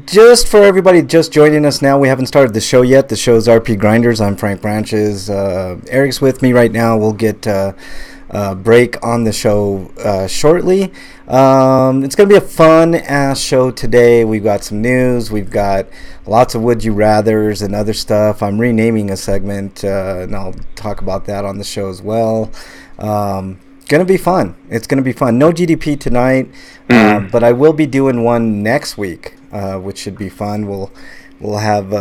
Just for everybody just joining us now, we haven't started the show yet. The show's RPGrinders. I'm Frank Branches. Eric's with me right now. We'll get a break on the show shortly. It's going to be a fun-ass show today. We've got some news. We've got lots of Would You Rathers and other stuff. I'm renaming a segment, and I'll talk about that on the show as well. Going to be fun. It's going to be fun. No GDP tonight, but I will be doing one next week, which should be fun. We'll have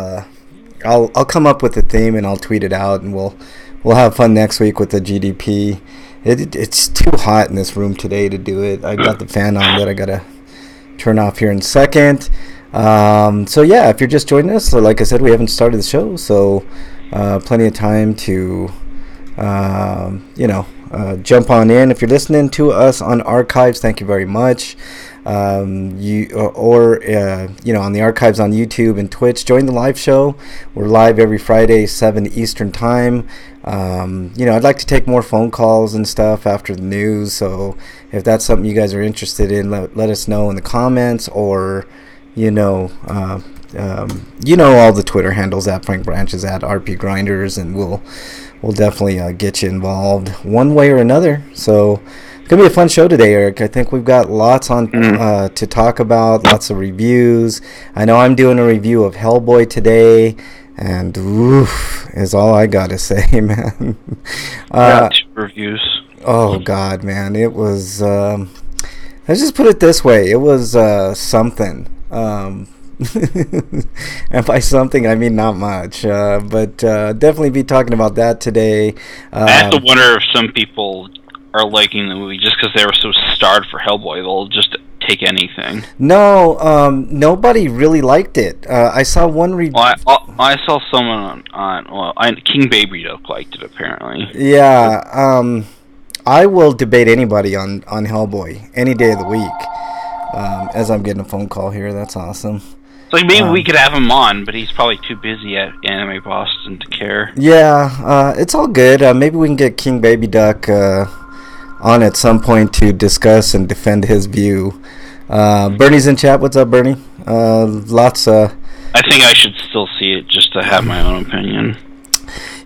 I'll come up with a theme and I'll tweet it out, and we'll have fun next week with the GDP. It's too hot in this room today to do it. I got the fan on that I got to turn off here in a second. So yeah, if you're just joining us, so like I said, we haven't started the show, so plenty of time to jump on in. If you're listening to us on archives, thank you very much. On the archives on YouTube and Twitch, join the live show. We're live every Friday, 7 Eastern time. I'd like to take more phone calls and stuff after the news, so if that's something you guys are interested in, let us know in the comments, or all the Twitter handles at Frank Branches, at RPGrinders, and we'll definitely get you involved one way or another. So it's going to be a fun show today, Eric. I think we've got lots on to talk about, lots of reviews. I know I'm doing a review of Hellboy today, and oof is all I got to say, man. Reviews. Oh, God, man. It was, let's just put it this way. It was something. And by something, I mean not much. But definitely be talking about that today. I have to wonder if some people are liking the movie just because they were so starved for Hellboy. They'll just take anything. No, nobody really liked it. I saw one review. I saw someone on King Baby Duck liked it, apparently. Yeah, I will debate anybody on Hellboy any day of the week. As I'm getting a phone call here, that's awesome. So maybe we could have him on, but he's probably too busy at Anime Boston to care. Yeah, it's all good. Maybe we can get King Baby Duck on at some point to discuss and defend his view. Bernie's in chat. What's up, Bernie? Lots. I think I should still see it just to have my own opinion.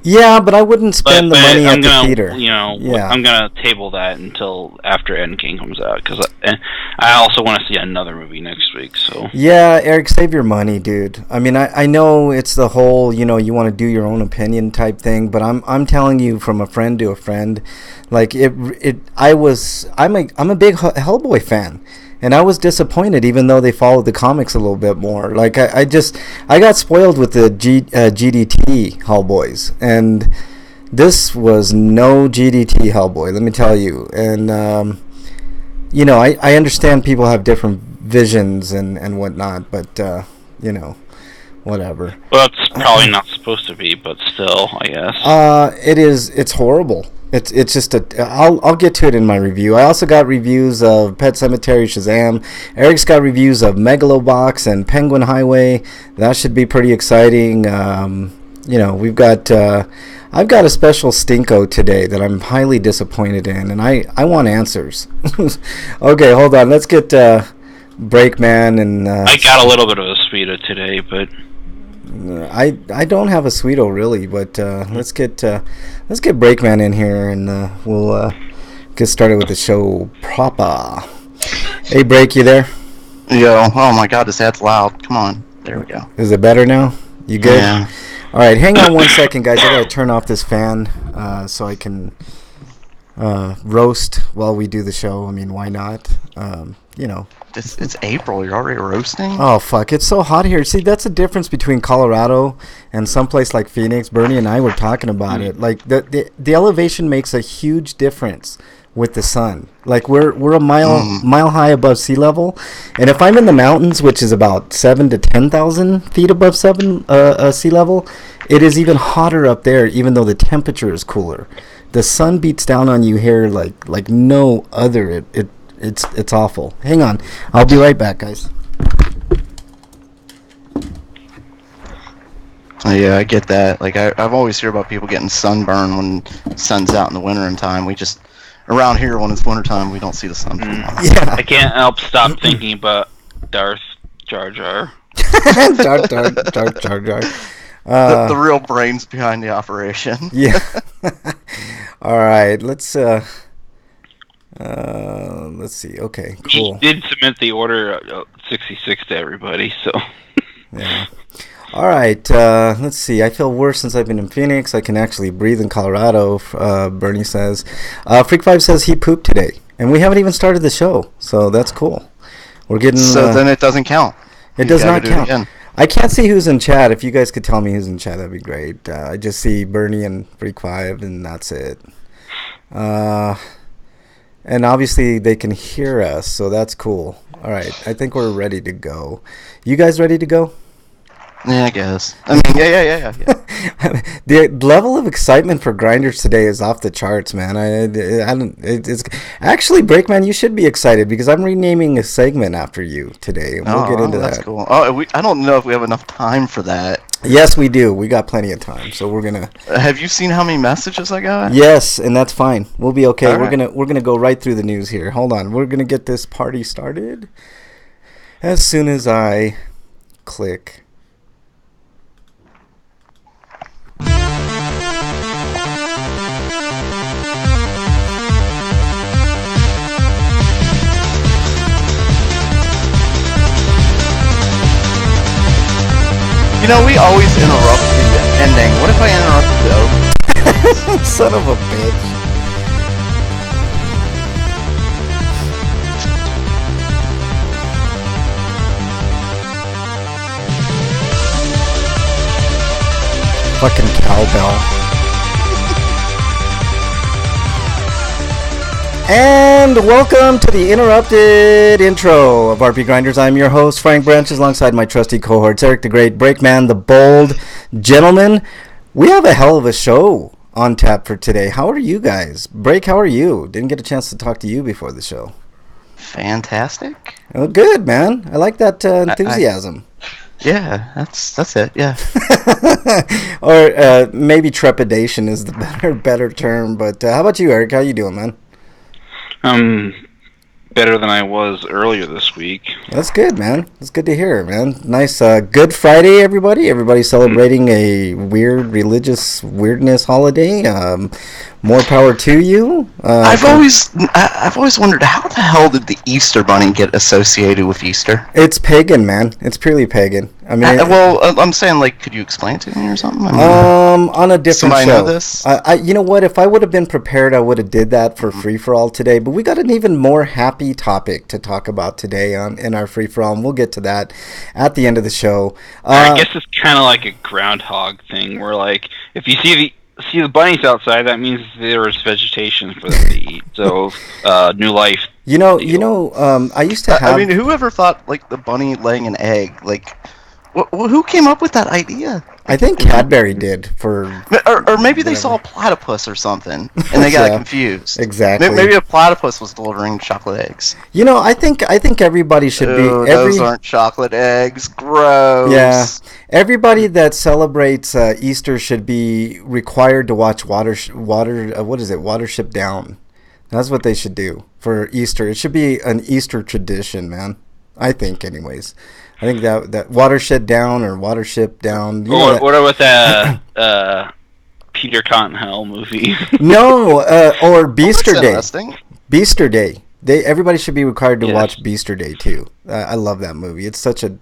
Yeah, but I wouldn't spend the money at the theater. I'm gonna table that until after Endgame comes out, because I also want to see another movie next week. So yeah, Eric, save your money, dude. I mean, I know it's the whole you want to do your own opinion type thing, but I'm telling you from a friend to a friend, like I'm a big Hellboy fan. And I was disappointed, even though they followed the comics a little bit more. Like I got spoiled with the GDT Hellboys, and this was no GDT Hellboy. Let me tell you. And I understand people have different visions and whatnot, but whatever. Well, it's probably not supposed to be, but still, I guess. It is. It's horrible. It's just I'll get to it in my review. I also got reviews of Pet Sematary Shazam. Eric's got reviews of Megalobox and Penguin Highway. That should be pretty exciting. We've got I've got a special Stinko today that I'm highly disappointed in, and I want answers. Okay, hold on. Let's get Breakman and I got a little bit of a Speedo today, but I don't have a Sweeto really, but let's get Breakman in here, and we'll get started with the show proper. Hey, Break, you there? Yo, oh my God, this ad's loud. Come on, there we go. Is it better now? You good? Yeah. All right, hang on 1 second, guys. I gotta turn off this fan so I can roast while we do the show. I mean, why not? It's April. You're already roasting? Oh, fuck. It's so hot here. See, that's the difference between Colorado and someplace like Phoenix. Bernie and I were talking about it. Like, the elevation makes a huge difference with the sun. Like, we're a mile high above sea level. And if I'm in the mountains, which is about 7,000 to 10,000 feet above sea level, it is even hotter up there, even though the temperature is cooler. The sun beats down on you here like no other. It's awful. Hang on. I'll be right back, guys. Yeah, I get that. Like, I've always heard about people getting sunburn when the sun's out in the winter time. We just, around here when it's wintertime, we don't see the sun. Yeah. I can't help stop thinking about Darth Jar Jar. Jar Jar Jar Jar Jar. The real brains behind the operation. Yeah. All right. Let's see. Okay. Cool. He did submit the order 66 to everybody, so. Yeah. All right. Let's see. I feel worse since I've been in Phoenix. I can actually breathe in Colorado. Bernie says. Freak5 says he pooped today, and we haven't even started the show, so that's cool. We're getting. So then it doesn't count. It does not count. I can't see who's in chat. If you guys could tell me who's in chat, that'd be great. I just see Bernie and Freak5, and that's it. And obviously they can hear us, so that's cool. All right, I think we're ready to go. You guys ready to go? Yeah, I guess. I mean, yeah. The level of excitement for Grinders today is off the charts, man. I don't. It's actually, Breakman, you should be excited because I'm renaming a segment after you today. And we'll get into that. That's cool. Oh, I don't know if we have enough time for that. Yes, we do. We got plenty of time, so we're gonna. Have you seen how many messages I got? Yes, and that's fine. We'll be okay. All right. We're gonna go right through the news here. Hold on. We're gonna get this party started as soon as I click. You know, we always interrupt the ending. What if I interrupt the opening? Son of a bitch. Fucking cowbell. And welcome to the interrupted intro of RPGrinders. I'm your host, Frank Branches, alongside my trusty cohorts, Eric the Great, Breakman the Bold. Gentlemen, we have a hell of a show on tap for today. How are you guys? Break, how are you? Didn't get a chance to talk to you before the show. Fantastic. Oh, good, man. I like that enthusiasm. Yeah, that's it. Yeah. Or maybe trepidation is the better term. But how about you, Eric? How you doing, man? Better than I was earlier this week. That's good, man. That's good to hear, man. Nice, Good Friday, everybody. Everybody celebrating a weird religious weirdness holiday. More power to you. I've always wondered, how the hell did the Easter Bunny get associated with Easter? It's pagan, man. It's purely pagan. I mean, I'm saying, like, could you explain it to me or something? On a different somebody show. know this? You know what? If I would have been prepared, I would have did that for free for all today. But we got an even more happy topic to talk about today in our free for all, and we'll get to that at the end of the show. I guess it's kind of like a groundhog thing, where like if you see the bunnies outside, that means there's vegetation for them to eat. So new life. I used to have. I mean, whoever thought like the bunny laying an egg? Like, who came up with that idea? I think Cadbury did or maybe they saw a platypus or something and they got confused. Exactly. Maybe a platypus was delivering chocolate eggs. You know, I think everybody should be. Those aren't chocolate eggs. Gross. Yeah. Everybody that celebrates Easter should be required to watch Watership Down. That's what they should do for Easter. It should be an Easter tradition, man. I think, anyways. I think that Watership Down. What about that Peter Cottonhell movie? No, or Beaster Day. Interesting. Beaster Day. Everybody should be required to watch Beaster Day too. I love that movie. It's such a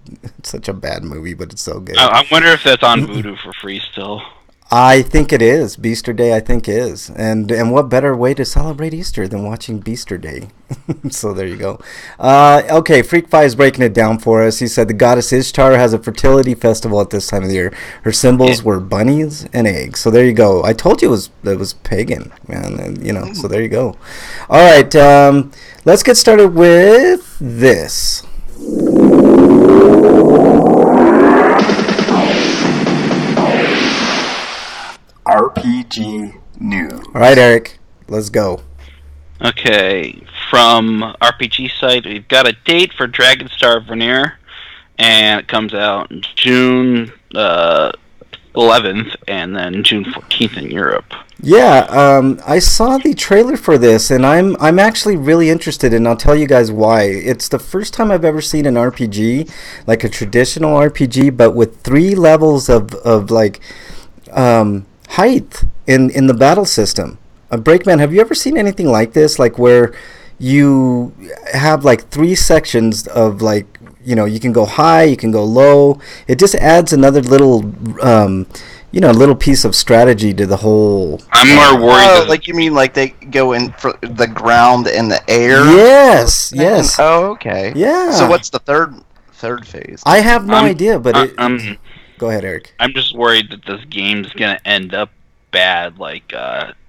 bad movie, but it's so good. I wonder if that's on Vudu for free still. I think it is. Beaster Day, I think, is. And what better way to celebrate Easter than watching Beaster Day? So there you go. Okay, Freak5 is breaking it down for us. He said the goddess Ishtar has a fertility festival at this time of the year. Her symbols were bunnies and eggs. So there you go. I told you it was pagan, man. And, so there you go. All right, let's get started with this. RPG News. All right, Eric, let's go. Okay, from RPG site, we've got a date for Dragonstar Veneer, and it comes out in June 11th, and then June 14th in Europe. Yeah, I saw the trailer for this, and I'm actually really interested, and I'll tell you guys why. It's the first time I've ever seen an RPG, like a traditional RPG, but with 3 levels of like height in the battle system. Breakman, have you ever seen anything like this? Like where you have like 3 sections of like, you can go high, you can go low. It just adds another little little piece of strategy to the whole. I'm more worried. Like you mean like they go in for the ground and the air? Yes, yes. Oh, okay. Yeah. So what's the third phase? I have no idea, but go ahead, Eric. I'm just worried that this game's gonna end up bad, like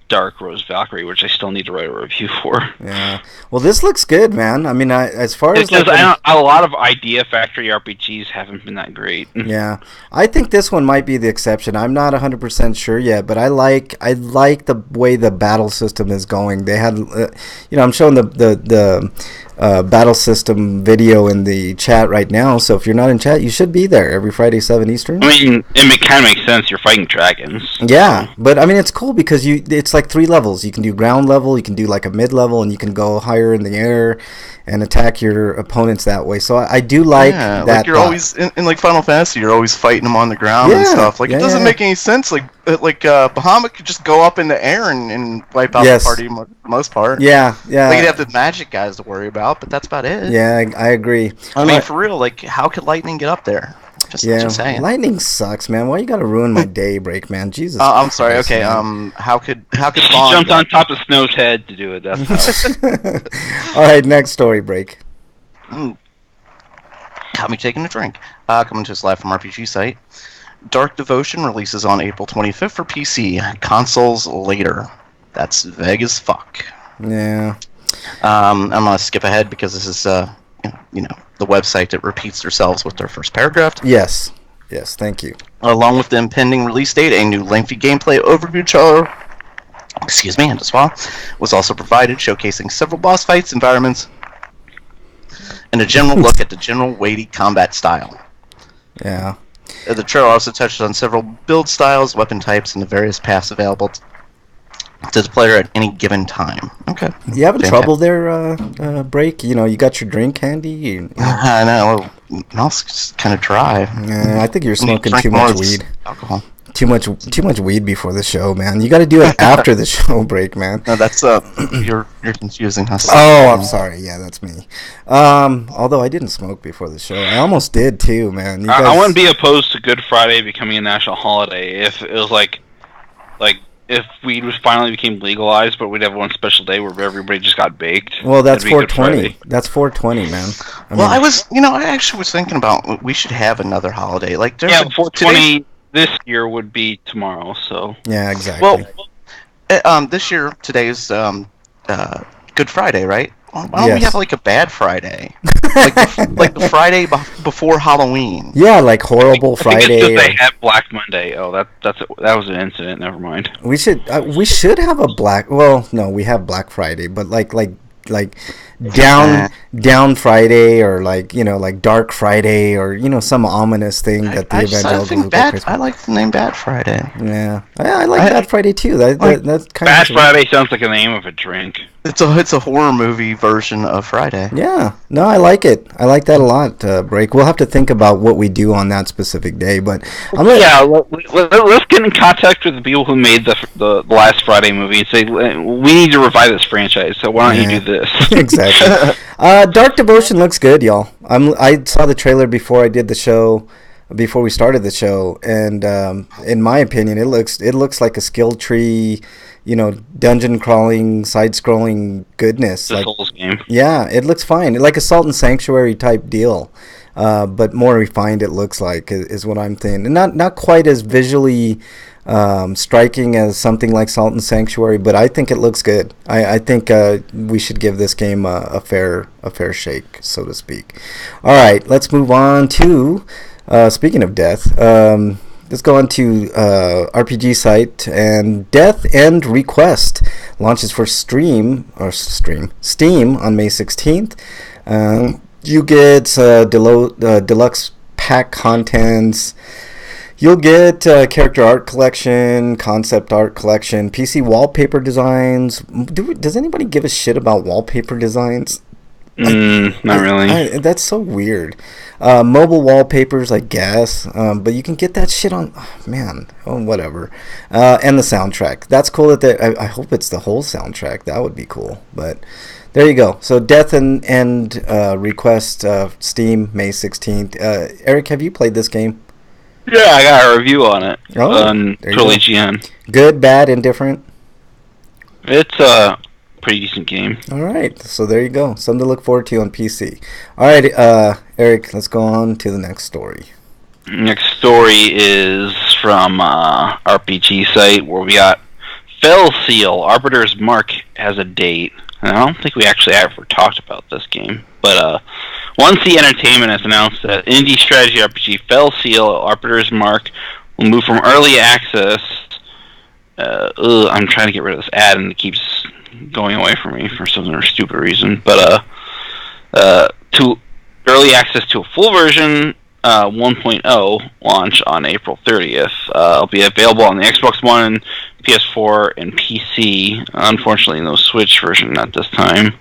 Dark Rose Valkyrie, which I still need to write a review for. Yeah. Well, this looks good, man. I mean, as far as like, a lot of Idea Factory RPGs haven't been that great. Yeah, I think this one might be the exception. I'm not 100% sure yet, but I like the way the battle system is going. They had, I'm showing the battle system video in the chat right now. So if you're not in chat, you should be there every Friday 7 Eastern. I mean, it kind of makes sense. You're fighting dragons. Yeah, but I mean, it's cool because it's like 3 levels. You can do ground level, you can do like a mid level, and you can go higher in the air and attack your opponents that way. So I do like that. Like you're always in like Final Fantasy, you're always fighting them on the ground and stuff. Like it doesn't make any sense. Like Bahamut could just go up in the air and wipe out the party for the most part. Yeah. Like you'd have the magic guys to worry about, but that's about it. Yeah, I agree. I mean, for real, like how could lightning get up there? Just saying. Lightning sucks, man. Why you gotta ruin my day, Break, man? Jesus. I'm sorry. Christ, Okay. Man. How could He jumped on top of Snow's head to do it. That's how. All right, next story, Break. Got me taking a drink. Coming to us live from RPG site. Dark Devotion releases on April 25th for PC. Consoles later. That's vague as fuck. Yeah. I'm gonna skip ahead because this is the website that repeats themselves with their first paragraph. Yes, thank you. Along with the impending release date, a new lengthy gameplay overview trailer, and as well, was also provided, showcasing several boss fights, environments, and a general look at the general weighty combat style. Yeah. The trailer also touches on several build styles, weapon types, and the various paths available to the player at any given time. Okay. You having trouble there, Break? You got your drink handy? I know. Mouth's just kind of dry. Yeah, I think you're smoking too much weed. Alcohol. Too much weed before the show, man. You got to do it after the show, Break, man. No, that's you're confusing us. Oh, I'm sorry. Yeah, that's me. Although I didn't smoke before the show, I almost did too, man. I wouldn't be opposed to Good Friday becoming a national holiday if it was like if weed finally became legalized, but we'd have one special day where everybody just got baked. Well, that's 420. That's 420, man. I actually was thinking about we should have another holiday. Like, there's 420 this year would be tomorrow. So yeah, exactly. Well, this year today's Good Friday, right? Why don't we have like a bad Friday, like the Friday before Halloween? Yeah, like horrible Friday. It's just they had Black Monday. Oh, that was an incident. Never mind. We should have a black. Well, no, we have Black Friday, but like down Friday or like Dark Friday or some ominous thing that the evangelicals. I like the name Bad Friday. Yeah, I like Bad Friday too. That's kind Bad Friday sounds like the name of a drink. It's a horror movie version of Friday. Yeah, no, I like it. I like that a lot. Break. We'll have to think about what we do on that specific day, but let's get in contact with the people who made the last Friday movie and say we need to revive this franchise. So why don't you do this? Exactly. Dark Devotion looks good, y'all. I saw the trailer before I did the show. Before we started the show, and in my opinion, it looks like a skill tree, dungeon crawling, side scrolling goodness. The Souls game. Yeah, it looks fine, like a Salt and Sanctuary type deal, but more refined. It looks like is what I'm thinking, and not quite as visually striking as something like Salt and Sanctuary, but I think it looks good. I think we should give this game a fair shake, so to speak. All right, let's move on to. Speaking of death, let's go on to RPG site, and Death End Request launches for Steam on May 16th. You get deluxe pack contents. You'll get character art collection, concept art collection, PC wallpaper designs. Does anybody give a shit about wallpaper designs? Not really. That's so weird. Mobile wallpapers, I guess, but you can get that shit on. Whatever. And the soundtrack. That's cool. I hope it's the whole soundtrack. That would be cool. But there you go. So Death and Request, Steam, May 16th. Eric, have you played this game? Yeah, I got a review on it on Troll GN. Good, bad, indifferent? It's a pretty decent game. All right, so there you go. Something to look forward to on PC. All right, Eric, let's go on to the next story. Next story is from RPG site where we got Fell Seal, Arbiter's Mark has a date. And I don't think we actually ever talked about this game, but 1C Entertainment has announced that indie strategy RPG Fell Seal, Arbiter's Mark will move from early access. I'm trying to get rid of this ad and it keeps going away from me for some stupid reason. But to early access to a full version 1.0 launch on April 30th. It'll be available on the Xbox One, PS4, and PC. Unfortunately, no Switch version at this time.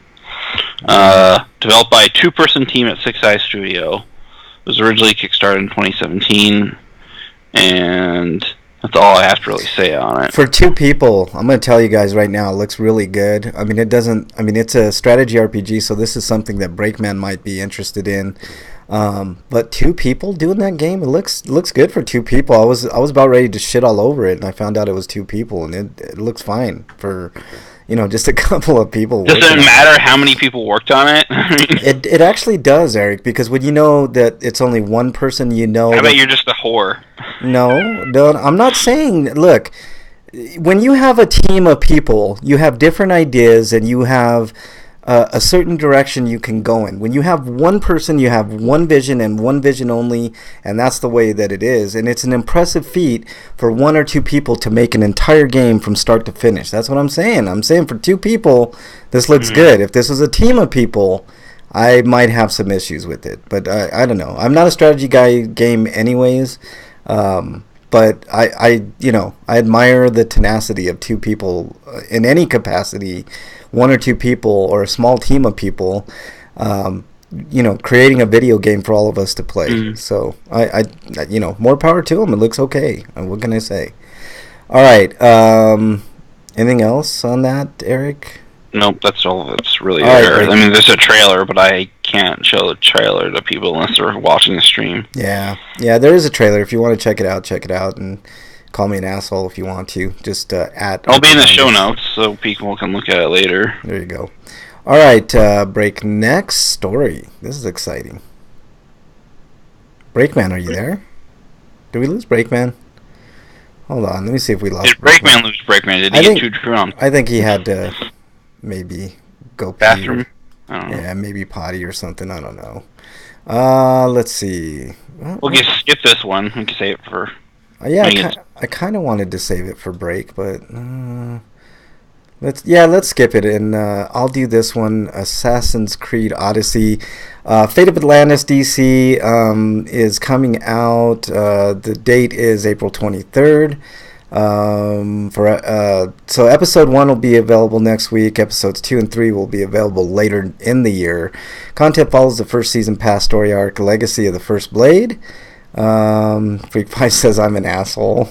Developed by a two-person team at Six Eye Studio. It was originally kickstarted in 2017, and that's all I have to really say on it. For two people, I'm going to tell you guys right now, it looks really good. I mean, it's a strategy RPG, so this is something that Breakman might be interested in. But two people doing that game, it looks good for two people. I was about ready to shit all over it, and I found out it was two people, and it looks fine for, just a couple of people. Does it matter how many people worked on it? It actually does, Eric, because when you know that it's only one person, I bet you're just a whore. No, I'm not saying. Look, when you have a team of people, you have different ideas, and you have a certain direction you can go in. When you have one person, you have one vision and one vision only, and that's the way that it is. And it's an impressive feat for one or two people to make an entire game from start to finish. That's what I'm saying. I'm saying for two people, this looks good. If this was a team of people, I might have some issues with it. But I don't know. I'm not a strategy game anyways. But I admire the tenacity of two people in any capacity, one or two people or a small team of people, creating a video game for all of us to play. So I more power to them. It looks okay. What can I say? All right. Anything else on that, Eric? Nope, that's all that's really there. Right, I mean, there's a trailer, but I can't show the trailer to people unless they're watching the stream. Yeah, there is a trailer. If you want to check it out, and call me an asshole if you want to. Just I'll be in the show notes so people can look at it later. There you go. All right, break. Next story. This is exciting. Breakman, are you there? Did we lose Breakman? Hold on, let me see if we lost. Did Breakman lose Breakman? Did he get too drunk? I think he had to maybe go bathroom. I don't know. Yeah, maybe potty or something. I don't know. Let's see. We'll just skip this one. We can save it for. Yeah, I kind of wanted to save it for break, but let's skip it, and I'll do this one. Assassin's Creed Odyssey, Fate of Atlantis DC is coming out. The date is April 23rd. So episode 1 will be available next week. Episodes 2 and 3 will be available later in the year. Content follows the first season pass story arc, Legacy of the First Blade. Freak Pie says I'm an asshole.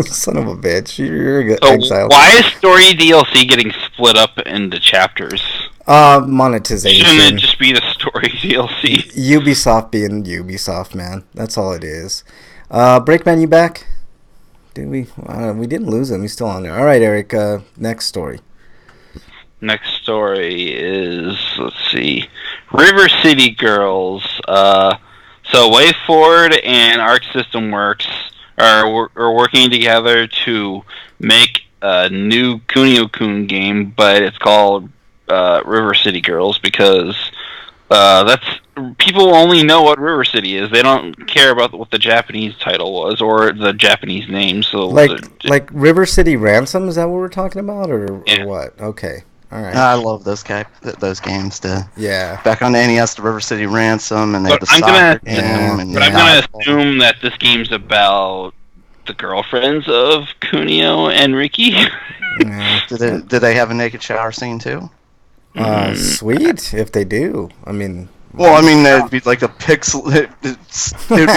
Son of a bitch. You're a good exile. Why is story DLC getting split up into chapters? Monetization. Shouldn't it just be the story DLC? Ubisoft being Ubisoft, man. That's all it is. Breakman, you back? Did we? We didn't lose him. He's still on there. All right, Eric. Next story. Next story is, let's see, River City Girls. So WayForward and Arc System Works are working together to make a new Kunio-kun game, but it's called River City Girls because that's people only know what River City is. They don't care about what the Japanese title was or the Japanese name. So like River City Ransom, is that what we're talking about, or what? Okay. All right. I love those games. Back on the NES, the River City Ransom, and they had the soccer game. But I'm gonna assume that this game's about the girlfriends of Kunio and Ricky. Yeah. Did they have a naked shower scene too? Sweet if they do. I mean, Well, I mean, it'd be like a pixel. It would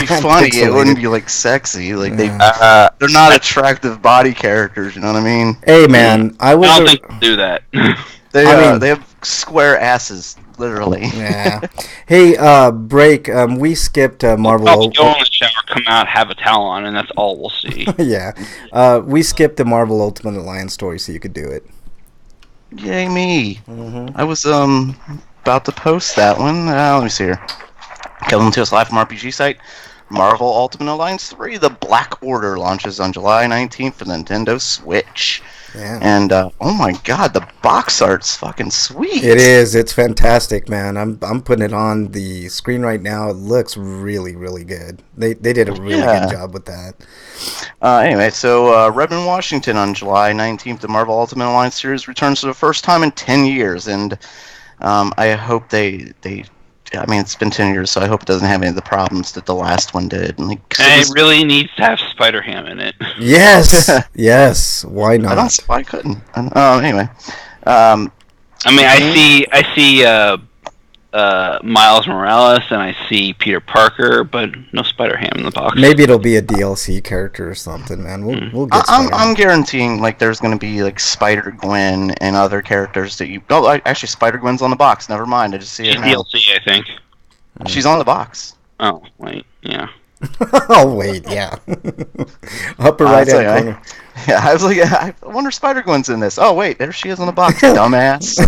be funny. It wouldn't be like sexy. Like they're not attractive body characters. You know what I mean? hey man, I don't think they'll do that. They have square asses, literally. Yeah. Hey, break. We skipped Marvel. I'll go in the shower, come out, have a towel on, and that's all we'll see. Yeah. We skipped the Marvel Ultimate Alliance story, so you could do it. Yay me! I was about to post that one. Let me see here. Coming to us live from RPG site. Marvel Ultimate Alliance 3: The Black Order launches on July 19th for the Nintendo Switch. Yeah. And oh my god, the box art's fucking sweet. It is. It's fantastic, man. I'm putting it on the screen right now. It looks really, really good. They did a really good job with that. Anyway, so Redmond, Washington on July 19th, the Marvel Ultimate Alliance series returns for the first time in 10 years, and I hope they I mean, it's been 10 years, so I hope it doesn't have any of the problems that the last one did. And it really needs to have Spider-Ham in it. Yes, yes. Why not? I don't see why I couldn't. Anyway, I mean, I see Miles Morales and I see Peter Parker, but no Spider-Ham in the box. Maybe it'll be a DLC character or something, man. We'll get. I'm guaranteeing like there's going to be like Spider-Gwen and other characters that you. Oh, actually, Spider-Gwen's on the box. Never mind. I just see it. She's DLC, I think. She's on the box. Oh wait, yeah. Oh wait, yeah. Upper right hand corner. Yeah, I was like, I wonder if Spider-Gwen's in this. Oh wait, there she is on the box, dumbass.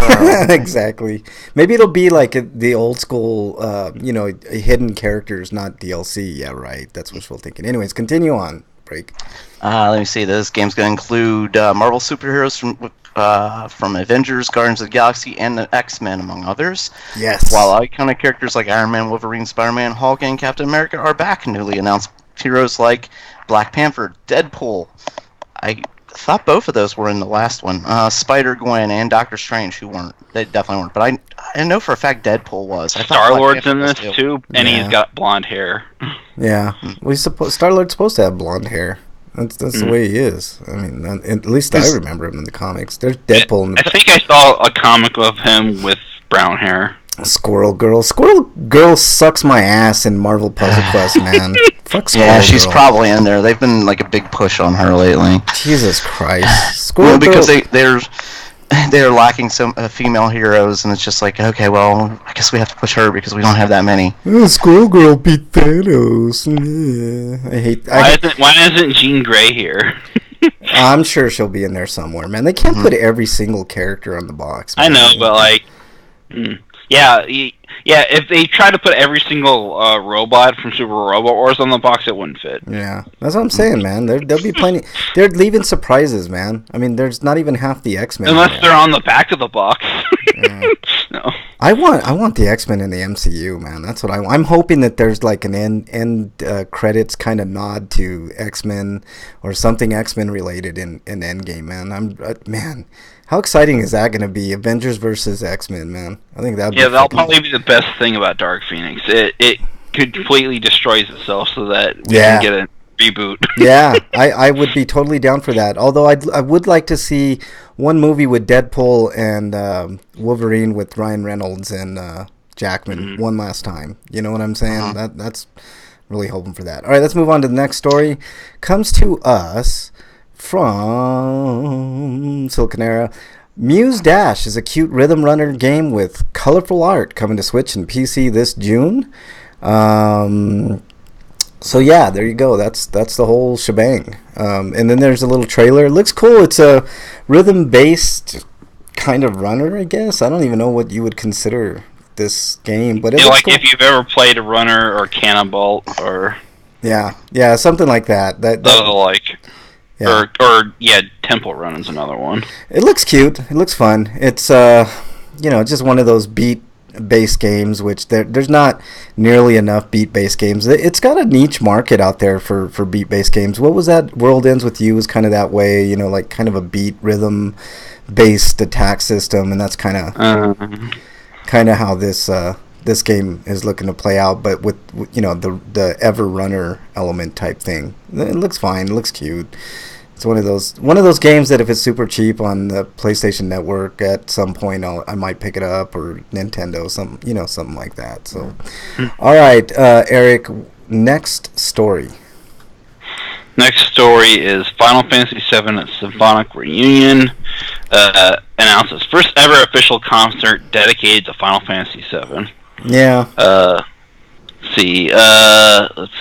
Exactly. Maybe it'll be like the old school, hidden characters, not DLC. Yeah, right. That's wishful thinking. Anyways, continue on. Break. Let me see. This game's going to include Marvel superheroes from Avengers, Guardians of the Galaxy, and the X-Men, among others. Yes. While iconic characters like Iron Man, Wolverine, Spider-Man, Hulk, and Captain America are back, newly announced heroes like Black Panther, Deadpool. I thought both of those were in the last one. Spider-Gwen and Doctor Strange, who weren't. They definitely weren't. But I know for a fact Deadpool was. Star-Lord's in this too, and he's got blonde hair. Yeah. Star-Lord's supposed to have blonde hair. That's the way he is. I mean, at least I remember him in the comics. There's Deadpool in the... I think I saw a comic of him with brown hair. Squirrel Girl. Squirrel Girl sucks my ass in Marvel Puzzle Quest, man. Fuck Squirrel Girl. Yeah, she's probably in there. They've been like a big push on her lately. Jesus Christ. Squirrel Girl. Because they're lacking some female heroes, and it's just like, okay, well, I guess we have to push her because we don't have that many. Squirrel Girl beat Thanos. Yeah. Why isn't Jean Grey here? I'm sure she'll be in there somewhere, man. They can't put every single character on the box, man. I know, but like... Yeah, if they try to put every single robot from Super Robot Wars on the box, it wouldn't fit. Yeah, that's what I'm saying, man. There'll be plenty. They're leaving surprises, man. I mean, there's not even half the X-Men. Unless they're on the back of the box. Yeah. No. I want the X-Men in the MCU, man. That's what I'm hoping that there's like an end credits kind of nod to X-Men or something X-Men related in Endgame, man. Man. How exciting is that going to be? Avengers versus X-Men, man. I think that'll that'll probably be the best thing about Dark Phoenix. It completely destroys itself so that we can get a reboot. Yeah, I would be totally down for that. Although I would like to see one movie with Deadpool and Wolverine with Ryan Reynolds and Jackman one last time. You know what I'm saying? That's really hoping for that. All right, let's move on to the next story. Comes to us from Siliconera. Muse Dash is a cute rhythm runner game with colorful art coming to Switch and PC this June. So yeah, there you go. That's the whole shebang. And then there's a little trailer. It looks cool. It's a rhythm-based kind of runner, I guess. I don't even know what you would consider this game, but it looks cool. If you've ever played a runner or Cannonball or yeah, something like that. That like. Yeah. Or Temple Run is another one. It looks cute. It looks fun. It's just one of those beat-based games, which there's not nearly enough beat-based games. It's got a niche market out there for beat-based games. What was that? World Ends With You was kind of that way, like kind of a beat rhythm-based attack system, and that's kind of how this this game is looking to play out, but with the ever runner element type thing. It looks fine. It looks cute. It's one of those games that if it's super cheap on the PlayStation Network at some point, I might pick it up, or Nintendo, something like that. So, all right, Eric, next story. Next story is Final Fantasy VII at Symphonic Reunion announces first ever official concert dedicated to Final Fantasy VII. Yeah. Let's see. It's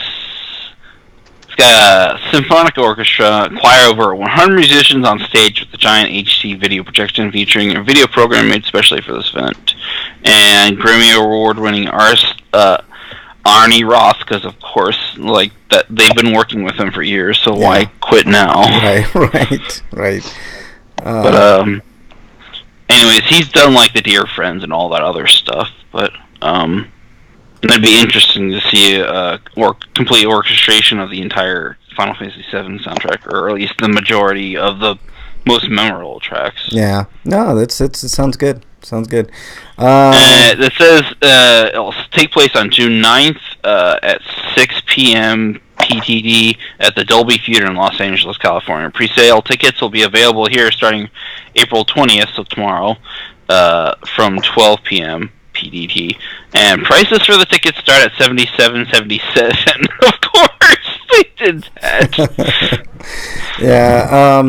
got a symphonic orchestra, choir, over 100 musicians on stage with a giant HD video projection featuring a video program made specially for this event, and Grammy Award-winning artist Arnie Roth, because of course, like that, they've been working with him for years, so why quit now? Right. But anyways, he's done like the Dear Friends and all that other stuff, but it'd be interesting to see complete orchestration of the entire Final Fantasy VII soundtrack, or at least the majority of the most memorable tracks. Yeah. No, it sounds good. Sounds good. It says it'll take place on June 9th at 6 p.m. PTD at the Dolby Theater in Los Angeles, California. Pre-sale tickets will be available here starting April 20th, so tomorrow, from 12 p.m. PDT, and prices for the tickets start at $77.77. Of course, they did that. Yeah,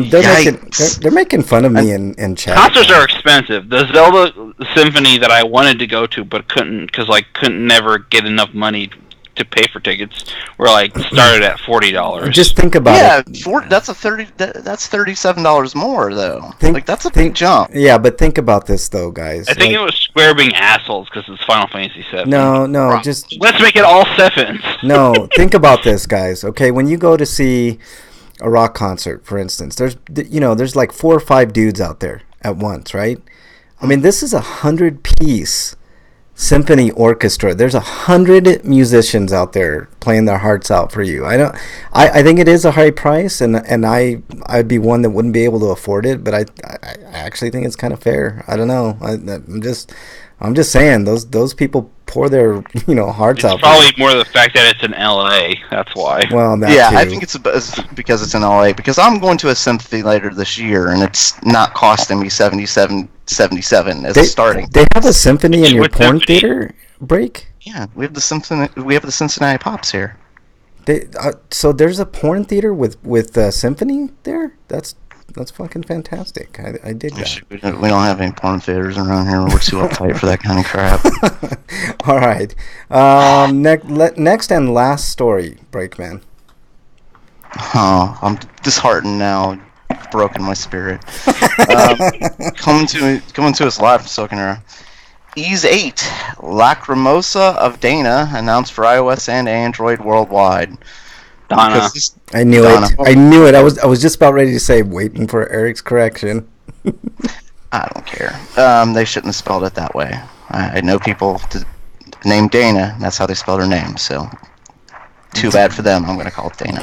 they're making fun of me in chat. Concerts are expensive. The Zelda Symphony that I wanted to go to but couldn't, because I couldn't never get enough money to pay for tickets, were like started at $40. Just think about it. That's $37 more though. That's a big jump. Yeah, but think about this though, guys. I think it was Square being assholes because it's Final Fantasy VII. No, just let's make it all sevens. No, think about this, guys. Okay, when you go to see a rock concert, for instance, there's like 4 or 5 dudes out there at once, right? I mean, this is 100-piece symphony orchestra. There's 100 musicians out there playing their hearts out for you. I think it is a high price, and I'd be one that wouldn't be able to afford it, but I actually think it's kind of fair. I don't know. I'm just saying those people pour their hearts out. It's probably more the fact that it's in LA. That's why. Well, too. I think it's because it's in LA. Because I'm going to a symphony later this year, and it's not costing me $77 as a starting. They have a symphony in your porn theater break. Yeah, we have the symphony. We have the Cincinnati Pops here. So there's a porn theater with symphony there. That's fucking fantastic. I dig that. We don't have any porn theaters around here. We're too uptight for that kind of crap. All right. Next and last story, Breakman. Oh, I'm disheartened now. Broken my spirit. Coming to us live from Silicon Era. Ease 8, Lacrimosa of Dana, announced for iOS and Android worldwide. Donna. I knew it. I was just about ready to say, waiting for Eric's correction. I don't care. They shouldn't have spelled it that way. I know people named Dana, and that's how they spell her name, so too bad for them. I'm going to call it Dana.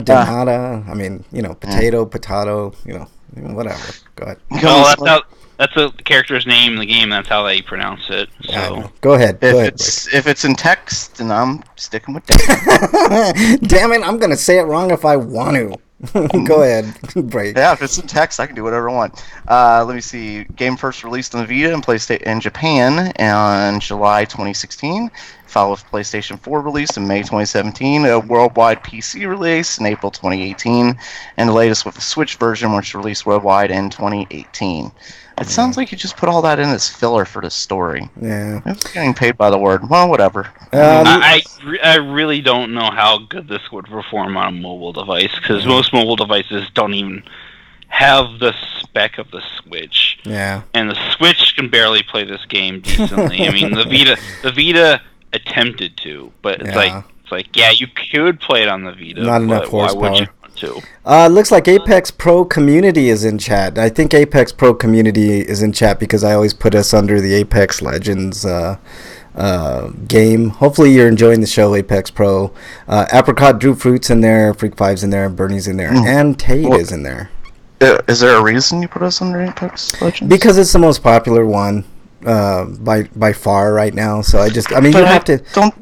Donata. I mean, potato, whatever. Go ahead. Well, that's the character's name in the game. That's how they pronounce it. So go ahead. If it's in text, then I'm sticking with Dana. Damn it! I'm going to say it wrong if I want to. Go ahead, break. Yeah, if it's in text, I can do whatever I want. Let me see. Game first released on the Vita and PlayStation in Japan in July 2016. Followed with PlayStation 4 release in May 2017, a worldwide PC release in April 2018, and the latest with the Switch version, which released worldwide in 2018. It sounds like you just put all that in as filler for the story. Yeah. It's getting paid by the word. Well, whatever. I really don't know how good this would perform on a mobile device, because most mobile devices don't even have the spec of the Switch. Yeah. And the Switch can barely play this game decently. I mean, the Vita attempted to, but it's like you could play it on the Vita. Not enough horsepower. Why would you want to? Looks like Apex Pro Community is in chat. I think Apex Pro Community is in chat because I always put us under the Apex Legends game. Hopefully you're enjoying the show, Apex Pro. Apricot Drew Fruit's in there, Freak 5's in there, Bernie's in there, and Tate is in there. Is there a reason you put us under Apex Legends? Because it's the most popular one. by far right now. So I mean, But you have to don't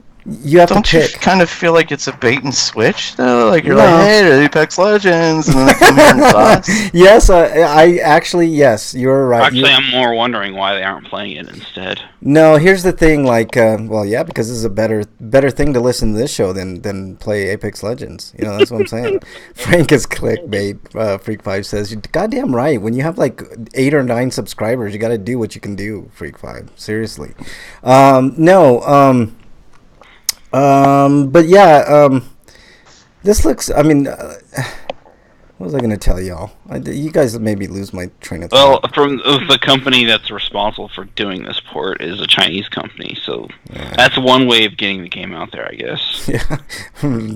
you pick. kind of feel like it's a bait and switch though? Like you're No. like, hey, Apex Legends, and then they come here and toss. Yes, I actually, yes, you're right. Actually, I'm more wondering why they aren't playing it instead. No, here's the thing. Like, well, yeah, because this is a better thing to listen to this show than play Apex Legends. You know, that's what I'm saying. Frank is clickbait. Freak Five says, "You're goddamn right. When you have like 8 or 9 subscribers, you got to do what you can do." Freak Five, seriously. No. But yeah. This looks. I mean. What was I going to tell y'all? You guys made me lose my train of thought. Well, from the company that's responsible for doing this port is a Chinese company, so that's one way of getting the game out there, I guess. Yeah,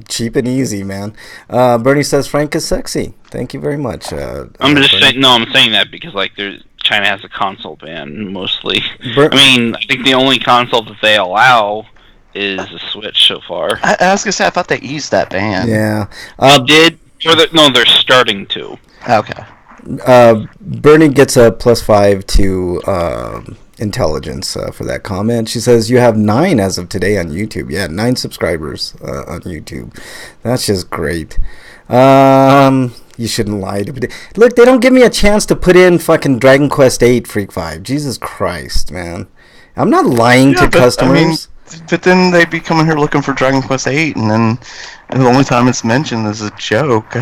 cheap and easy, man. Bernie says Frank is sexy. Thank you very much. I'm just saying. No, I'm saying that because like China has a console ban mostly. I mean, I think the only console that they allow is a Switch so far. I was gonna say I thought they eased that ban. Yeah, they did. No, they're starting to. Okay. Bernie gets a +5 to intelligence for that comment. She says you have 9 as of today on YouTube. Yeah, 9 subscribers on YouTube. That's just great. You shouldn't lie to me. Look, they don't give me a chance to put in fucking Dragon Quest 8 Freak 5. Jesus Christ, man. I'm not lying to customers. But then they'd be coming here looking for Dragon Quest 8, and then the only time it's mentioned is a joke.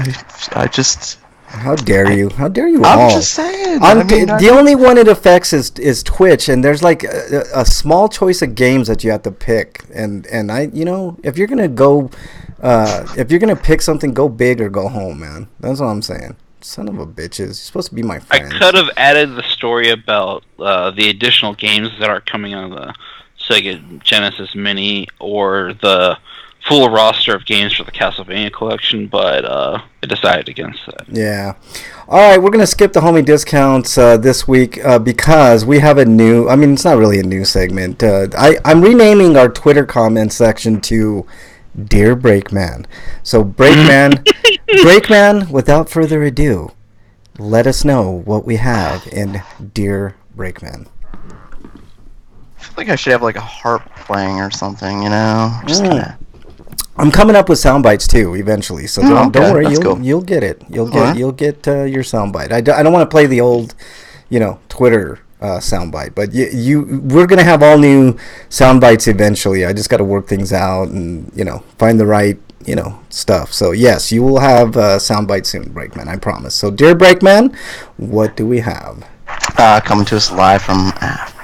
I just... How dare you? How dare you I'm all? just saying. The only one it affects is Twitch, and there's like a small choice of games that you have to pick. And if you're gonna go, if you're gonna pick something, go big or go home, man. That's what I'm saying. Son of a bitches, you're supposed to be my friend. I could have added the story about the additional games that are coming on the Sega Genesis Mini or the full roster of games for the Castlevania collection, but I decided against that. Yeah. All right, we're going to skip the homie discounts this week because we have a new... I mean, it's not really a new segment. I'm renaming our Twitter comment section to Dear Breakman. So, Breakman, without further ado, let us know what we have in Dear Breakman. I feel like I should have like a harp playing or something, you know? Just kinda... I'm coming up with sound bites too eventually, so don't worry, you'll get it. You'll get your sound bite. I don't want to play the old, Twitter sound bite, but we're gonna have all new sound bites eventually. I just got to work things out and find the right stuff. So yes, you will have sound bites soon, Breakman. I promise. So dear Breakman, what do we have? Coming to us live from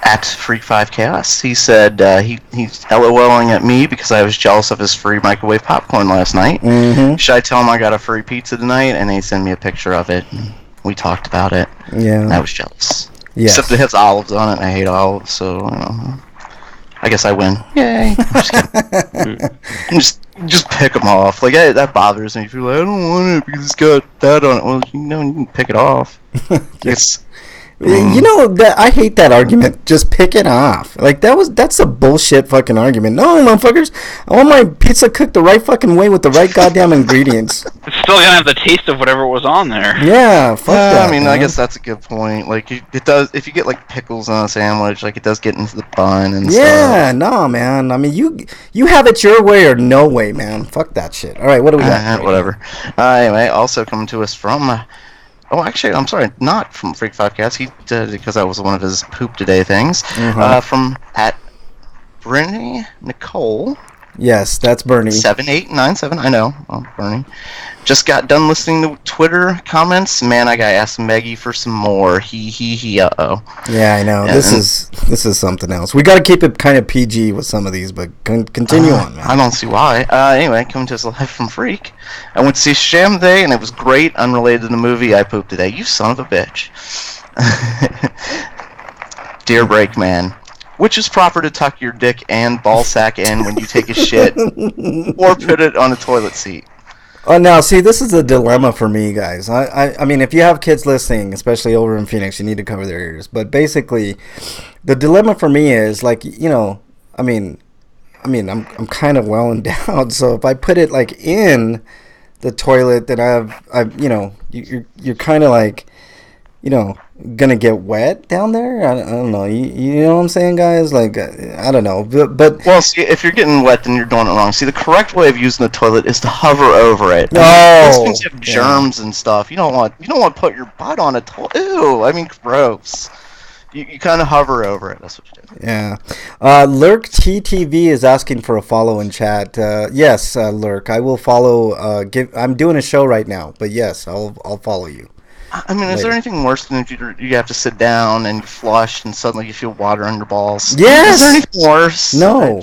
at Freak5Chaos. He said he's LOLing at me because I was jealous of his free microwave popcorn last night. Mm-hmm. Should I tell him I got a free pizza tonight? And he sent me a picture of it. And we talked about it. Yeah. And I was jealous. Yes. Except it has olives on it, and I hate olives, so I guess I win. Yay! I'm just kidding. just pick them off. Like that bothers me. If you're like, I don't want it because it's got that on it. Well, you can pick it off. It's. I hate that argument. Just pick it off. Like that's a bullshit fucking argument. No, motherfuckers, I want my pizza cooked the right fucking way with the right goddamn ingredients. It's still gonna have the taste of whatever was on there. Yeah, fuck that. I mean, man. I guess that's a good point. Like it does. If you get like pickles on a sandwich, like it does get into the bun and stuff. Yeah, no, man. I mean, you have it your way or no way, man. Fuck that shit. All right, what do we got? Whatever. Anyway, also coming to us from. Oh, actually, I'm sorry, not from Freak 5 Cats. He did because that was one of his poop today things. Mm-hmm. From at Brittany Nicole. Yes, that's Bernie. 7897. I know, Bernie. Just got done listening to Twitter comments. Man, I gotta ask Maggie for some more. He. Uh-oh. Yeah, I know. This is something else. We got to keep it kind of PG with some of these, but continue on, man. I don't see why. Anyway, coming to us live from Freak. I went to see Sham today, and it was great. Unrelated to the movie, I pooped today. You son of a bitch. Dear Breakman. Which is proper to tuck your dick and ball sack in when you take a shit, or put it on a toilet seat? Now, see, this is a dilemma for me, guys. I mean, if you have kids listening, especially over in Phoenix, you need to cover their ears. But basically, the dilemma for me is like, I mean, I'm kind of well endowed. So if I put it like in the toilet, then you're kind of like, gonna get wet down there. I don't know. You know what I'm saying, guys? Like, I don't know. But Well, see, if you're getting wet, then you're doing it wrong. See, the correct way of using the toilet is to hover over it. Those things have germs and stuff. You don't want to put your butt on a toilet. Ew, I mean, gross. You kind of hover over it. That's what you do. Yeah. Lurk TTV is asking for a follow in chat. Yes, Lurk, I will follow. I'm doing a show right now, but yes, I'll follow you. I mean, is there anything worse than if you have to sit down and you flush and suddenly you feel water on your balls? Yes. Is there anything worse? No.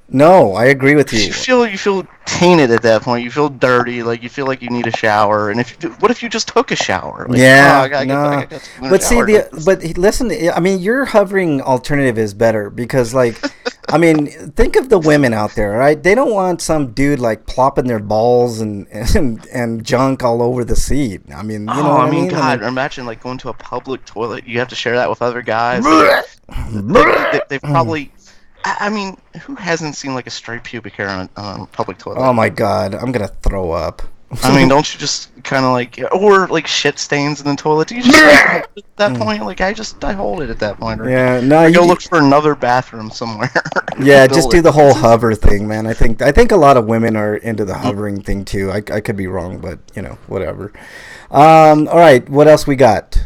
No, I agree with you. You feel tainted at that point. You feel dirty. Like you feel like you need a shower. And what if you just took a shower? Like, no. But see, listen. I mean, your hovering alternative is better because, like, I mean, think of the women out there, right? They don't want some dude like plopping their balls and junk all over the seat. I mean, you know what I mean? God, imagine like going to a public toilet. You have to share that with other guys. They've probably. I mean, who hasn't seen like a stray pubic hair on a public toilet? Oh my God, I'm gonna throw up. I mean, don't you just kind of like, or like shit stains in the toilet? Do you just at that point? Like I hold it at that point. Or, yeah, no, you go look for another bathroom somewhere. Yeah, just do the whole hover thing, man. I think a lot of women are into the hovering thing too. I could be wrong, but you know, whatever. All right, what else we got,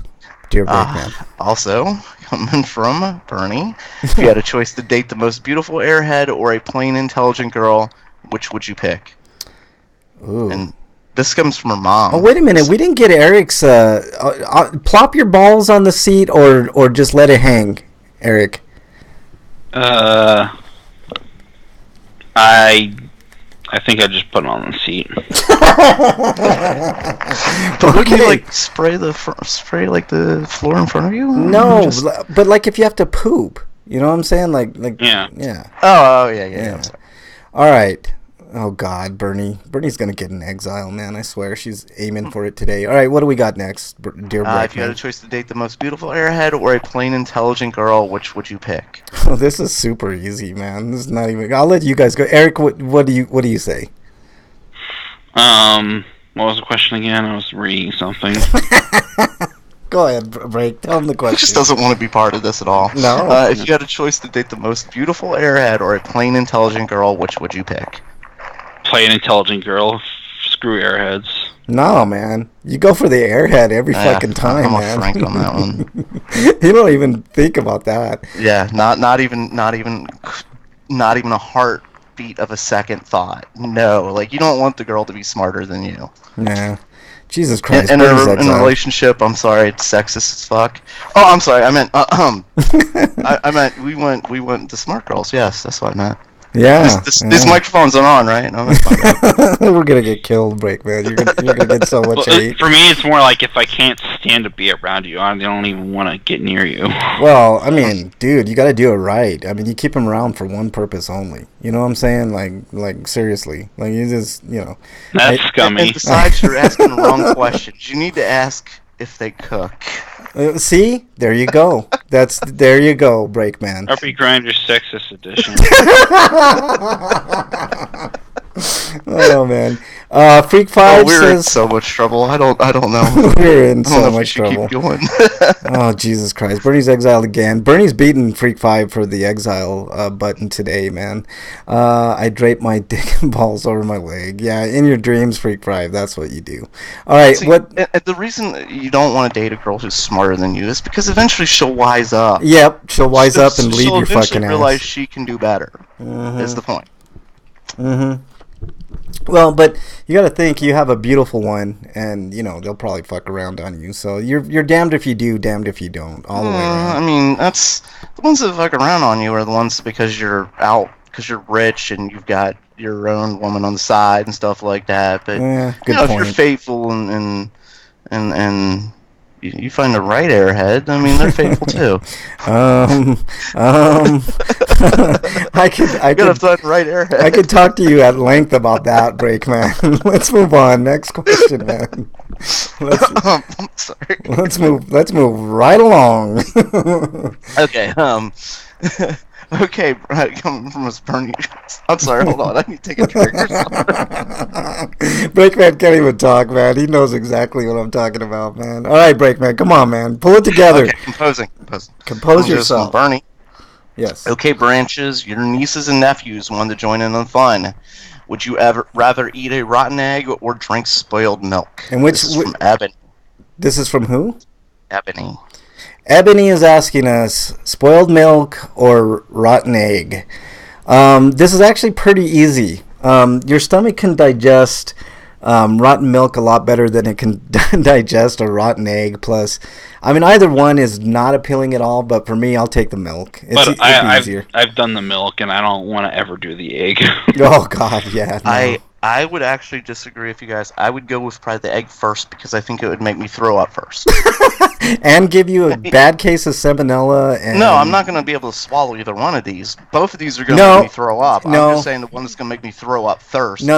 dear Breakman? Also, coming from Bernie, if you had a choice to date the most beautiful airhead or a plain intelligent girl, which would you pick? Ooh. And this comes from her mom. Oh, wait a minute. We didn't get Eric's... plop your balls on the seat or just let it hang, Eric? I think I just put it on the seat. But wouldn't you like spray the floor in front of you? No, but like if you have to poop, you know what I'm saying? Like yeah. Oh yeah. All right. Oh God, Bernie's gonna get in exile, man. I swear, she's aiming for it today. All right, what do we got next, dear Breckman? If you had a choice to date the most beautiful airhead or a plain intelligent girl, which would you pick? Oh, this is super easy, man. This is not even. I'll let you guys go. Eric, what do you say? What was the question again? I was reading something. Go ahead, Break. Tell him the question. He just doesn't want to be part of this at all. No. If you had a choice to date the most beautiful airhead or a plain intelligent girl, which would you pick? Play an intelligent girl. Screw airheads. No, man. You go for the airhead every fucking time, man. I'm a Frank on that one. You don't even think about that. Yeah, not even a heartbeat of a second thought. No, like you don't want the girl to be smarter than you. Nah. Jesus Christ. In a relationship, I'm sorry, it's sexist as fuck. Oh, I'm sorry. I meant I meant we went to smart girls. Yes, that's what I meant. Yeah. These microphones are on, right? No, that's fine. We're gonna get killed, Break, man. You're gonna get so much hate. For me, it's more like if I can't stand to be around you, I don't even want to get near you. Well, I mean, dude, you got to do it right. I mean, you keep them around for one purpose only. You know what I'm saying? Like seriously, like you just, you know. That's scummy. And besides, you're asking the wrong questions. You need to ask if they cook. See, there you go. There you go, Breakman. RPGrinders sexist edition. Oh man, Freak Five we're says in so much trouble. I don't know. We're in so much trouble. Keep going. Oh Jesus Christ! Bernie's exiled again. Bernie's beaten Freak Five for the exile button today, man. I drape my dick and balls over my leg. Yeah, in your dreams, Freak Five. That's what you do. All right. See, what? The reason you don't want to date a girl who's smarter than you is because eventually she'll wise up. Yep, she'll wise up and leave your fucking ass. Realize she can do better. Is the point. Mm-hmm. Well, but you got to think you have a beautiful one, and you know they'll probably fuck around on you. So you're damned if you do, damned if you don't, all the way around. I mean, that's the ones that fuck around on you are the ones because you're rich and you've got your own woman on the side and stuff like that. But good if point. you're faithful and you find the right airhead, I mean they're faithful too. I could find the right airhead. I could talk to you at length about that, Break, man. Let's move on. Next question, man. I'm sorry. Let's move right along. Okay. Okay, coming from us, Bernie. I'm sorry, hold on. I need to take a drink or something. Breakman can't even talk, man. He knows exactly what I'm talking about, man. All right, Breakman, come on, man. Pull it together. Okay, composing. Compose yourself. Bernie. Yes. Okay, Branches, your nieces and nephews want to join in on the fun. Would you ever rather eat a rotten egg or drink spoiled milk? And which This is from Ebony. This is from who? Ebony. Ebony is asking us, spoiled milk or rotten egg? This is actually pretty easy. Your stomach can digest rotten milk a lot better than it can digest a rotten egg. Plus, I mean, either one is not appealing at all, but for me, I'll take the milk. It's easier. I've done the milk, and I don't want to ever do the egg. Oh, God, yeah. No. I would actually disagree with you guys. I would go with probably the egg first because I think it would make me throw up first. And give you a bad case of salmonella. And... No, I'm not going to be able to swallow either one of these. Both of these are going to make me throw up. No. I'm just saying the one that's going to make me throw up first. No,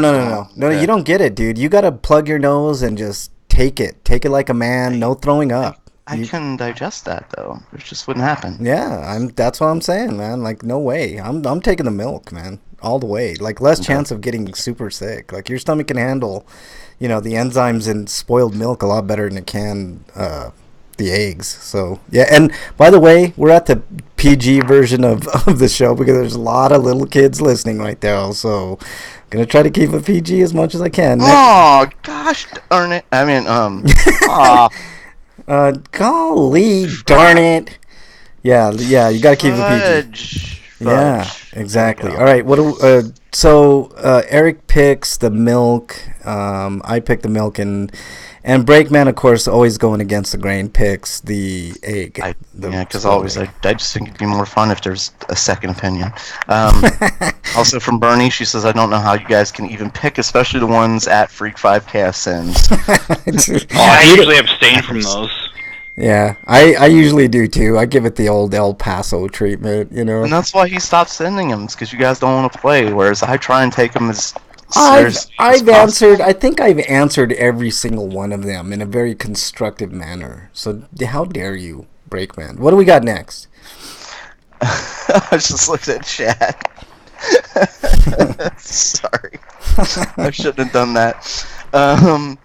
you don't get it, dude. You got to plug your nose and just take it. Take it like a man, no throwing up. I couldn't digest that, though. It just wouldn't happen. Yeah, that's what I'm saying, man. Like, no way. I'm taking the milk, man. All the way. Like, less chance of getting super sick. Like, your stomach can handle, the enzymes in spoiled milk a lot better than it can the eggs. So, yeah. And, by the way, we're at the PG version of the show because there's a lot of little kids listening right there. So, going to try to keep it PG as much as I can. Oh, gosh darn it. I mean, golly darn it. Yeah, you got to keep it PG. Yeah, exactly. All right. So Eric picks the milk. I pick the milk, and Breakman, of course, always going against the grain, picks the egg. Because always I just think it'd be more fun if there's a second opinion. Also from Bernie, she says, I don't know how you guys can even pick, especially the ones at Freak 5Cast sins. I usually abstain from those. Yeah, I usually do too. I give it the old El Paso treatment, And that's why he stopped sending them, because you guys don't want to play, whereas I try and take them as seriously as possible. I think I've answered every single one of them in a very constructive manner. So how dare you, Breakman? What do we got next? I just looked at chat. Sorry. I shouldn't have done that.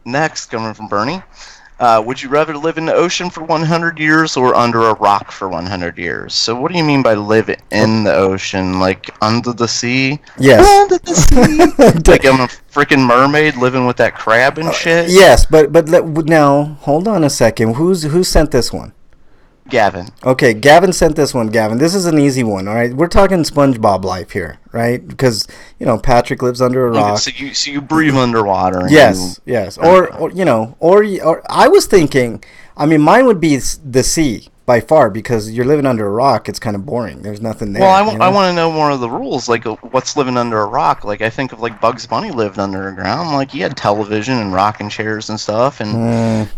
Next, coming from Bernie. Would you rather live in the ocean for 100 years or under a rock for 100 years? So what do you mean by live in the ocean? Like under the sea? Yes. Under the sea? Like I'm a freaking mermaid living with that crab and shit? Yes, but now, hold on a second. Who sent this one? Gavin. Okay, Gavin sent this one, Gavin. This is an easy one, all right? We're talking SpongeBob life here, right? Because, Patrick lives under a rock. So you breathe underwater. And yes. Or I was thinking, mine would be the sea by far, because you're living under a rock. It's kind of boring. There's nothing there. Well, I want to know more of the rules, like what's living under a rock. Like I think of like Bugs Bunny lived underground. Like he had television and rocking chairs and stuff. And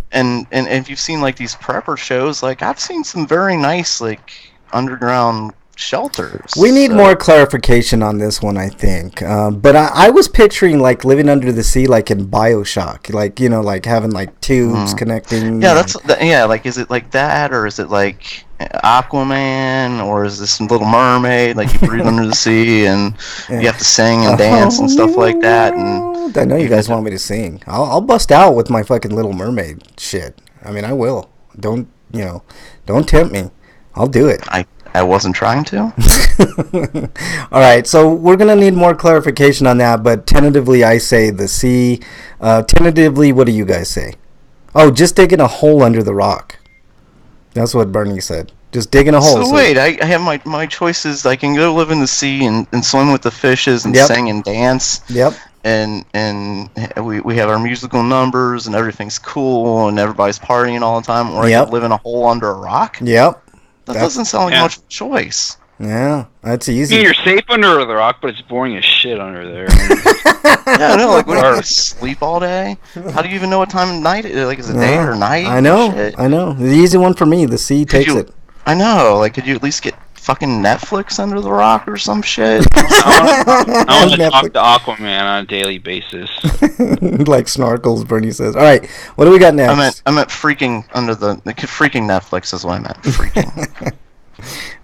if you've seen like these prepper shows, like I've seen some very nice like underground shelters. We need more clarification on this one, I think. But I was picturing like living under the sea, like in BioShock, like like having like tubes connecting. Yeah, like is it like that, or is it like Aquaman, or is this Little Mermaid? Like you breathe under the sea and you have to sing and dance and stuff like that. And I know you guys want me to sing. I'll bust out with my fucking Little Mermaid shit. I will. Don't tempt me. I'll do it. I wasn't trying to. All right, so we're going to need more clarification on that, but tentatively I say the sea. Tentatively, what do you guys say? Oh, just digging a hole under the rock. That's what Bernie said. Just digging a hole. So wait, I have my choices. I can go live in the sea and swim with the fishes and sing and dance. Yep. And we have our musical numbers and everything's cool and everybody's partying all the time. Or I can live in a hole under a rock. Yep. That doesn't sound like much of a choice. Yeah, that's easy. You're safe under the rock, but it's boring as shit under there. Yeah, I know. Like, what, you sleep all day? How do you even know what time of night it is? Like, is it day or night? I know. The easy one for me. The sea takes it. I know. Like, could you at least get fucking Netflix under the rock or some shit? I want to talk to Aquaman on a daily basis. Like snorkels, Bernie says. All right, what do we got next? I meant freaking under the freaking Netflix is what I meant. Freaking.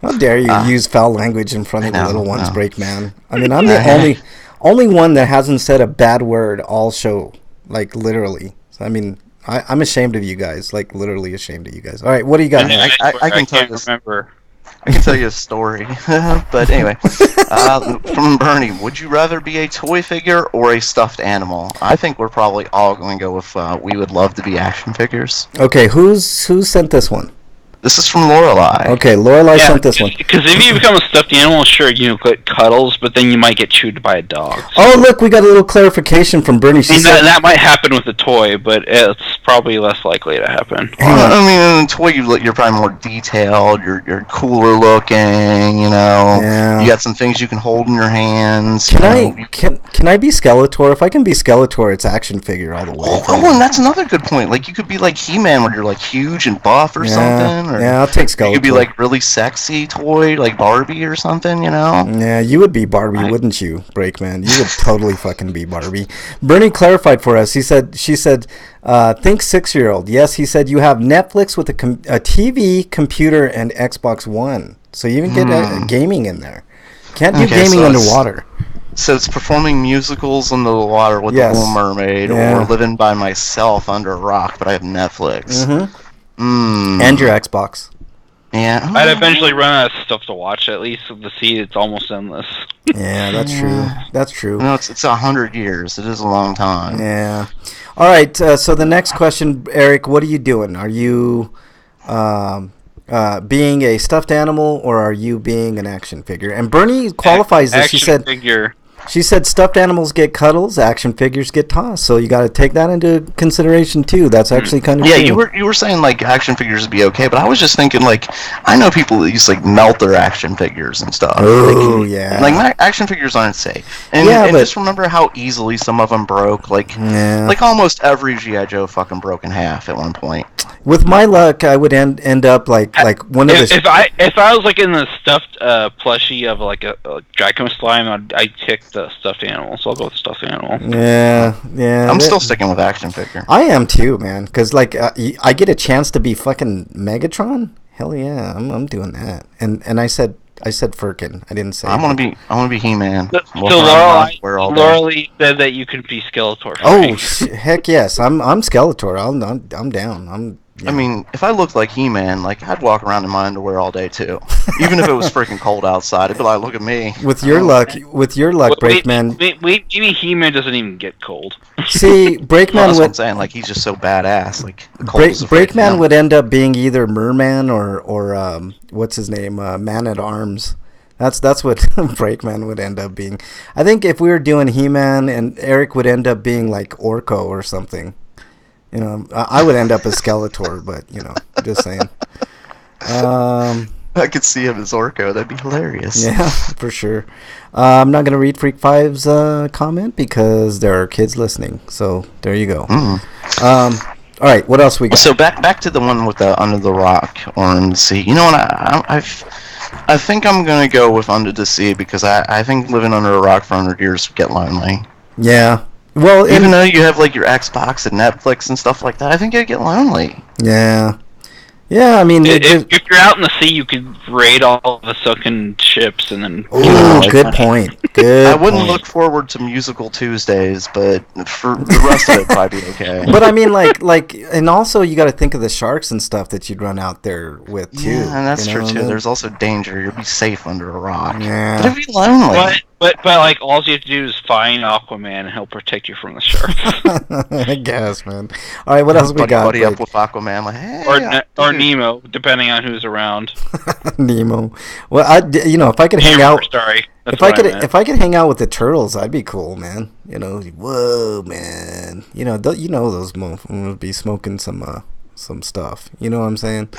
How dare you use foul language in front of the little ones, Breakman? I'm the only one that hasn't said a bad word all show, like literally. So, I mean, I'm ashamed of you guys, like literally ashamed of you guys. All right, what do you got? I can tell you. Remember. I can tell you a story, but anyway, from Bernie, would you rather be a toy figure or a stuffed animal? I think we're probably all going to go with we would love to be action figures. Okay, who sent this one? This is from Lorelei. Okay, Lorelei sent this one. Because if you become a stuffed animal, sure, get cuddles, but then you might get chewed by a dog. So. Oh, look, we got a little clarification from Bernie. That might happen with a toy, but it's probably less likely to happen. I mean, in a toy, you're probably more detailed. You're cooler looking. You know, you got some things you can hold in your hands. Can I be Skeletor? If I can be Skeletor, it's action figure all the way. Oh, and that's another good point. Like you could be like He-Man, where you're like huge and buff or something. Yeah, I'll take Skeletor. You could be like really sexy toy, like Barbie or something, you know? Yeah, you would be Barbie, wouldn't you, Breakman? You would totally fucking be Barbie. Bernie clarified for us. She said, think 6-year-old. Yes, he said you have Netflix with a TV, computer, and Xbox One. So you even get gaming in there. Can't do gaming underwater. So it's performing musicals under the water with the Little Mermaid, or living by myself under a rock, but I have Netflix. Mm-hmm. And your Xbox. Yeah. I'd eventually run out of stuff to watch, at least to see it's almost endless. Yeah, that's true. That's true. No, it's 100 years. It is a long time. Yeah. All right, so the next question, Eric, what are you doing? Are you being a stuffed animal, or are you being an action figure? And Bernie qualifies this. She said stuffed animals get cuddles, action figures get tossed. So you got to take that into consideration too. That's actually kind of true. You were saying like action figures would be okay, but I was just thinking like I know people that used to like melt their action figures and stuff. Oh Like my action figures aren't safe. And just remember how easily some of them broke. Like almost every GI Joe fucking broke in half at one point. With my luck, I would end up like one of the. If I was like in the stuffed plushie of like a Draco slime, I'd pick the stuffed animal. So I'll go with the stuffed animal. Yeah. I'm still sticking with action figure. I am too, man. Because like I get a chance to be fucking Megatron. Hell yeah, I'm doing that. And I said Firkin. I didn't say. I want to be He-Man. So Lorelei said that you could be Skeletor. Heck yes, I'm Skeletor. I'm down. I mean, if I looked like He-Man, like I'd walk around in my underwear all day too. Even if it was freaking cold outside, I'd be like, "Look at me." With your luck, Breakman. Maybe He-Man doesn't even get cold. See, Breakman that's what I'm saying. Like he's just so badass. Like Breakman would end up being either Merman or what's his name, Man at Arms. That's what Breakman would end up being. I think if we were doing He-Man, and Eric would end up being like Orko or something. You know, I would end up as Skeletor, but just saying. I could see him as Orko. That'd be hilarious. Yeah, for sure. I'm not gonna read Freak 5's comment because there are kids listening. So there you go. All right, what else we got? So back to the one with the Under the Rock or Under the Sea. You know what? I think I'm gonna go with Under the Sea because I think living under a rock for 100 years would get lonely. Yeah. Well, even though you have like your Xbox and Netflix and stuff like that, I think you'd get lonely. Yeah. Yeah, I mean, if you're out in the sea, you could raid all the sunken ships and then. Oh, good point. I wouldn't look forward to musical Tuesdays, but for the rest of it, probably be okay. But I mean, like, and also you got to think of the sharks and stuff that you'd run out there with too. Yeah, and that's true too. There's also danger. You'll be safe under a rock. Yeah, but it'd be lonely. But like all you have to do is find Aquaman and he'll protect you from the sharks. I guess, man. All right, what else we got? Buddy up with Aquaman, like, hey, or Nemo, depending on who's around. Nemo. Well, if I could hang out. Sorry. If I could hang out with the turtles, I'd be cool, man. Whoa, man. Those would be smoking some stuff. You know what I'm saying?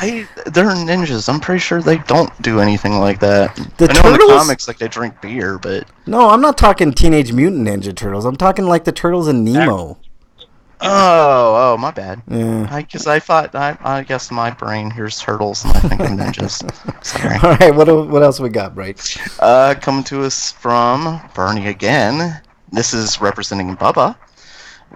They're ninjas. I'm pretty sure they don't do anything like that. The I know turtles? In the comics, like they drink beer, but no, I'm not talking Teenage Mutant Ninja Turtles. I'm talking like the turtles in Nemo. Oh, my bad. Yeah. I guess my brain hears turtles and I think of ninjas. Sorry. All right, what else we got, Bright? Coming to us from Bernie again. This is representing Bubba.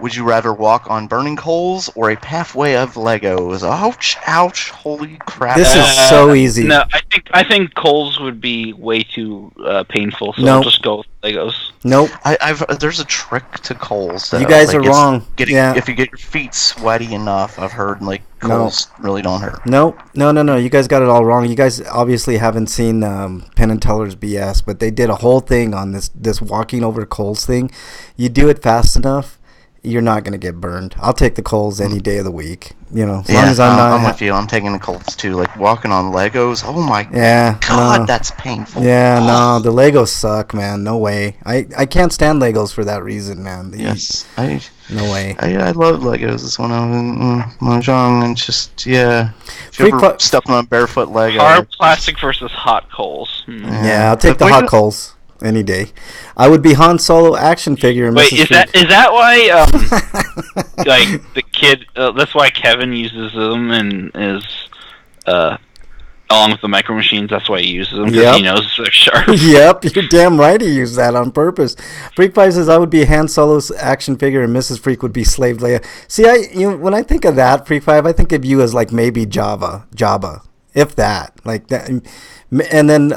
Would you rather walk on burning coals or a pathway of Legos? Ouch! Ouch! Holy crap! This is so easy. No, I think coals would be way too painful. So I'll just go with Legos. Nope. There's a trick to coals. Though. You guys are wrong. If you get your feet sweaty enough, I've heard like coals really don't hurt. No. You guys got it all wrong. You guys obviously haven't seen Penn and Teller's BS, but they did a whole thing on this walking over coals thing. You do it fast enough, you're not going to get burned. I'll take the coals any day of the week. As long as I'm with you. I'm taking the coals too. Like walking on Legos. Oh my God, that's painful. Yeah, no, the Legos suck, man. No way. I can't stand Legos for that reason, man. No way. I love Legos. It's when I was young and just If you ever stepped on a barefoot Lego. Hard plastic versus hot coals. Yeah, I'll take the hot coals. Any day. I would be Han Solo action figure. Wait, is that why like the kid? That's why Kevin uses them and is along with the micro machines. That's why he uses them because he knows they're sharp. Yep, you're damn right. He used that on purpose. Freak Pie says I would be Han Solo's action figure and Mrs. Freak would be Slave Leia. See, when I think of that, Freak Pie, I think of you as like maybe Jabba, if that, like that. And then,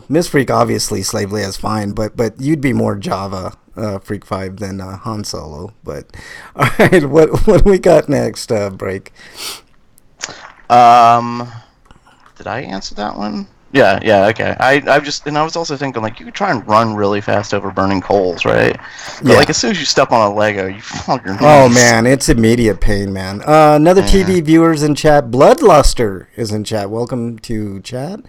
Miss Freak, obviously, Slave Leia is fine, but you'd be more Java, Freak 5 than Han Solo. But, all right, what do we got next, Break? Did I answer that one? Yeah, okay. I was also thinking, like, you could try and run really fast over burning coals, right? But, like, as soon as you step on a Lego, you fall your knees. Oh, man, it's immediate pain, man. Another TV viewers in chat, Bloodluster is in chat. Welcome to chat.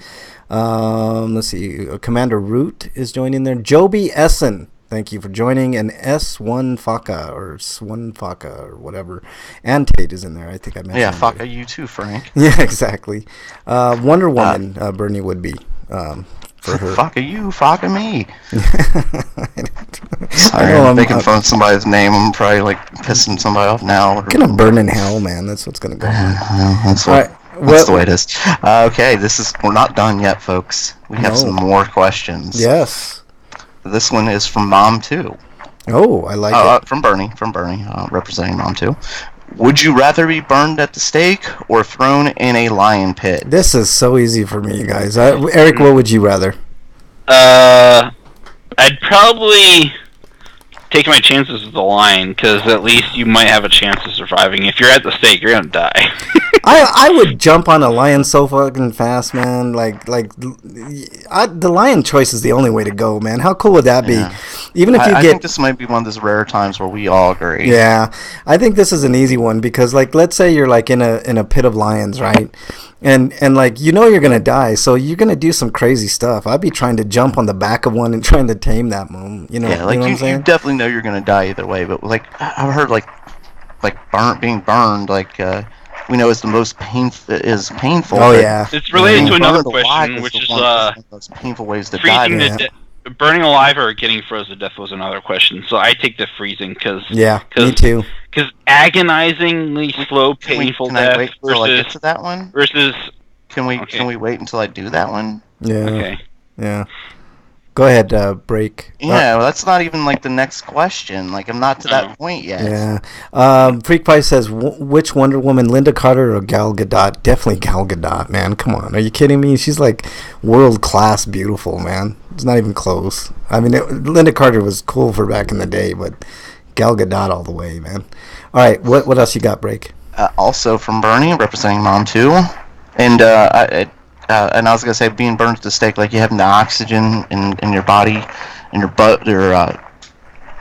Let's see. Commander Root is joining there. Joby Essen, thank you for joining. And S1 Faka or Swan Faka or whatever. And Tate is in there. I think I mentioned. Yeah, Faka, you too, Frank. Yeah, exactly. Wonder Woman, Bernie would be for her. Faka you, Faka me. Sorry, I'm making fun of somebody's name. I'm probably like pissing somebody off now. Gonna burn in hell, man. That's what's gonna go on. That's the way it is. Okay, we're not done yet, folks. We have some more questions. Yes. This one is from Mom 2. Oh, I like it. From Bernie, representing Mom 2. Would you rather be burned at the stake or thrown in a lion pit? This is so easy for me, guys. Eric, what would you rather? I'd probably take my chances with the lion, because at least you might have a chance of surviving. If you're at the stake, you're gonna die. I would jump on a lion so fucking fast, man. The lion choice is the only way to go, man. How cool would that be? Even if I think this might be one of those rare times where we all agree. Yeah, I think this is an easy one because, like, let's say you're like in a pit of lions, right? And like you're gonna die, so you're gonna do some crazy stuff. I'd be trying to jump on the back of one and trying to tame that one. You know what I'm saying? You definitely know you're gonna die either way. But like I've heard being burned, we know is the most painful. Oh yeah, it's related to another question, which is most painful ways to die. Burning alive or getting frozen to death was another question. So I take the freezing because me too. Because agonizingly slow, painful death wait until I get to that one? Versus can we wait until I do that one? Yeah. Okay. Yeah. Go ahead, Break. Yeah, well, that's not even like the next question. Like I'm not to that point yet. Yeah. Freak Pie says, which Wonder Woman, Linda Carter or Gal Gadot? Definitely Gal Gadot, man. Come on, are you kidding me? She's like world class beautiful, man. It's not even close. I mean, Linda Carter was cool for back in the day, but Gal Gadot all the way, man. All right, what else you got, Break? Also from Bernie, representing Mom 2, and and I was gonna say, being burned at the stake, like you have no oxygen in your body, in your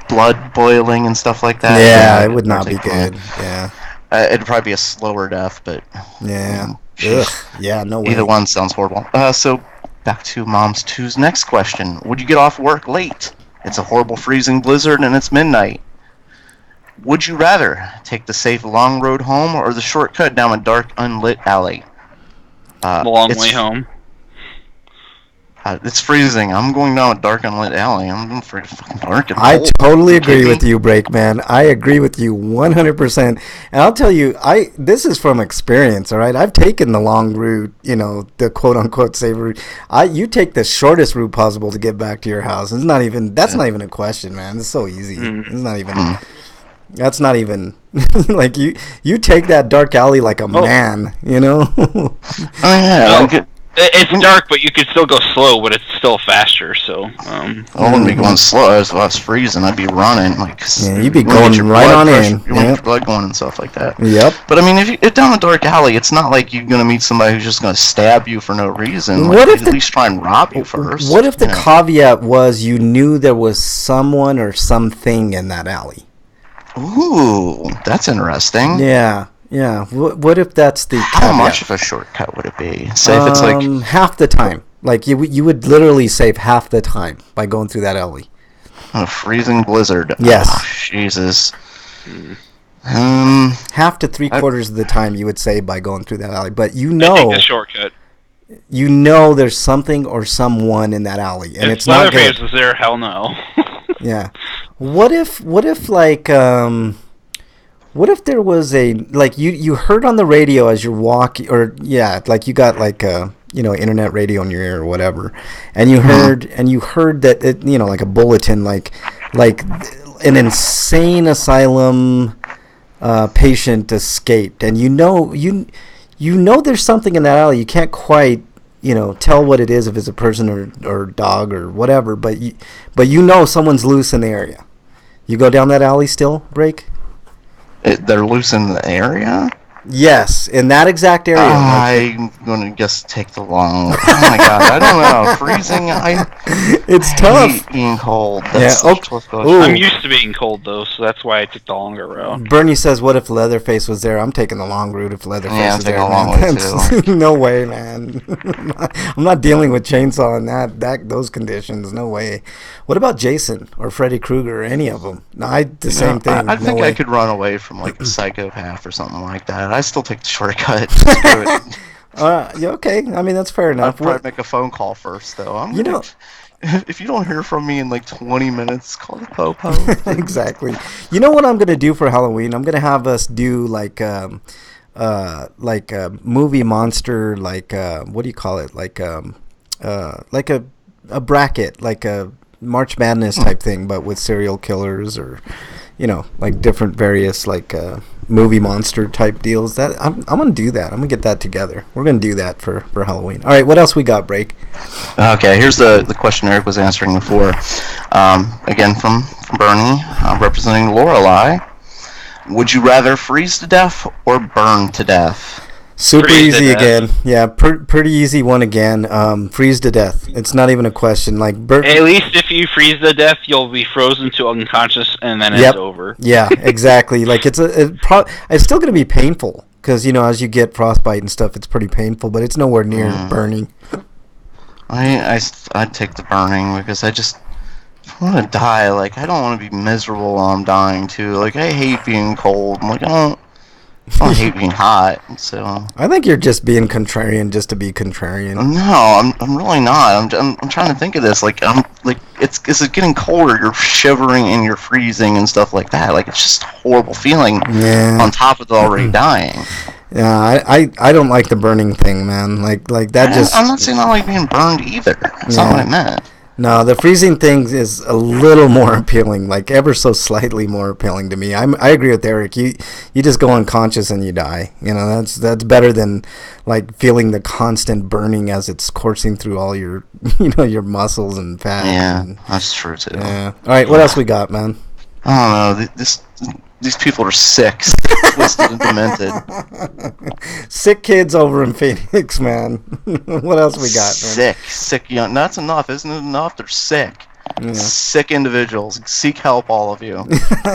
blood boiling and stuff like that. Yeah, it would not be good. Yeah, it'd probably be a slower death, but yeah, yeah, no way. Either one sounds horrible. So back to Mom's 2's next question: would you get off work late? It's a horrible freezing blizzard and it's midnight. Would you rather take the safe long road home or the shortcut down a dark, unlit alley? The long way home. It's freezing. I'm going down a dark, unlit alley. I'm afraid of fucking dark and I cold. totally agree with you, Break, man. I agree with you 100%. And I'll tell you, this is from experience, all right? I've taken the long route, the quote-unquote safe route. You take the shortest route possible to get back to your house. That's not even a question, man. It's so easy. It's not even... That's not even like you take that dark alley like a man, you know. Oh yeah, No, it's dark, but you could still go slow, but it's still faster. So, I wouldn't be going slow. If I was freezing, I'd be running. Like, yeah, you'd be you wanna get going your right blood on pressure- in. You want Yep. your blood going and stuff like that. Yep. But I mean, if you're down a dark alley, it's not like you're gonna meet somebody who's just gonna stab you for no reason. What Like, if at least try and rob you first? What if the you know? caveat was you knew there was someone or something in that alley? Ooh, that's interesting. Yeah, yeah. What if that's the How caveat? much of a shortcut would it be? Say if it's like half the time. Like you would literally save half the time by going through that alley. a freezing blizzard. Yes. Oh, Jesus. Half to 3/4 of the time you would save by going through that alley. But I take the shortcut. you know there's something or someone in that alley, and If it's not good. Leatherface was there, hell no. Yeah. What if like what if there was a like you heard on the radio as you're walking, or yeah, like you got like internet radio in your ear or whatever, and you heard that it, like a bulletin, like an insane asylum patient escaped, and you know there's something in that alley. You can't quite tell what it is, if it's a person or dog or whatever, but you know someone's loose in the area. You go down that alley still, Break? they're loose in the area? Yes, in that exact area. I'm gonna just take the long. Oh my god, I don't know. Freezing. It's I tough. hate being cold. Yeah, That's oh, such a ooh. I'm used to being cold though, so that's why I took the longer route. Bernie says, "What if Leatherface was there?" I'm taking the long route if Leatherface Yeah, I'm is there. taking the long Man. way, That's- no way, man. I'm not dealing with chainsaw in those conditions. No way. What about Jason or Freddy Krueger or any of them? No, same thing. I No think way. I could run away from like the psychopath or something like that. I still take the shortcut. Screw it. Yeah, okay. I mean, that's fair I'd enough. probably make a phone call first, though. If you don't hear from me in like 20 minutes, call the popo. Exactly. You know what I'm gonna do for Halloween? I'm gonna have us do like a movie monster, what do you call it? Like a bracket, like a March Madness type thing, but with serial killers or like different various movie monster type deals. That I'm gonna do that. I'm gonna get that together. We're gonna do that for Halloween. All right, what else we got, Break? Okay, here's the question Eric was answering before. Again from Bernie, representing Lorelei. Would you rather freeze to death or burn to death? Super Freeze to easy death. again. Yeah, pretty easy one again. Freeze to death. It's not even a question. Like At least if you freeze to death, you'll be frozen to unconscious, and then Yep. it's over. Yeah, exactly. Like it's still gonna be painful because as you get frostbite and stuff, it's pretty painful, but it's nowhere near burning. I'd take the burning because I want to die. Like, I don't want to be miserable while I'm dying too. Like, I hate being cold. I'm like, I don't hate being hot. So I think you're just being contrarian just to be contrarian. no, I'm really not. I'm trying to think of this. Like, it's getting colder. You're shivering and you're freezing and stuff like that. Like, it's just a horrible feeling. Yeah. On top of already dying. Yeah, I don't like the burning thing, man. Like that just. I'm not saying I like being burned either. That's not what I meant. No, the freezing thing is a little more appealing, like ever so slightly more appealing to me. I agree with Eric. You just go unconscious and you die. That's better than like feeling the constant burning as it's coursing through all your your muscles and fat. Yeah, and, that's true too. yeah. All right, what else we got, man? I don't know. These people are sick, twisted, and demented. Sick kids over in Phoenix, man. What else we got, man? Sick young. That's enough, isn't it enough? They're sick. Yeah. Sick individuals. Seek help, all of you.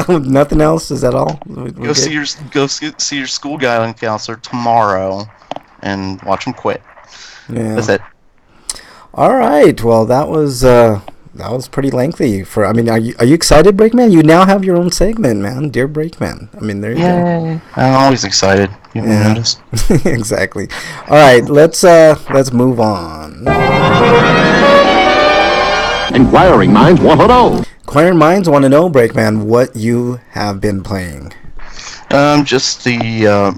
Nothing else? Is that all? Go see your school guidance counselor tomorrow, and watch them quit. Yeah. That's it. All right. Well, that was pretty lengthy. Are you excited, Breakman? You now have your own segment, man. Dear Breakman. There you go. I'm always excited. You noticed. Exactly. All right, let's move on. Inquiring minds want to know. Inquiring minds want to know, Breakman, what you have been playing. Just the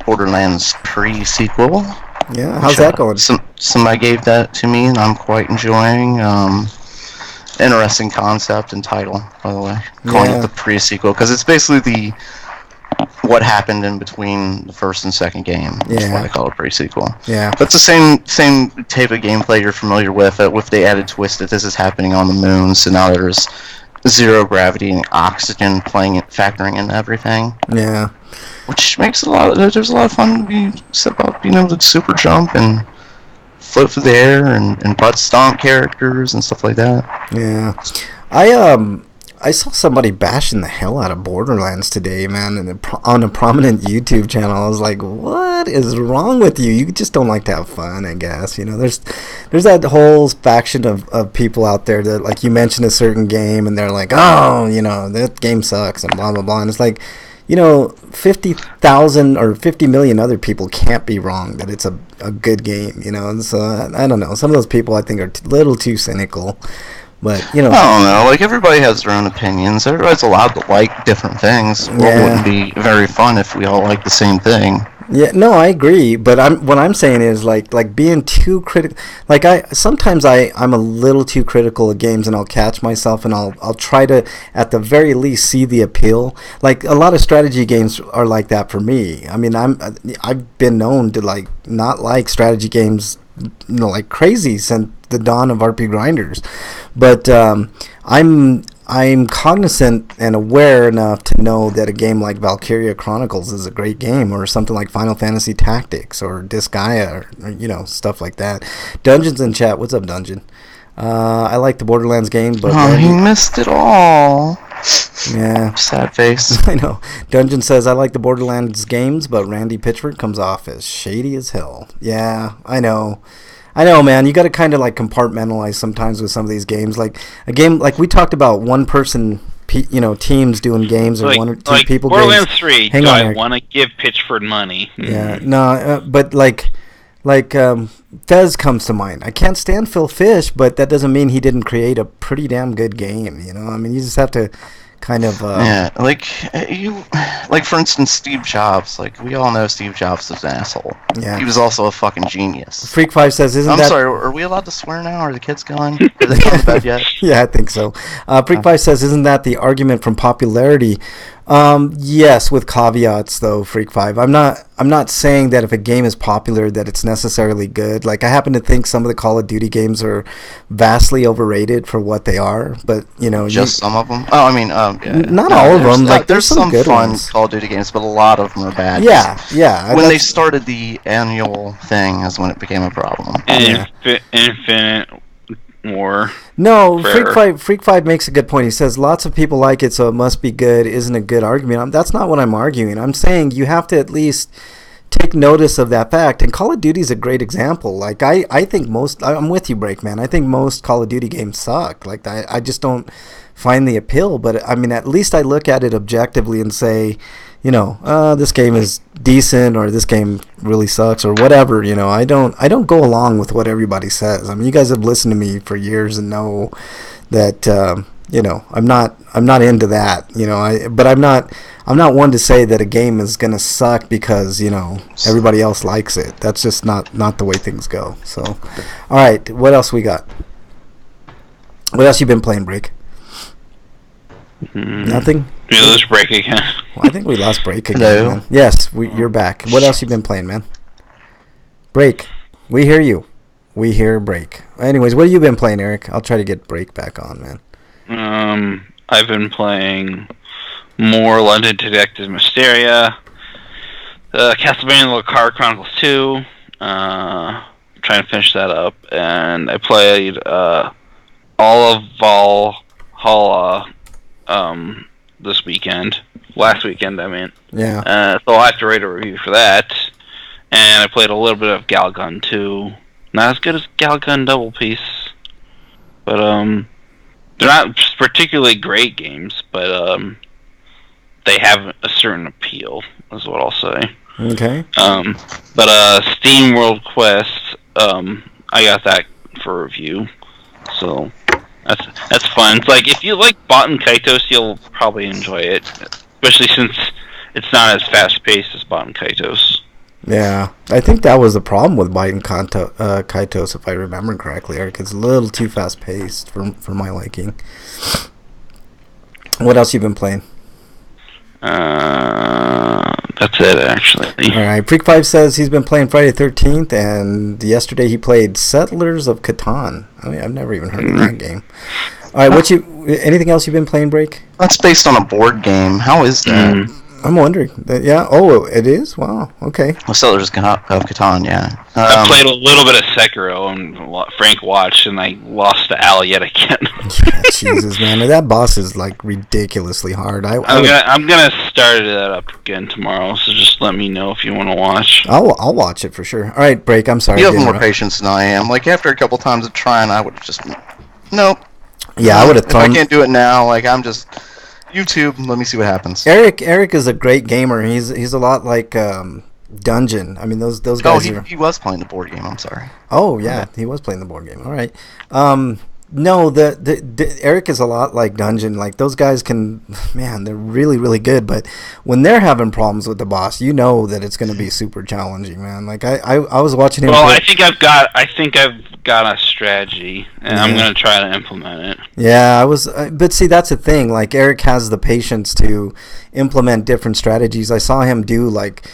Borderlands pre-sequel. Yeah, how's that going? Somebody gave that to me, and I'm quite enjoying. Interesting concept and title, by the way. Calling it the pre-sequel, because it's basically what happened in between the first and second game. That's why I call it pre-sequel. Yeah. But it's the same type of gameplay you're familiar with. With the added twist that this is happening on the moon, so now there's zero gravity and oxygen factoring in everything. Yeah. Which makes there's a lot of fun to be said about being able to super jump and float through the air and butt stomp characters and stuff like that. Yeah. I saw somebody bashing the hell out of Borderlands today, man, on a prominent YouTube channel. I was like, what is wrong with you? You just don't like to have fun, I guess. You know, there's that whole faction of people out there that, like, you mention a certain game and they're like, oh, you know, that game sucks and blah, blah, blah. And it's like, you know, 50,000 or 50 million other people can't be wrong that it's a good game, you know. And so, I don't know. Some of those people I think are a little too cynical. But, you know, I don't know. Like, everybody has their own opinions. Everybody's allowed to like different things. It wouldn't be very fun if we all like the same thing. Yeah, no, I agree. But what I'm saying is like being too critical. Like sometimes I'm a little too critical of games, and I'll catch myself, and I'll try to at the very least see the appeal. Like a lot of strategy games are like that for me. I mean, I've been known to like not like strategy games, you know, like crazy since the dawn of RPGrinders. But I'm cognizant and aware enough to know that a game like Valkyria Chronicles is a great game, or something like Final Fantasy Tactics or Disgaea, or you know, stuff like that. Dungeons in chat, what's up, Dungeon? I like the Borderlands game, but he missed it all. Yeah, sad face. I know. Dungeon says I like the Borderlands games, but Randy Pitchford comes off as shady as hell. Yeah, I know, man. You got to kind of like compartmentalize sometimes with some of these games. Like a game, like we talked about, one person, you know, teams doing games, or like, one or two like people. Borderlands games. 3. Hang do on, I Eric. want to give Pitchford money? Yeah, no, but like Fez comes to mind. I can't stand Phil Fish, but that doesn't mean he didn't create a pretty damn good game. You know, I mean, you just have to kind of like for instance, Steve Jobs. Like, we all know Steve Jobs is an asshole. Yeah, he was also a fucking genius. Freak 5 says, "Isn't I'm that?" sorry. Are we allowed to swear now? Are the kids gone? Are they gone to bed yet? Yeah, I think so. Freak 5 says, "Isn't that the argument from popularity?" Yes, with caveats though, Freak 5. I'm not saying that if a game is popular that it's necessarily good. Like, I happen to think some of the Call of Duty games are vastly overrated for what they are, but you know, just some of them. Oh, I mean, not all of them. Like, there's some good fun ones. Call of Duty games, but a lot of them are bad. Yeah. When they started the annual thing is when it became a problem. And Infinite War. No, Freak 5 makes a good point. He says lots of people like it, so it must be good. Isn't a good argument. That's not what I'm arguing. I'm saying you have to at least take notice of that fact. And Call of Duty is a great example. Like, I think I'm with you, Breakman. I think most Call of Duty games suck. Like, I just don't find the appeal. But I mean, at least I look at it objectively and say, you know, this game is decent, or this game really sucks, or whatever. You know, I don't go along with what everybody says. I mean, you guys have listened to me for years and know that you know, I'm not into that. You know, but I'm not one to say that a game is gonna suck because, you know, everybody else likes it. That's just not the way things go. So, all right, what else we got? What else you been playing, Break? Nothing. We lose Break again. Well, I think we lost Break again. Hello? Man. Yes, you're back. What else you been playing, man? Break. We hear you. We hear Break. Anyways, what have you been playing, Eric? I'll try to get Break back on, man. I've been playing more London Detective Mysteria, Castlevania: The Card Chronicles 2. Trying to finish that up, and I played all of Valhalla this weekend. Last weekend, I mean. Yeah. So I'll have to write a review for that. And I played a little bit of Galgun 2. Not as good as Galgun Double Piece, but they're not particularly great games, but they have a certain appeal, is what I'll say. Okay. But Steam World Quest, I got that for review, so that's fun. It's like, if you like Baten Kaitos, you'll probably enjoy it, especially since it's not as fast paced as Baten Kaitos. Yeah, I think that was the problem with biting Kaitos, if I remember correctly, Eric. It's a little too fast paced for my liking. What else you been playing? That's it, actually. All right, Freak5 says he's been playing Friday 13th, and yesterday he played Settlers of Catan. I mean, I've never even heard of that game. All right, anything else you've been playing, Break? That's based on a board game. How is that? I'm wondering. Yeah. Oh, it is? Wow. Okay. Well, Settlers of Catan, yeah. I played a little bit of Sekiro, and Frank watched, and I lost to Al yet again. Yeah, Jesus, man. That boss is, like, ridiculously hard. I'm gonna start that up again tomorrow, so just let me know if you want to watch. I'll watch it for sure. All right, Break. I'm sorry. You have more patience than I am. Like, after a couple times of trying, I would have just... Nope. Yeah, I would have thrown... If I can't do it now, like, I'm just... YouTube, let me see what happens. Eric is a great gamer. He's a lot like Dungeon. I mean, those guys. He was playing the board game. I'm sorry. Oh yeah, he was playing the board game. All right. No, the Eric is a lot like Dungeon. Like those guys man, they're really really good. But when they're having problems with the boss, you know that it's going to be super challenging, man. Like I was watching him. Well, I think I've got a strategy, and I'm going to try to implement it. Yeah, I was. But see, that's the thing. Like Eric has the patience to implement different strategies. I saw him do like,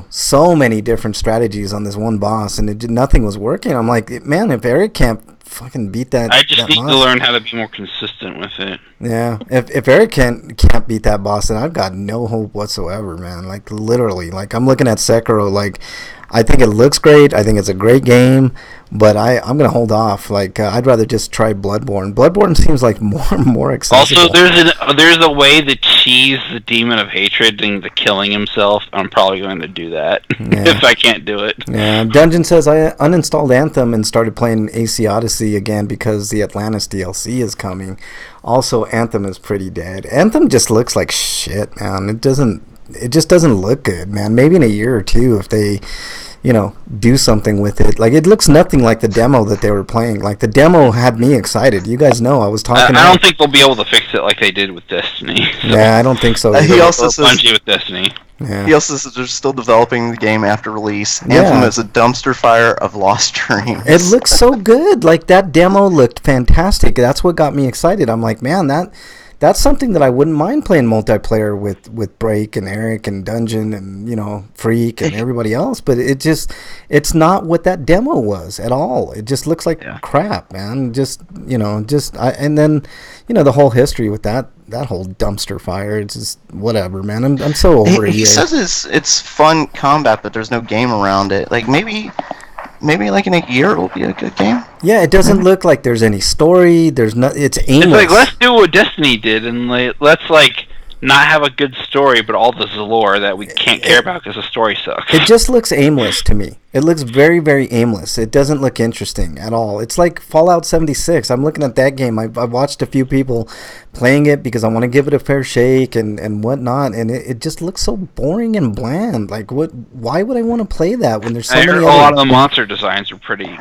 so many different strategies on this one boss, and nothing was working. I'm like, man, if Eric can't fucking beat that, I just need boss, to learn how to be more consistent with it. Yeah, if Eric can't beat that boss, then I've got no hope whatsoever, man. Like literally, like I'm looking at Sekiro, like I think it looks great. I think it's a great game, but I'm gonna hold off. Like I'd rather just try Bloodborne. Bloodborne seems like more accessible. Also, there's a way to cheese the demon of hatred into killing himself. I'm probably going to do that if I can't do it. Yeah, Dungeon says I uninstalled Anthem and started playing AC Odyssey again because the Atlantis DLC is coming. Also, Anthem is pretty dead. Anthem just looks like shit, man. It just doesn't look good, man. Maybe in a year or two if they, do something with it. Like, it looks nothing like the demo that they were playing. Like, the demo had me excited. You guys know I was talking. I don't think they'll be able to fix it like they did with Destiny. So. Yeah, I don't think so. He also says Bungie with Destiny. Yeah. He also says they're still developing the game after release. Anthem is a dumpster fire of lost dreams. It looks so good. Like, that demo looked fantastic. That's what got me excited. I'm like, man, that's something that I wouldn't mind playing multiplayer with Break and Eric and Dungeon and Freak and everybody else, but it's not what that demo was at all. It just looks like crap, man. And then the whole history with that whole dumpster fire. It's just whatever, man. I'm so over it. He says it's fun combat, but there's no game around it. Like maybe like in a year it will be a good game. Yeah, it doesn't look like there's any story. It's aimless. It's like, let's do what Destiny did, and let's not have a good story, but all this lore that we can't care about because the story sucks. It just looks aimless to me. It looks very, very aimless. It doesn't look interesting at all. It's like Fallout 76. I'm looking at that game. I've watched a few people playing it because I want to give it a fair shake and whatnot, and it just looks so boring and bland. Like, why would I want to play that when there's so many a lot of the monster designs are pretty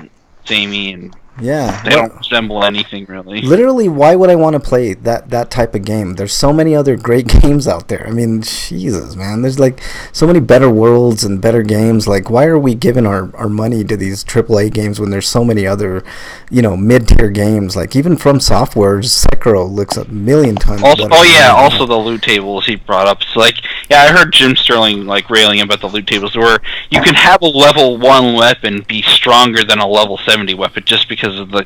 samey and they don't resemble anything really. Literally, why would I want to play that type of game? There's so many other great games out there. I mean, Jesus, man. There's like so many better worlds and better games. Like, why are we giving our money to these AAA games when there's so many other, mid-tier games? Like, even From Software's Sekiro looks a million times better. Also the loot tables he brought up. So I heard Jim Sterling railing about the loot tables where you can have a level 1 weapon be stronger than a level 70 weapon just because of the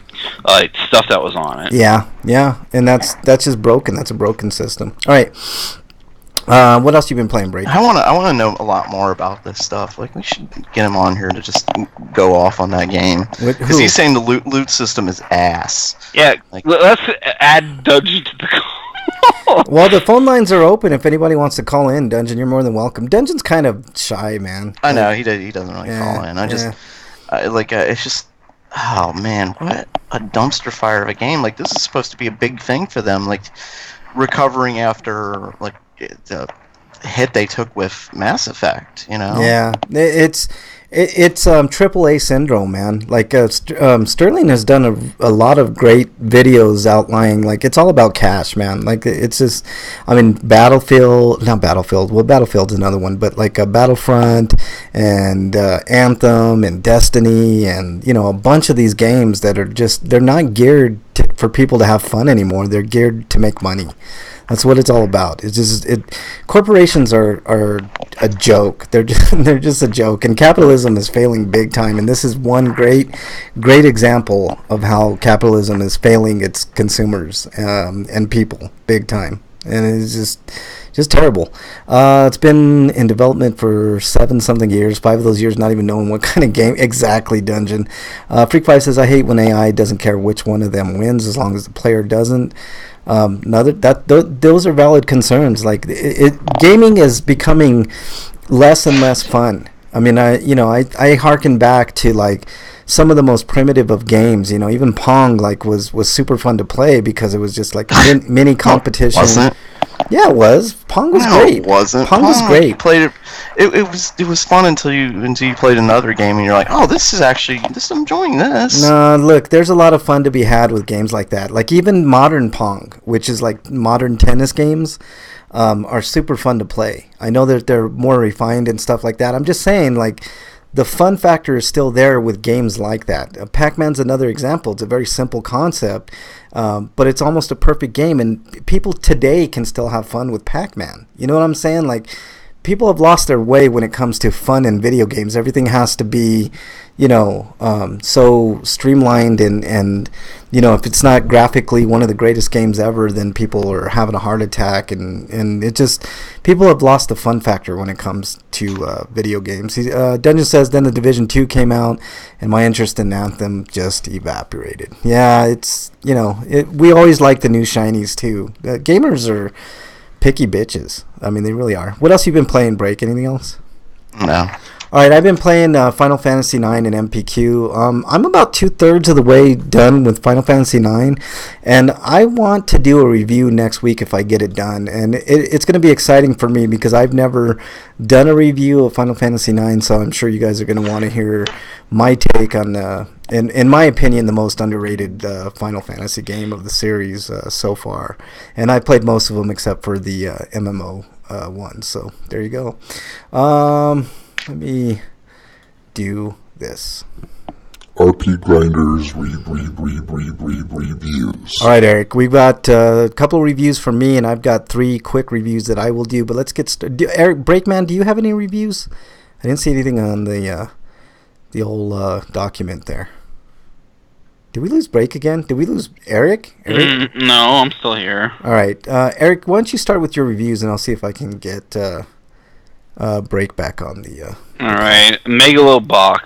stuff that was on it. Yeah, and that's just broken. That's a broken system. All right, what else you been playing, Brady? I want to know a lot more about this stuff. Like, we should get him on here to just go off on that game because he's saying the loot system is ass. Yeah, let's add Dungeon to the call. Well, the phone lines are open. If anybody wants to call in, Dungeon, you're more than welcome. Dungeon's kind of shy, man. I know he doesn't really call in. It's just. Oh man, what a dumpster fire of a game! Like, this is supposed to be a big thing for them, like recovering after the hit they took with Mass Effect. Yeah, It's AAA syndrome, man. Like Sterling has done a lot of great videos outlining, like, it's all about cash, man. Like, it's just, I mean, not Battlefield. Well, Battlefield's another one, but like Battlefront and Anthem and Destiny and, you know, a bunch of these games that are just, they're not geared for people to have fun anymore. They're geared to make money. That's what it's all about. It's just corporations are a joke. They're just a joke, and capitalism is failing big time. And this is one great example of how capitalism is failing its consumers and people big time. And it's just terrible. It's been in development for 7-something years. 5 of those years not even knowing what kind of game exactly dungeon. Freak5 says, I hate when AI doesn't care which one of them wins as long as the player doesn't. Those are valid concerns. Like, gaming is becoming less and less fun. I mean, I harken back to like some of the most primitive of games. You know, even Pong was super fun to play because it was just like a mini competition. Wasn't it? Yeah, it was. Pong was great. It wasn't. Pong was great. You played it was fun until you played another game and you're like, oh, I'm enjoying this. No, look, there's a lot of fun to be had with games like that. Like, even modern Pong, which is like modern tennis games, are super fun to play. I know that they're more refined and stuff like that. I'm just saying, like, the fun factor is still there with games like that. Pac-Man's another example. It's a very simple concept, but it's almost a perfect game, and people today can still have fun with Pac-Man. You know what I'm saying? Like, people have lost their way when it comes to fun in video games. Everything has to be, so streamlined and if it's not graphically one of the greatest games ever, then people are having a heart attack, and it just, people have lost the fun factor when it comes to video games. Dungeon says, then the Division 2 came out, and my interest in Anthem just evaporated. Yeah, it's, we always like the new shinies too. Gamers are picky bitches. I mean, they really are. What else you been playing, Break? Anything else? No. All right, I've been playing Final Fantasy IX and MPQ. I'm about 2/3 of the way done with Final Fantasy IX, and I want to do a review next week if I get it done. And it's going to be exciting for me because I've never done a review of Final Fantasy IX, so I'm sure you guys are going to want to hear my take on, in my opinion, the most underrated Final Fantasy game of the series so far. And I played most of them except for the MMO one, so there you go. Let me do this. RPGrinders reviews. All right, Eric, we've got a couple of reviews from me, and I've got 3 quick reviews that I will do. But let's get started. Eric, Breakman, do you have any reviews? I didn't see anything on the old document there. Did we lose Break again? Did we lose Eric? No, I'm still here. All right, Eric, why don't you start with your reviews, and I'll see if I can get Break back on the. All right, Megalobox.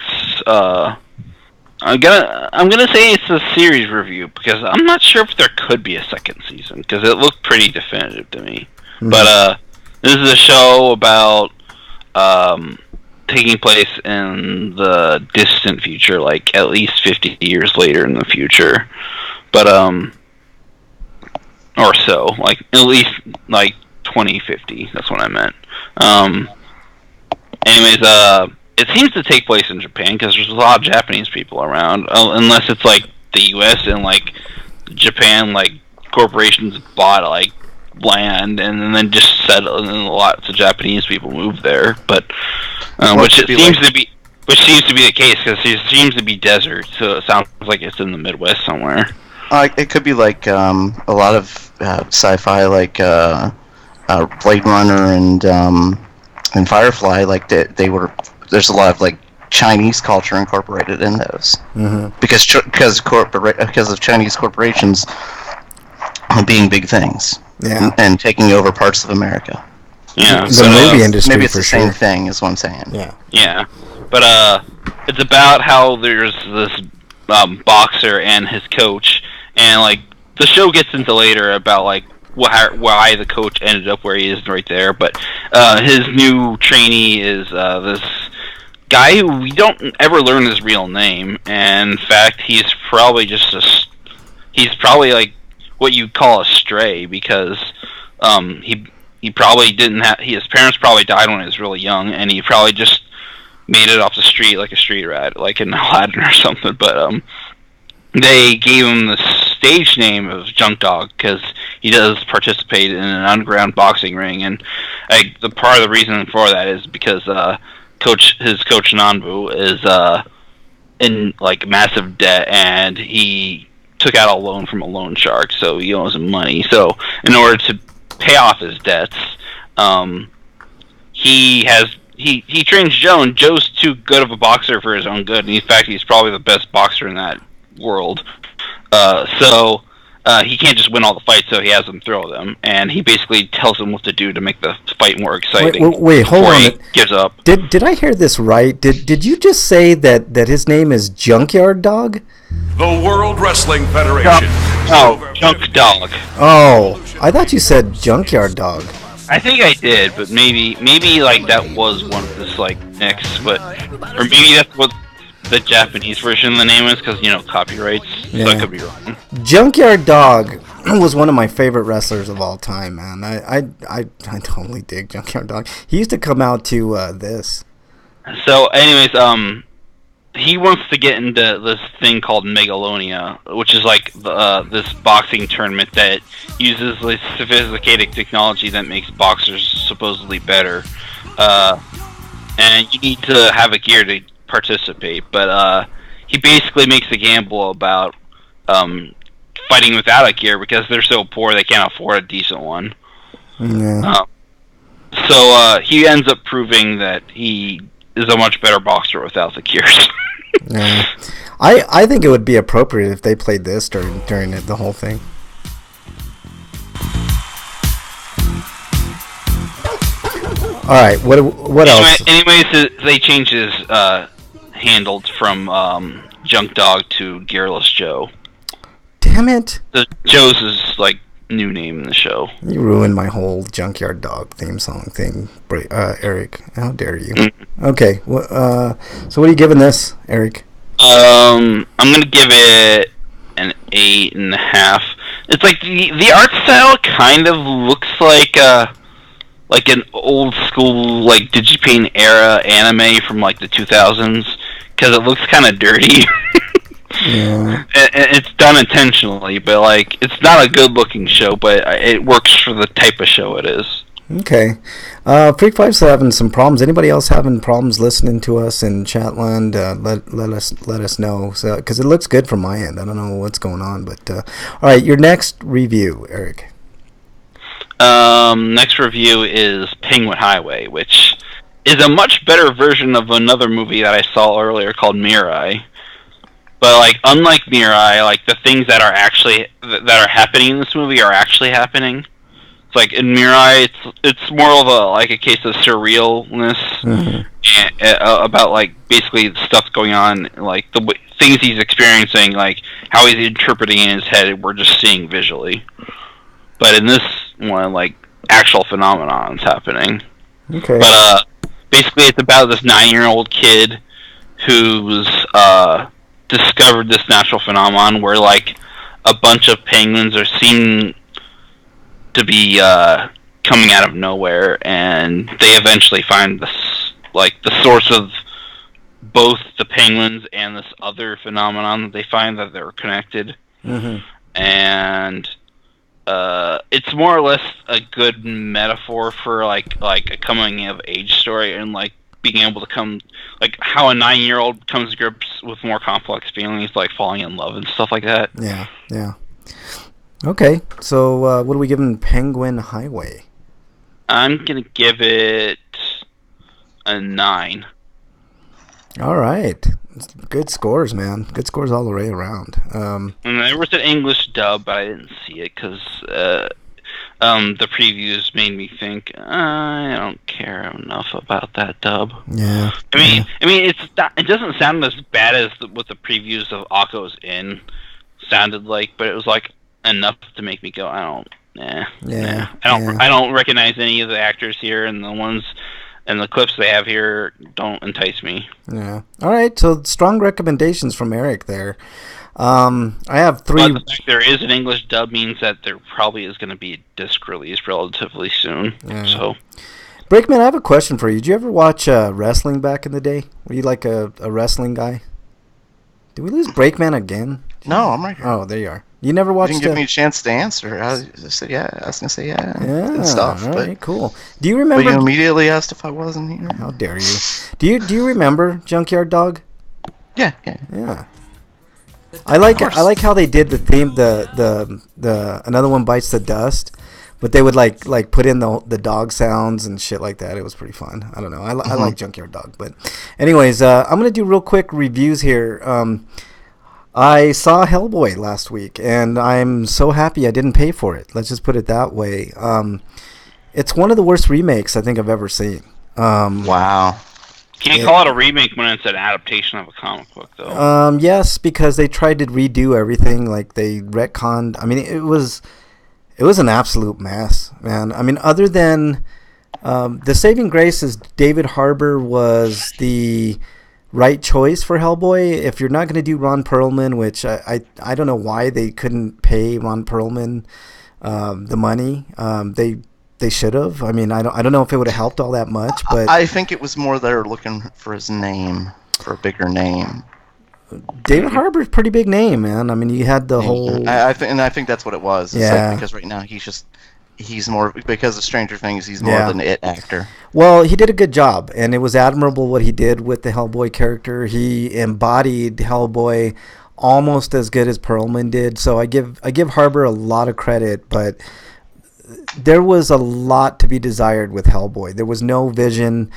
I'm gonna say it's a series review because I'm not sure if there could be a second season because it looked pretty definitive to me. Mm-hmm. But this is a show about taking place in the distant future, like at least 50 years later in the future. But or so, like at least like 2050. That's what I meant. Anyways, it seems to take place in Japan because there's a lot of Japanese people around, unless it's like the U.S. and like Japan, like corporations bought like land and then just settled, and lots of Japanese people moved there. But which seems to be the case because it seems to be desert, so it sounds like it's in the Midwest somewhere. It could be like a lot of sci-fi, like Blade Runner and Firefly. Like they were. There's a lot of like Chinese culture incorporated in those, mm-hmm. because of Chinese corporations being big things, and taking over parts of America. Yeah, the movie industry. Maybe it's the same sure. thing, is what I'm saying. Yeah, but it's about how there's this boxer and his coach, and like the show gets into later about like why the coach ended up where he is right there. But his new trainee is this guy who we don't ever learn his real name, and in fact he's probably like what you'd call a stray because he probably didn't have, his parents probably died when he was really young, and he probably just made it off the street like a street rat, like in Aladdin or something. But they gave him the stage name of Junk Dog because he does participate in an underground boxing ring, and the part of the reason for that is because his coach Nanbu is in like massive debt, and he took out a loan from a loan shark, so he owes him money. So in order to pay off his debts, he trains Joe, and Joe's too good of a boxer for his own good, and in fact he's probably the best boxer in that world. So he can't just win all the fights, so he has him throw them, and he basically tells him what to do to make the fight more exciting. Wait, hold on. He gives up. Did I hear this right? Did you just say that his name is Junkyard Dog? The World Wrestling Federation. Junk Dog. Oh, I thought you said Junkyard Dog. I think I did, but maybe like that was one of this like mix, but or maybe that's what the Japanese version of the name is, because copyrights. Yeah. So I could be wrong. Junkyard Dog was one of my favorite wrestlers of all time, man. I totally dig Junkyard Dog. He used to come out to this. So, anyways, he wants to get into this thing called Megalonia, which is like this boxing tournament that uses like sophisticated technology that makes boxers supposedly better. And you need to have a gear to participate, but he basically makes a gamble about fighting without a gear because they're so poor they can't afford a decent one. Yeah. So he ends up proving that he is a much better boxer without the gears. Yeah. I think it would be appropriate if they played this during the whole thing. All right, what else? Anyways, they changed his handled from Junk Dog to Gearless Joe. Damn it! The Joe's is like new name in the show. You ruined my whole Junkyard Dog theme song thing, Eric. How dare you? Okay, so what are you giving this, Eric? I'm gonna give it an 8.5. It's like the art style kind of looks like an old school like Digipaint era anime from like the 2000s, because it looks kind of dirty. Yeah. It's done intentionally, but like it's not a good looking show, but it works for the type of show it is. Okay. Freak Five's having some problems. Anybody else having problems listening to us in Chatland? Let us know, because it looks good from my end. I don't know what's going on, but all right. Your next review, Eric. Next review is Penguin Highway, which is a much better version of another movie that I saw earlier called Mirai. But like, unlike Mirai, like the things that are happening in this movie are actually happening. It's like in Mirai, it's more of a case of surrealness, and, about like basically stuff going on, like the things he's experiencing, like how he's interpreting in his head. We're just seeing visually. But in this one, like actual phenomenon's happening. Okay. But basically, it's about this 9-year-old kid who's discovered this natural phenomenon where like a bunch of penguins are seen to be coming out of nowhere, and they eventually find this like the source of both the penguins and this other phenomenon. They find that they're connected, and it's more or less a good metaphor for like a coming of age story, and like being able to come, like how a 9-year-old comes to grips with more complex feelings, like falling in love and stuff like that. Yeah. Okay, so what are we giving Penguin Highway? I'm gonna give it a 9. All right, good scores, man. Good scores all the way around. And there was an English dub, but I didn't see it because the previews made me think I don't care enough about that dub. Yeah. I mean, it doesn't sound as bad as what the previews of Akko's Inn sounded like, but it was like enough to make me go, I don't recognize any of the actors here, and the ones and the clips they have here don't entice me. Yeah. All right. So strong recommendations from Eric there. I have 3. But the fact there is an English dub means that there probably is going to be a disc release relatively soon. Yeah. So Breakman, I have a question for you. Did you ever watch wrestling back in the day? Were you like a wrestling guy? Did we lose Breakman again? No, I'm right here. Oh, there you are. You never You watched didn't give me a chance to answer. I said, yeah. I was going to say, yeah. Good stuff. All But, right, cool. Do you but remember... you immediately asked if I wasn't here. How dare you? Do you remember Junkyard Dog? Yeah. Yeah. I like how they did the theme, the another one bites the dust, but they would like put in the dog sounds and shit like that. It was pretty fun. I don't know. I like Junkyard Dog, but anyways, I'm gonna do real quick reviews here. I saw Hellboy last week, and I'm so happy I didn't pay for it. Let's just put it that way. It's one of the worst remakes I think I've ever seen. Wow. Can't call it a remake when it's an adaptation of a comic book, though. Yes, because they tried to redo everything. Like they retconned. I mean, it was an absolute mess, man. I mean, other than the saving grace is David Harbour was the right choice for Hellboy. If you're not going to do Ron Perlman, which I don't know why they couldn't pay Ron Perlman the money. They should have. I mean, I don't know if it would have helped all that much, but I think it was more they're looking for his name, for a bigger name. David Harbour's a pretty big name, man. I mean, you had the whole. I think that's what it was. It's Yeah. like, because right now he's more, because of Stranger Things, he's more than it actor. Well, he did a good job, and it was admirable what he did with the Hellboy character. He embodied Hellboy almost as good as Perlman did. So I give Harbour a lot of credit, but there was a lot to be desired with Hellboy. There was no vision.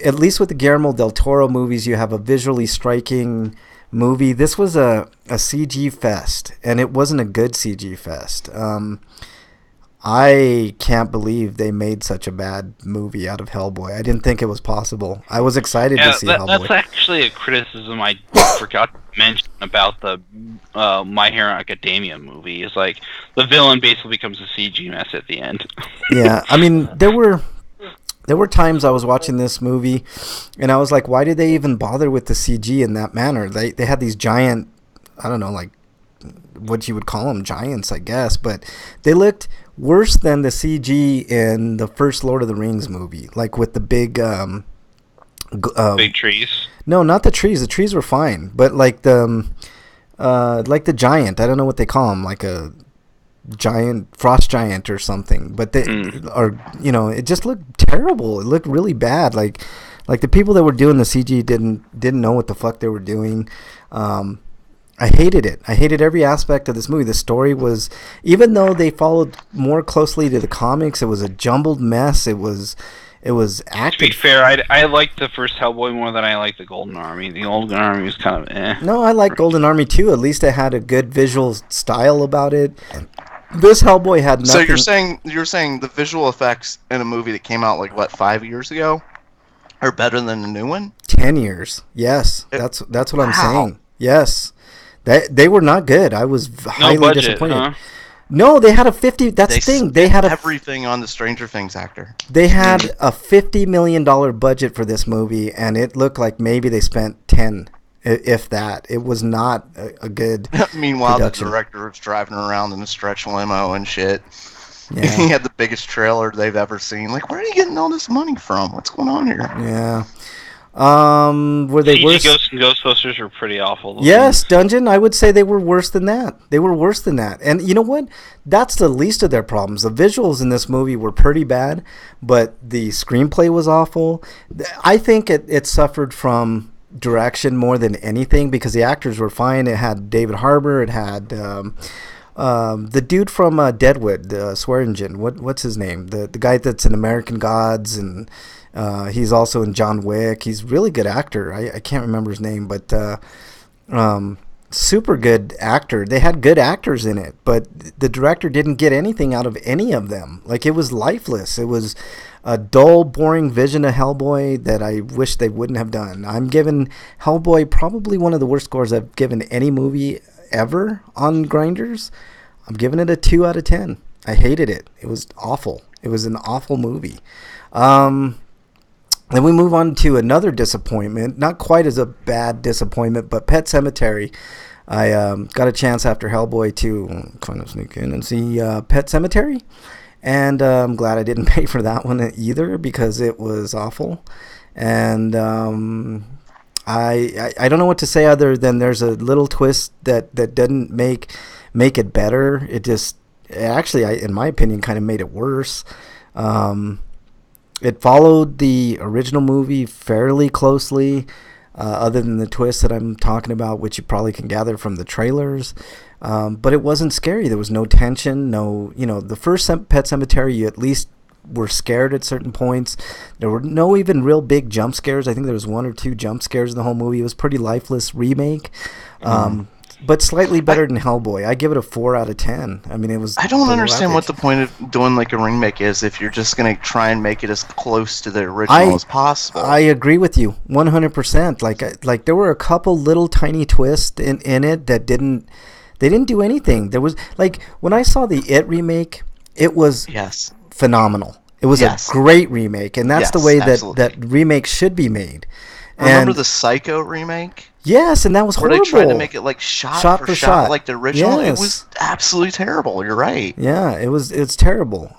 At least with the Guillermo del Toro movies, you have a visually striking movie. This was a CG fest, and it wasn't a good CG fest. I can't believe they made such a bad movie out of Hellboy. I didn't think it was possible. I was excited to see Hellboy. That's actually a criticism I forgot to mention about the My Hero Academia movie. Is like the villain basically becomes a CG mess at the end. Yeah, I mean, there were times I was watching this movie, and I was like, why did they even bother with the CG in that manner? They had these giant, I don't know, like what you would call them, giants, I guess, but they looked worse than the CG in the first Lord of the Rings movie, like with the big Big trees. No, not the trees. The trees were fine, but like the giant. I don't know what they call them, like a giant frost giant or something. But they are, it just looked terrible. It looked really bad. Like the people that were doing the CG didn't know what the fuck they were doing. I hated it. I hated every aspect of this movie. The story was, even though they followed more closely to the comics, it was a jumbled mess. It was acted. To be fair, I liked the first Hellboy more than I liked the Golden Army. The Golden Army was kind of eh. No, I like Golden Army too. At least it had a good visual style about it. This Hellboy had nothing. So you're saying the visual effects in a movie that came out like what, 5 years ago are better than the new one? 10 years. Yes, that's what I'm saying. Yes. They were not good. I was highly disappointed. Huh? No, they had a 50. That's the thing. They had everything on the Stranger Things actor. They had a $50 million budget for this movie, and it looked like maybe they spent 10, if that. It was not a good. Meanwhile, production. The director was driving around in a stretch limo and shit. Yeah. He had the biggest trailer they've ever seen. Like, where are you getting all this money from? What's going on here? Yeah. Were they worse? Ghosts and Ghostbusters were pretty awful. Yes, Dungeon. I would say they were worse than that. They were worse than that. And you know what? That's the least of their problems. The visuals in this movie were pretty bad, but the screenplay was awful. I think it suffered from direction more than anything because the actors were fine. It had David Harbour. It had the dude from Deadwood, Swearingen. What's his name? The guy that's in American Gods, and he's also in John Wick. He's a really good actor. I can't remember his name, but super good actor. They had good actors in it, but the director didn't get anything out of any of them. Like, it was lifeless. It was a dull, boring vision of Hellboy that I wish they wouldn't have done. I'm giving Hellboy probably one of the worst scores I've given any movie ever on Grinders. I'm giving it a 2 out of 10. I hated it. It was awful. It was an awful movie. Then we move on to another disappointment. Not quite as a bad disappointment, but Pet Sematary. I got a chance after Hellboy to kind of sneak in and see Pet Sematary. And I'm glad I didn't pay for that one either because it was awful. And I don't know what to say other than there's a little twist that didn't make it better. It just actually, in my opinion, kind of made it worse. It followed the original movie fairly closely, other than the twist that I'm talking about, which you probably can gather from the trailers. But it wasn't scary. There was no tension. The first Pet Sematary, you at least were scared at certain points. There were no even real big jump scares. I think there was 1 or 2 jump scares in the whole movie. It was a pretty lifeless remake. But slightly better than Hellboy. I give it a 4 out of 10. I mean, it was. I don't understand what the point of doing like a remake is if you're just gonna try and make it as close to the original as possible. I agree with you 100%. Like there were a couple little tiny twists in it that didn't do anything. There was like when I saw the It remake, it was phenomenal. It was a great remake, and that's the way that remakes should be made. Remember the Psycho remake? Yes, and that was horrible. Where they tried to make it like shot for shot like the original. Yes. It was absolutely terrible. You're right. Yeah, it's terrible.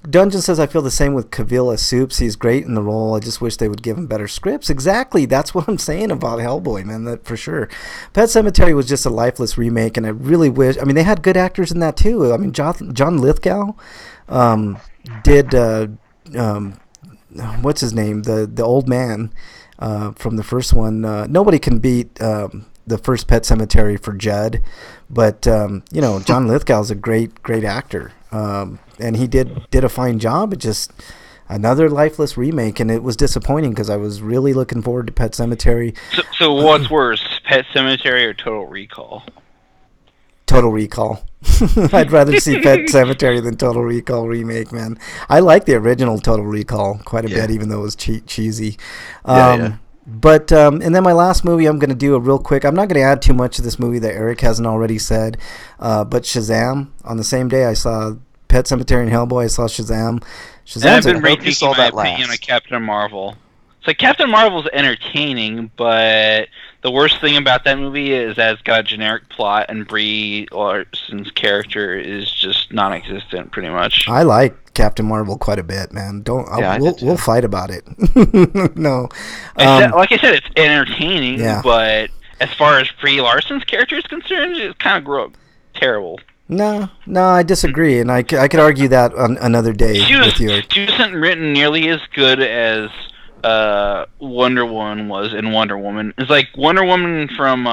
Dungeon says, I feel the same with Cavill as Soups. He's great in the role. I just wish they would give him better scripts. Exactly. That's what I'm saying about Hellboy, man. That for sure. Pet Sematary was just a lifeless remake, and I really wish. I mean, they had good actors in that too. I mean, John Lithgow did. What's his name? The old man from the first one. Nobody can beat the first Pet Sematary for Judd, but John Lithgow's a great actor, and he did a fine job. It just another lifeless remake, and it was disappointing because I was really looking forward to Pet Sematary. So what's worse, Pet Sematary or Total Recall? Total Recall. I'd rather see Pet Sematary than Total Recall remake, man. I like the original Total Recall quite a bit, even though it was cheesy. But and then my last movie, I'm going to do a real quick. I'm not going to add too much to this movie that Eric hasn't already said. But Shazam. On the same day, I saw Pet Sematary and Hellboy. I saw Shazam. And I've been rethinking my opinion on Captain Marvel. It's like Captain Marvel's entertaining, but the worst thing about that movie is that it's got a generic plot, and Brie Larson's character is just non-existent, pretty much. I like Captain Marvel quite a bit, man. We'll fight about it. No, like I said, it's entertaining, but as far as Brie Larson's character is concerned, it's kind of terrible. No, I disagree, and I could argue that on another day with you. She wasn't written nearly as good as Wonder Woman was in Wonder Woman. It's like Wonder Woman from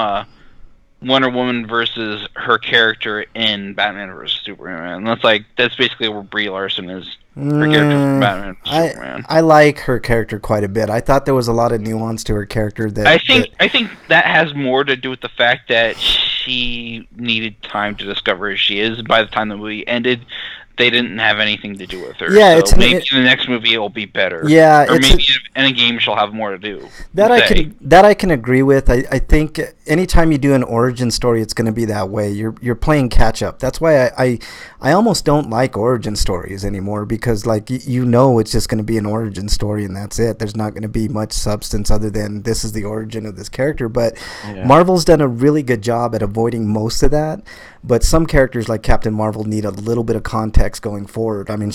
Wonder Woman versus her character in Batman vs Superman. That's basically where Brie Larson is. Her character from Batman vs Superman. I like her character quite a bit. I thought there was a lot of nuance to her character. I think that has more to do with the fact that she needed time to discover who she is. By the time the movie ended, they didn't have anything to do with her. Yeah, so maybe in the next movie it will be better. Yeah, or maybe in a game she'll have more to do. That I can agree with. I think anytime you do an origin story, it's going to be that way. You're playing catch up. That's why I almost don't like origin stories anymore, because it's just going to be an origin story and that's it. There's not going to be much substance other than this is the origin of this character. But Marvel's done a really good job at avoiding most of that. But some characters like Captain Marvel need a little bit of context going forward. I mean,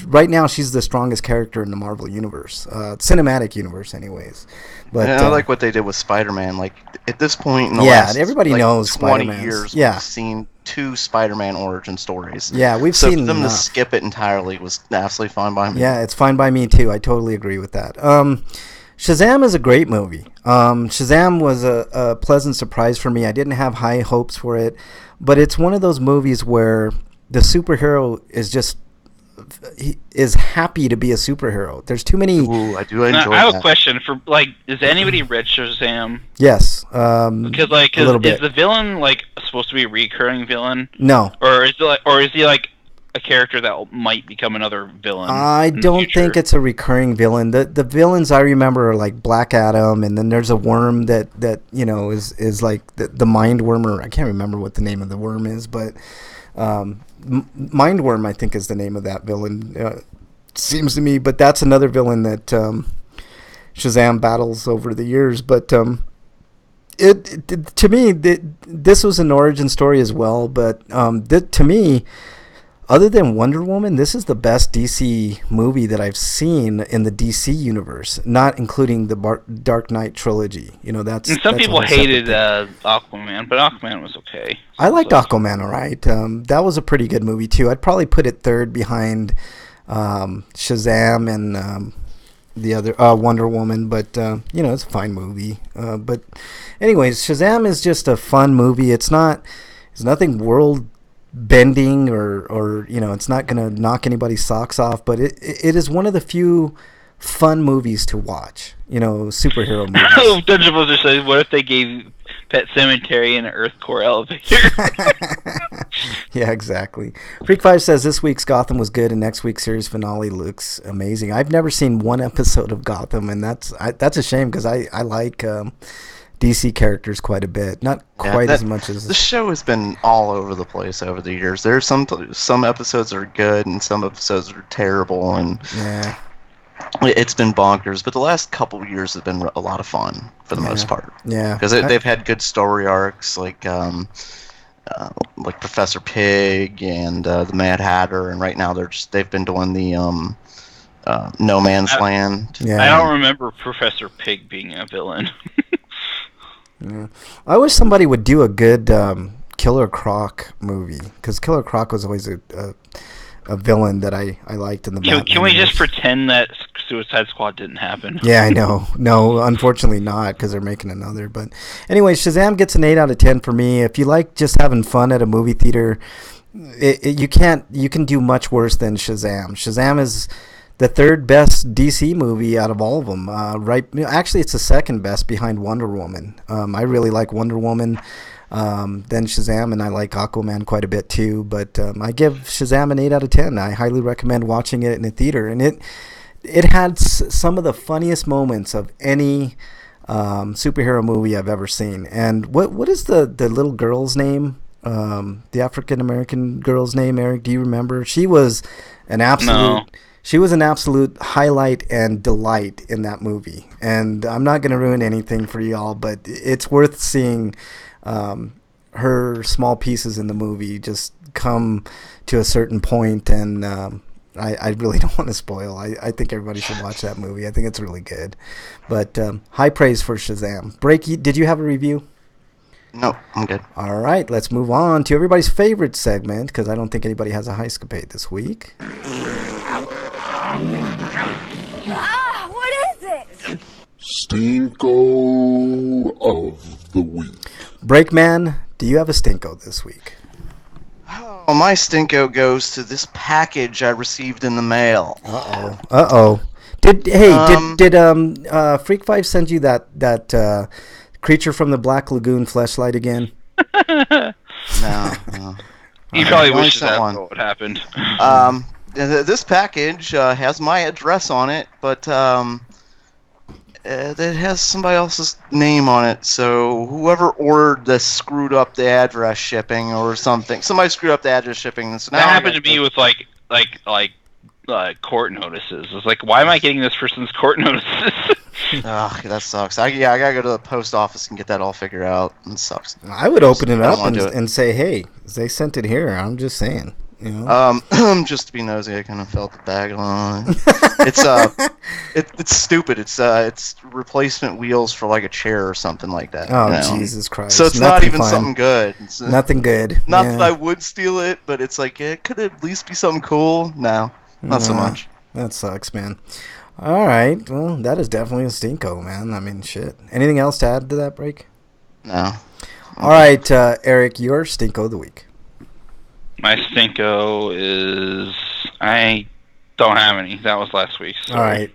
right now she's the strongest character in the Marvel universe, cinematic universe, anyways. But I like what they did with Spider-Man. Like at this point in the last everybody knows 20 Spider-Man. years, we've seen 2 Spider-Man origin stories. Yeah, we've seen for them to skip it entirely was absolutely fine by me. Yeah, it's fine by me too. I totally agree with that. Shazam is a great movie. Shazam was a pleasant surprise for me. I didn't have high hopes for it, but it's one of those movies where the superhero is happy to be a superhero. There's too many. Ooh, I do enjoy that. I have a question for has anybody read Shazam? Yes. Because is the villain supposed to be a recurring villain? No. Or is he a character that might become another villain? I don't think it's a recurring villain. The villains I remember are like Black Adam, and then there's a worm that is like the Mind Worm, or I can't remember what the name of the worm is, but Mind Worm I think is the name of that villain. Seems to me, but that's another villain that Shazam battles over the years. But to me, this was an origin story as well. But to me. other than Wonder Woman, this is the best DC movie that I've seen in the DC universe, not including the Dark Knight trilogy. That's. And some that's a people whole separate hated thing. Aquaman, but Aquaman was okay. I liked Aquaman, all right. That was a pretty good movie too. I'd probably put it third behind Shazam and the other Wonder Woman, but it's a fine movie. But anyways, Shazam is just a fun movie. It's nothing world bending or it's not gonna knock anybody's socks off, but it is one of the few fun movies to watch. Superhero movies. Dungeon Buster says, "What if they gave Pet Cemetery an Earth Core elevator?" Yeah, exactly. Freak 5 says this week's Gotham was good and next week's series finale looks amazing. I've never seen one episode of Gotham, and that's a shame because I like DC characters quite a bit. Not quite as much as... The show has been all over the place over the years. There's some episodes that are good and some episodes that are terrible, and yeah, it's been bonkers. But the last couple of years have been a lot of fun for the most part. Yeah. Because they've had good story arcs like Professor Pig and the Mad Hatter, and right now they've been doing the No Man's Land. Yeah. I don't remember Professor Pig being a villain. Yeah. I wish somebody would do a good Killer Croc movie, because Killer Croc was always a villain that I liked in the Batman. Can we just pretend that Suicide Squad didn't happen? Yeah, I know. No, unfortunately not, because they're making another. But anyway, Shazam gets an 8 out of 10 for me. If you like just having fun at a movie theater, you can do much worse than Shazam. Shazam is the third best DC movie out of all of them. Actually, it's the second best behind Wonder Woman. I really like Wonder Woman. Then Shazam, and I like Aquaman quite a bit too. But I give Shazam an 8 out of 10. I highly recommend watching it in a theater, and it had some of the funniest moments of any superhero movie I've ever seen. And what is the little girl's name? The African American girl's name, Eric? Do you remember? She was an absolute. No. She was an absolute highlight and delight in that movie. And I'm not going to ruin anything for y'all, but it's worth seeing her small pieces in the movie just come to a certain point. And I really don't want to spoil. I think everybody should watch that movie. I think it's really good. But high praise for Shazam. Breaky, did you have a review? No, I'm good. All right, let's move on to everybody's favorite segment, because I don't think anybody has a Heiscapade this week. What is it? Stinko of the week. Breakman, do you have a Stinko this week? Oh, my Stinko goes to this package I received in the mail. Uh-oh. Did Freak 5 send you that Creature from the Black Lagoon fleshlight again? No. You probably only wish sent that's one. what happened. This package has my address on it, but it has somebody else's name on it. So whoever ordered this screwed up the address shipping or something. Somebody screwed up the address shipping. So now That happened to me with like court notices. It's like, why am I getting this person's court notices? Ugh, that sucks. I gotta go to the post office and get that all figured out. It sucks. I would open it up wanna do it. and say, hey, they sent it here. I'm just saying. Just to be nosy, I kind of felt the bag on it. It's stupid. It's replacement wheels for like a chair or something like that. Oh, Jesus Christ. So it's Nothing not even fun. something good. Nothing good. Not Yeah. that I would steal it, but it's like it could at least be something cool. No, not so much. That sucks, man. All right. Well, that is definitely a Stinko, man. I mean, shit. Anything else to add to that break? No. All right, Eric, your Stinko of the week. My Stinko is... I don't have any. That was last week. All right.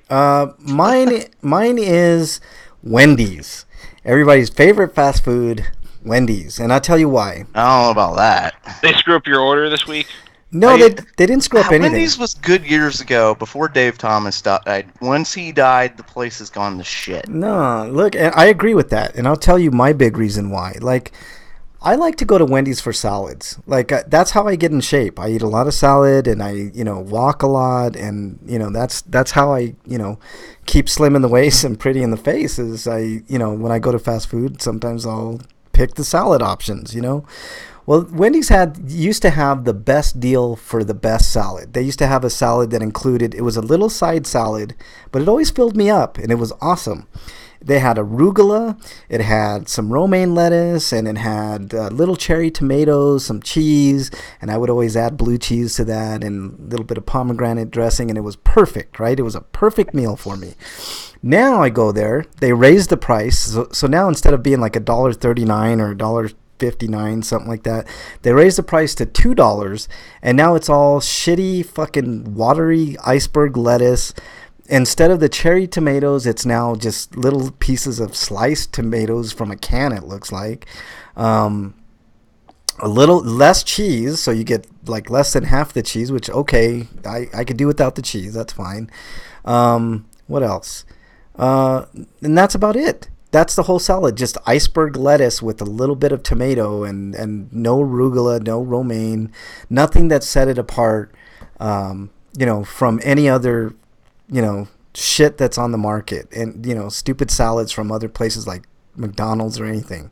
Mine is Wendy's. Everybody's favorite fast food, Wendy's. And I'll tell you why. I don't know about that. They screw up your order this week? No, they didn't screw up anything. Wendy's was good years ago, before Dave Thomas died. Once he died, the place has gone to shit. No, look, and I agree with that. And I'll tell you my big reason why. Like, I like to go to Wendy's for salads. Like, that's how I get in shape. I eat a lot of salad, and I, walk a lot, and, that's how I, keep slim in the waist and pretty in the face is when I go to fast food, sometimes I'll pick the salad options, Well, Wendy's used to have the best deal for the best salad. They used to have a salad that included, it was a little side salad, but it always filled me up, and it was awesome. They had arugula, it had some romaine lettuce, and it had little cherry tomatoes, some cheese, and I would always add blue cheese to that and a little bit of pomegranate dressing, and it was perfect, right? It was a perfect meal for me. Now I go there, they raised the price, so now instead of being like $1.39 or $1.59, something like that, they raised the price to $2, and now it's all shitty fucking watery iceberg lettuce. Instead of the cherry tomatoes, it's now just little pieces of sliced tomatoes from a can, it looks like. A little less cheese, so you get like less than half the cheese, which, okay, I could do without the cheese. That's fine. What else? And that's about it. That's the whole salad. Just iceberg lettuce with a little bit of tomato and no arugula, no romaine, nothing that set it apart, from any other shit that's on the market, and stupid salads from other places like McDonald's or anything.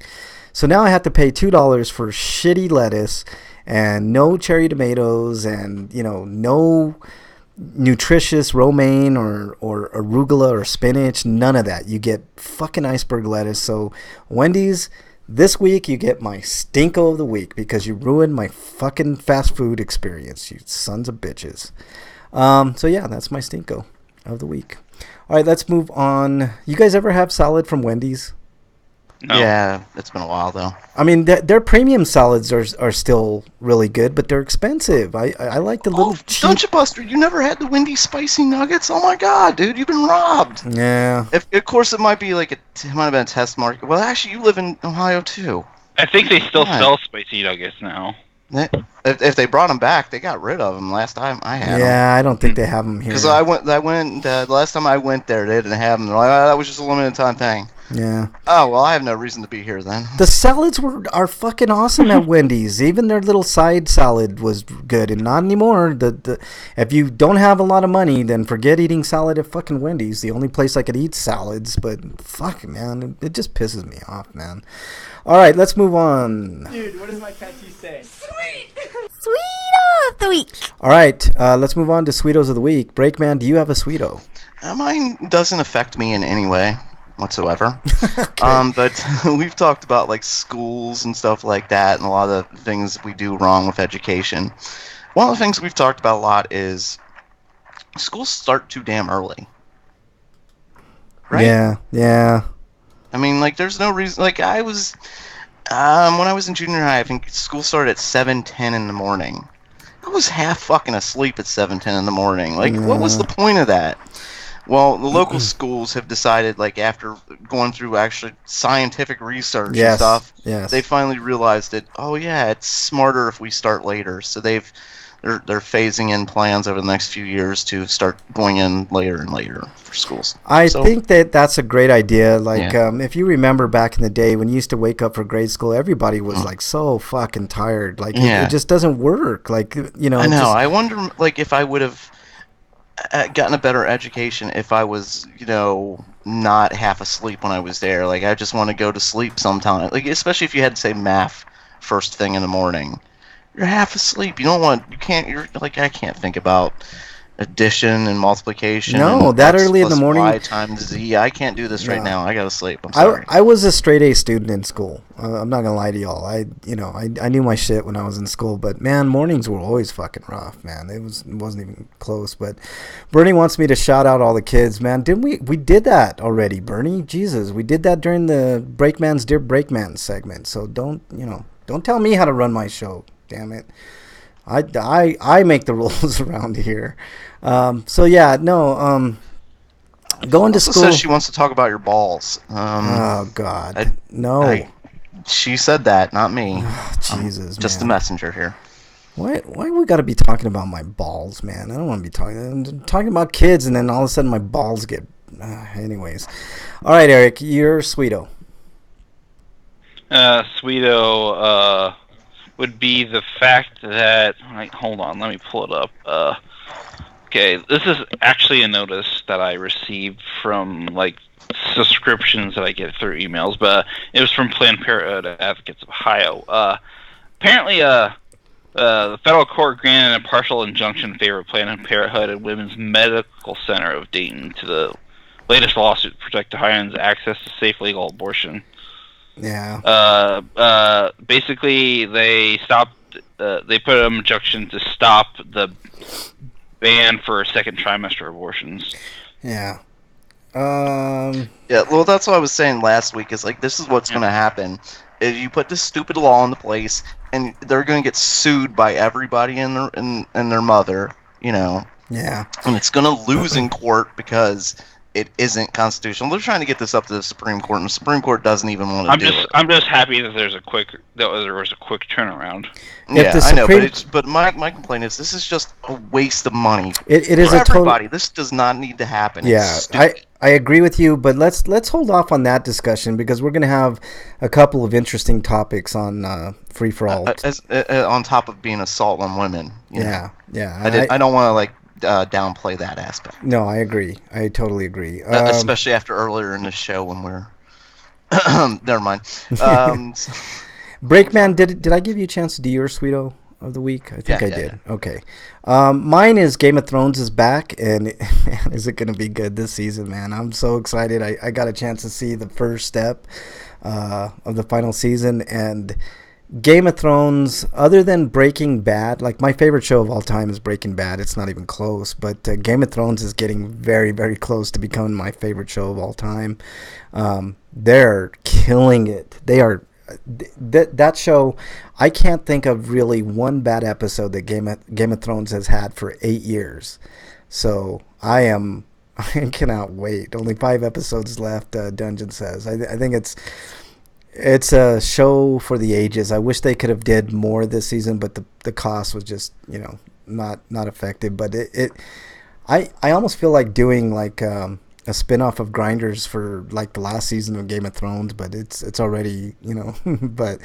So now I have to pay $2 for shitty lettuce and no cherry tomatoes and no nutritious romaine or arugula or spinach, none of that. You get fucking iceberg lettuce. So Wendy's, this week you get my stinko of the week because you ruined my fucking fast food experience, you sons of bitches. So yeah, that's my stinko of the week. All right, let's move on. You guys ever have salad from Wendy's? No. Yeah, it's been a while though. I mean, their premium salads are still really good, but they're expensive. I like the little cheap. Dungeon Buster, you never had the Wendy's spicy nuggets? Oh my god, dude, you've been robbed. Yeah. Of course, it might be it might have been a test market. Well, actually, you live in Ohio too. I think they still sell spicy nuggets now. If they brought them back, they got rid of them last time I had them. Yeah, I don't think they have them here. Because I went the last time I went there, they didn't have them. They're like, oh, that was just a limited time thing. Yeah. Oh, well, I have no reason to be here then. The salads are fucking awesome at Wendy's. Even their little side salad was good, and not anymore. If you don't have a lot of money, then forget eating salad at fucking Wendy's. The only place I could eat salads, but fuck, man, it just pisses me off, man. All right, let's move on. Dude, what does my tattoo say? Sweet! Sweeto of the week! All right, let's move on to Sweetos of the Week. Breakman, do you have a Sweeto? Mine doesn't affect me in any way whatsoever. Okay. But we've talked about schools and stuff like that, and a lot of the things we do wrong with education. One of the things we've talked about a lot is schools start too damn early. Right? Yeah. I mean, there's no reason. I was, when I was in junior high, I think school started at 7:10 in the morning. I was half fucking asleep at 7:10 in the morning. What was the point of that? Well, the local schools have decided, after going through actually scientific research and stuff, they finally realized that, oh yeah, it's smarter if we start later. So they're phasing in plans over the next few years to start going in later and later for schools. I think that's a great idea. If you remember back in the day when you used to wake up for grade school, everybody was so fucking tired. It just doesn't work. I know. I wonder, if I would have gotten a better education if I was, not half asleep when I was there. I just want to go to sleep sometime. Especially if you had to say math first thing in the morning. You're half asleep. I can't think about addition and multiplication. No, and that X early in the plus morning. Y times Z. I can't do this right now. I gotta sleep. I'm sorry. I was a straight A student in school. I'm not gonna lie to y'all. I knew my shit when I was in school, but man, mornings were always fucking rough, man. It wasn't even close. But Bernie wants me to shout out all the kids, man. Didn't we did that already, Bernie? Jesus, we did that during the Brakeman's Dear Brakeman segment. So don't tell me how to run my show. Damn it. I make the rules around here. Going to school. Says she wants to talk about your balls. Oh God, no. She said that, not me. Oh, Jesus, just man. the messenger here. Why we got to be talking about my balls, man? I don't want to be I'm talking about kids, and then all of a sudden my balls get. Anyways, all right, Eric, you're Sweeto. Sweeto would be the fact that... hold on, let me pull it up. Okay, this is actually a notice that I received from, subscriptions that I get through emails, but it was from Planned Parenthood Advocates of Ohio. apparently, the federal court granted a partial injunction in favor of Planned Parenthood and Women's Medical Center of Dayton to the latest lawsuit to protect Ohioans' access to safe legal abortion. Yeah. Basically, they stopped. They put an injunction to stop the ban for second trimester abortions. Yeah. Yeah, well, that's what I was saying last week. Is like this is what's going to happen. Is you put this stupid law into place, and they're going to get sued by everybody and their mother. You know. Yeah. And it's going to lose in court because it isn't constitutional. They're trying to get this up to the Supreme Court, and the Supreme Court doesn't even want to do it. I'm just happy that there was a quick turnaround. Yeah, I know, but my complaint is this is just a waste of money. It is for a everybody. This does not need to happen. Yeah, I agree with you, but let's hold off on that discussion because we're going to have a couple of interesting topics on Free for All. On top of being assault on women. Yeah. I don't want to downplay that aspect. No, I agree. I totally agree. Especially after earlier in the show when we're... Never mind. Breakman, did I give you a chance to do your Sweeto of the week? I think I did. Yeah. Okay. Mine is Game of Thrones is back, and man, is it going to be good this season, man. I'm so excited. I got a chance to see the first step of the final season, and Game of Thrones, other than Breaking Bad, like my favorite show of all time is Breaking Bad. It's not even close, but Game of Thrones is getting very, very close to becoming my favorite show of all time. They're killing it. They are that show. I can't think of really one bad episode that Game of Thrones has had for 8 years. So I cannot wait. Only 5 episodes left. Dungeon says. I think it's a show for the ages. I wish they could have did more this season, but the cost was just, not effective. But I almost feel like doing like a spin-off of Grinders for like the last season of Game of Thrones, but it's already, but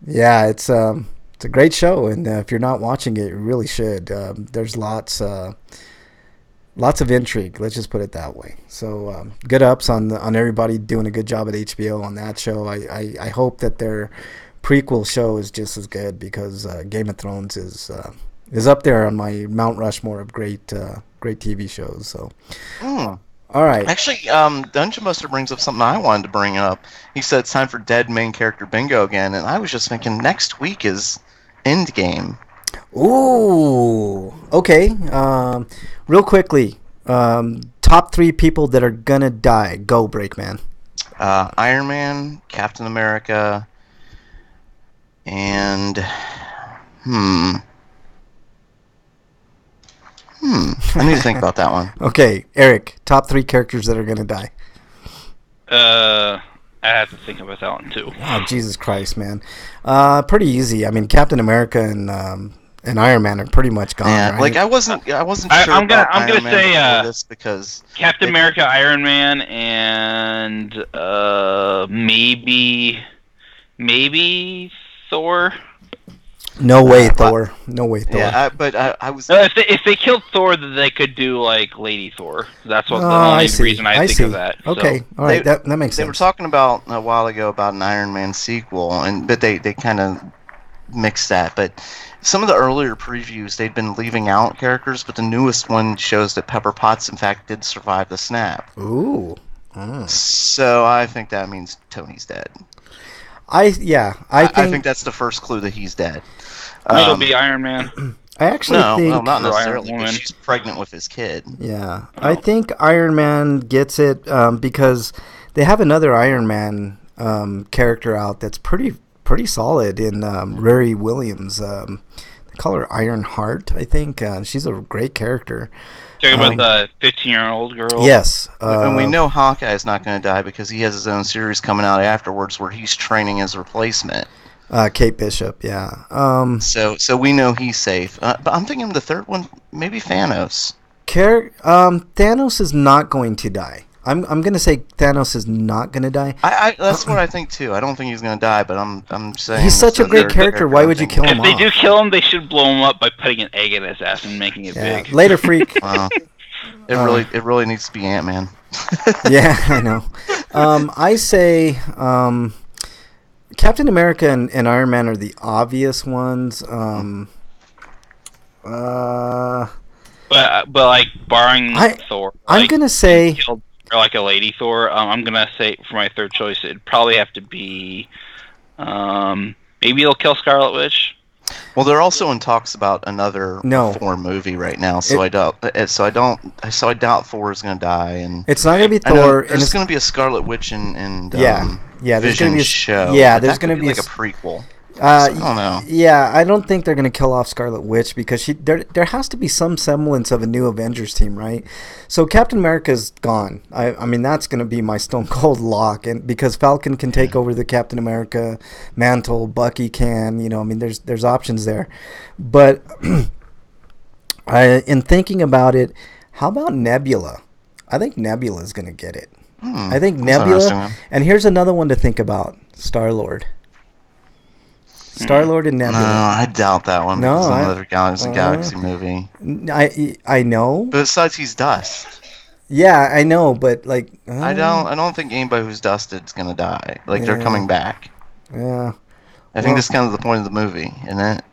yeah, it's a great show, and if you're not watching it, you really should. There's lots of intrigue. Let's just put it that way. So good ups on everybody doing a good job at HBO on that show. I hope that their prequel show is just as good because Game of Thrones is up there on my Mount Rushmore of great TV shows. So. All right. Actually, Dungeon Buster brings up something I wanted to bring up. He said it's time for dead main character bingo again, and I was just thinking next week is Endgame. Ooh, okay. Real quickly, top 3 people that are gonna die. Go, Breakman. Iron Man, Captain America, and I need to think about that one. Okay, Eric. Top 3 characters that are gonna die. I have to think about that one too. Oh, Jesus Christ, man. Pretty easy. I mean, Captain America and Iron Man are pretty much gone. Yeah, right? like I wasn't sure. I'm gonna say this because Captain America, Iron Man, and maybe Thor. No way, Thor. No way, Thor. Yeah, but I was. If they killed Thor, then they could do like Lady Thor. That's what the only reason I think of that. Okay, so. all right, that makes sense. They were talking about a while ago about an Iron Man sequel, but they kind of mixed that. But some of the earlier previews, they'd been leaving out characters, but the newest one shows that Pepper Potts, in fact, did survive the snap. Ooh. So I think that means Tony's dead. I think that's the first clue that he's dead. It'll be Iron Man. I actually think... No, not necessarily, because she's pregnant with his kid. Yeah. Oh. I think Iron Man gets it because they have another Iron Man character out that's pretty solid in Riri Williams. They call her Iron Heart, I think. She's a great character. Talking about the 15-year-old girl? Yes. And we know Hawkeye's not going to die because he has his own series coming out afterwards where he's training his replacement. Kate Bishop, yeah. So we know he's safe. But I'm thinking the third one, maybe Thanos. Thanos is not going to die. I'm going to say Thanos is not going to die. That's what I think too. I don't think he's going to die, but I'm saying he's such a great character. Why would you kill him off? If they do kill him, they should blow him up by putting an egg in his ass and making it big. Later, freak. Wow. It really needs to be Ant-Man. Yeah, I know. I say, Captain America and Iron Man are the obvious ones. But like barring Thor, I'm gonna say killed, or like a lady Thor. I'm gonna say for my third choice, it'd probably have to be. Maybe they'll kill Scarlet Witch. Well, they're also in talks about another Thor movie right now, so I doubt Thor is gonna die, and it's not gonna be Thor. There's gonna be a Scarlet Witch and there's gonna be a show. Yeah, there's gonna be like a prequel. I don't know. Yeah, I don't think they're going to kill off Scarlet Witch because there has to be some semblance of a new Avengers team, right? So Captain America's gone. I mean, that's going to be my stone cold lock, and because Falcon can take over the Captain America mantle, Bucky can, I mean, there's options there. But in thinking about it, how about Nebula? I think Nebula is going to get it. I think Nebula, and here's another one to think about: Star-Lord. Star-Lord and Nebula. No, I doubt that one. No, it's another Galaxy movie. I know. But besides, he's dust. Yeah, I know, but like I don't think anybody who's dusted is gonna die. Like they're coming back. Yeah. I think that's kind of the point of the movie, isn't it?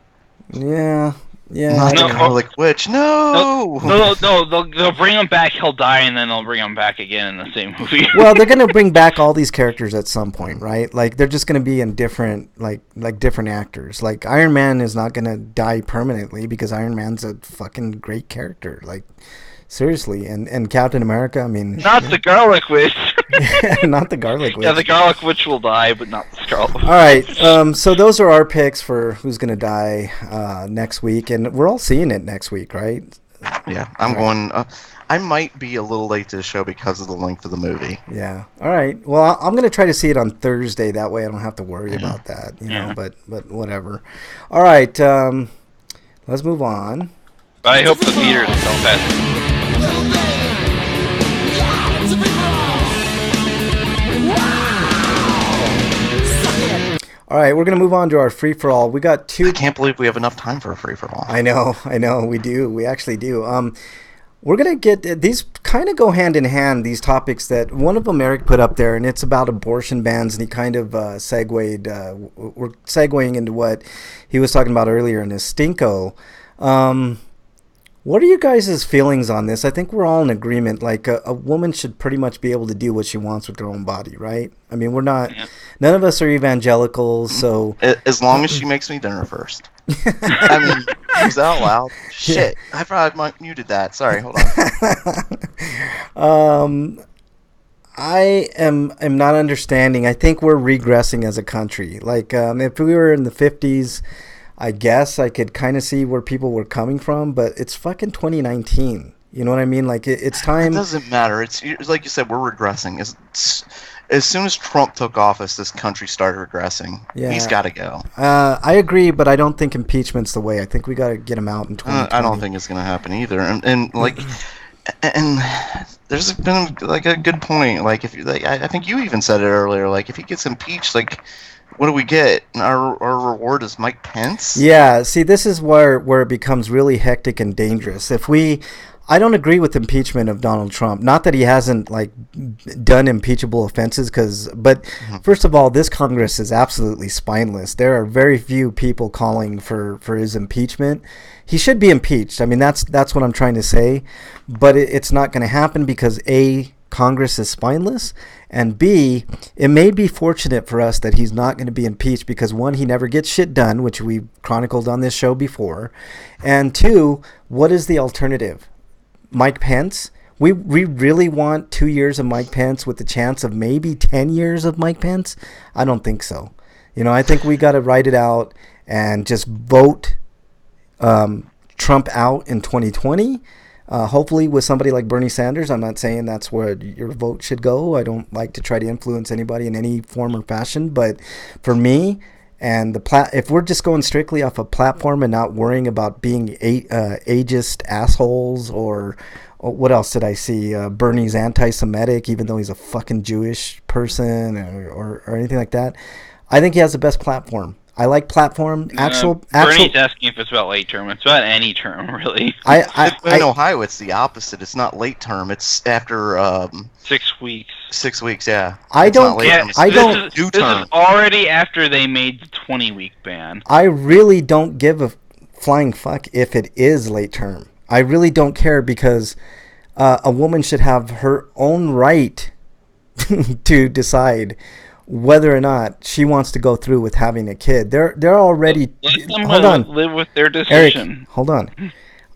Yeah. Yeah. Not the Scarlet Witch. No. They'll bring him back. He'll die, and then they'll bring him back again in the same movie. Well, they're gonna bring back all these characters at some point, right? Like they're just gonna be in different, like different actors. Like Iron Man is not gonna die permanently because Iron Man's a fucking great character. Like seriously, and Captain America. I mean, not the Garlic Witch. Not the Garlic Witch. Yeah, the Garlic Witch will die, but not the Scarlet Witch. All right, so those are our picks for who's gonna die next week, and we're all seeing it next week, right? Yeah, I'm going. I might be a little late to the show because of the length of the movie. Yeah. All right. Well, I'm going to try to see it on Thursday. That way I don't have to worry about that, you know, but whatever. All right. Let's move on. But I hope the theaters don't pass. All right, we're going to move on to our free-for-all. We got two... I can't believe we have enough time for a free-for-all. I know, we do. We actually do. We're going to get... These kind of go hand in hand, these topics that... One of them Eric put up there, and it's about abortion bans, and he kind of segued... we're segueing into what he was talking about earlier in his Stinko. What are you guys' feelings on this? I think we're all in agreement. Like, a woman should pretty much be able to do what she wants with her own body, right? I mean, we're not... Yeah. None of us are evangelicals, so... As long as she makes me dinner first. I mean, use that out loud. Shit. I probably muted that. Sorry, hold on. I am not understanding. I think we're regressing as a country. Like, if we were in the 50s... I guess I could kind of see where people were coming from, but it's fucking 2019. You know what I mean? Like, it's time... It doesn't matter. It's like you said, we're regressing. As soon as Trump took office, this country started regressing. Yeah. He's got to go. I agree, but I don't think impeachment's the way. I think we got to get him out in 2020. I don't think it's going to happen either. And like... And there's been like a good point. Like I think you even said it earlier. Like if he gets impeached, like what do we get? Our reward is Mike Pence. Yeah. See, this is where it becomes really hectic and dangerous. I don't agree with impeachment of Donald Trump. Not that he hasn't like done impeachable offenses, but first of all, this Congress is absolutely spineless. There are very few people calling for his impeachment. He should be impeached. I mean, that's what I'm trying to say. But it's not going to happen because A, Congress is spineless, and B, it may be fortunate for us that he's not going to be impeached because one, he never gets shit done, which we chronicled on this show before, and two, what is the alternative? Mike Pence? We really want 2 years of Mike Pence with the chance of maybe 10 years of Mike Pence? I don't think so. You know, I think we got to write it out and just vote Trump out in 2020. Hopefully with somebody like Bernie Sanders. I'm not saying that's where your vote should go. I don't like to try to influence anybody in any form or fashion. But for me, and if we're just going strictly off a platform and not worrying about being ageist assholes or what else did I see? Bernie's anti-Semitic, even though he's a fucking Jewish person or anything like that. I think he has the best platform. I like platform. Bernie's asking if it's about late term. It's about any term, really. In Ohio, it's the opposite. It's not late term. It's after 6 weeks. 6 weeks, yeah. I It's don't- not late Yeah, term, it's I this don't- Is, due this term. is already after they made the 20-week ban. I really don't give a flying fuck if it is late term. I really don't care because a woman should have her own right to decide whether or not she wants to go through with having a kid. They're already Let them hold on. live with their Eric, decision. hold on.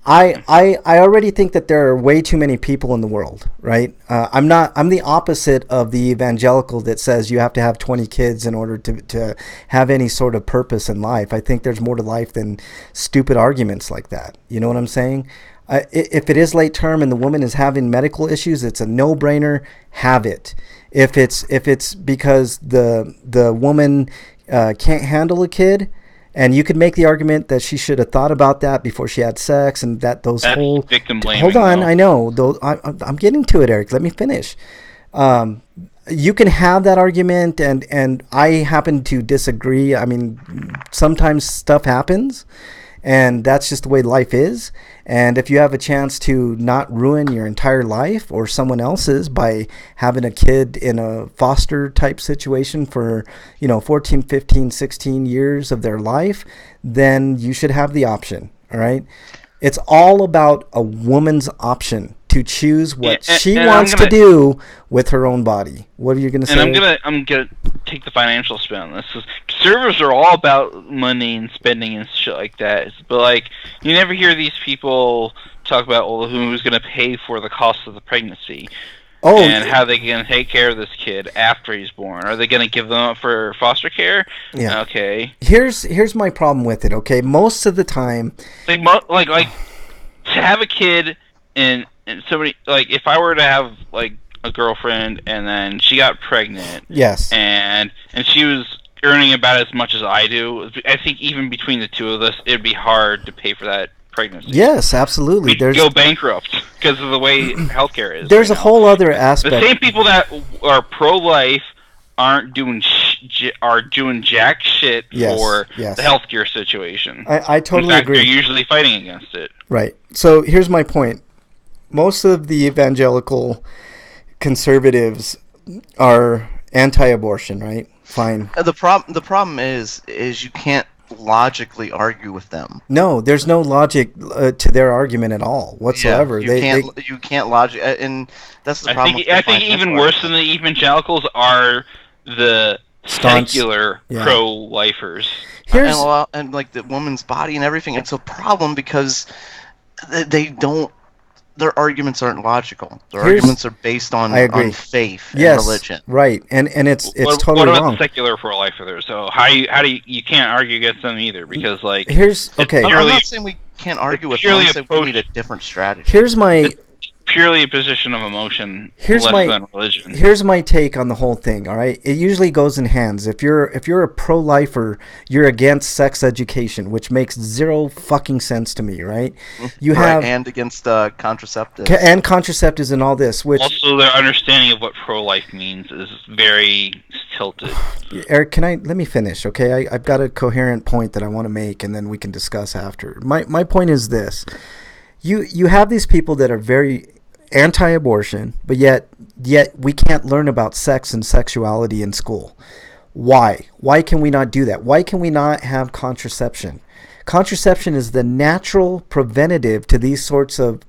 I already think that there are way too many people in the world, right? I'm the opposite of the evangelical that says you have to have 20 kids in order to have any sort of purpose in life. I think there's more to life than stupid arguments like that. You know what I'm saying? If it is late term and the woman is having medical issues, it's a no-brainer. Have it. If it's because the woman can't handle a kid, and you could make the argument that she should have thought about that before she had sex, and that those That's whole victim blaming. hold on, though. I know. I'm getting to it, Eric. Let me finish. You can have that argument, and I happen to disagree. I mean, sometimes stuff happens, and that's just the way life is. And if you have a chance to not ruin your entire life or someone else's by having a kid in a foster type situation for, 14, 15, 16 years of their life, then you should have the option. All right. It's all about a woman's option to choose what she wants to do with her own body. What are you going to say? And I'm gonna take the financial spin on this. 'Cause conservatives are all about money and spending and shit like that. But like, you never hear these people talk about who's going to pay for the cost of the pregnancy. Oh, and how they going to take care of this kid after he's born. Are they going to give them up for foster care? Yeah. Okay. Here's my problem with it. Okay, most of the time, Like to have a kid and somebody, like, if I were to have like a girlfriend and then she got pregnant, yes, and she was earning about as much as I do, I think even between the two of us, it'd be hard to pay for that pregnancy. yes, absolutely. We'd go bankrupt because of the way healthcare is. There's right a now. whole other aspect. The same people that are pro-life aren't doing are doing jack shit for the healthcare situation. I totally In fact, agree. They're usually fighting against it. Right. So here's my point. Most of the evangelical conservatives are anti-abortion, right? Fine. The problem is you can't logically argue with them. No, there's no logic to their argument at all whatsoever. Yeah, you can't logic, and that's the problem. I think even worse than the evangelicals are the secular pro-lifers. And like the woman's body and everything. It's a problem because they don't. Their arguments aren't logical. Their arguments are based on faith and religion. Right, and it's totally what about wrong. The secular pro-lifers? So how do you can't argue against them either because like I'm not saying we can't argue with them. I'm saying we need a different strategy. Here's my purely a position of emotion than religion. Here's my take on the whole thing, all right? It usually goes in hands. If you're a pro-lifer, you're against sex education, which makes zero fucking sense to me, right? And against contraceptives. And contraceptives and all this, which also their understanding of what pro-life means is very tilted. Eric, let me finish, okay? I've got a coherent point that I want to make, and then we can discuss after. My point is this. You have these people that are very anti-abortion, but yet we can't learn about sex and sexuality in school. Why? Why can we not do that? Why can we not have contraception? Contraception is the natural preventative to these sorts of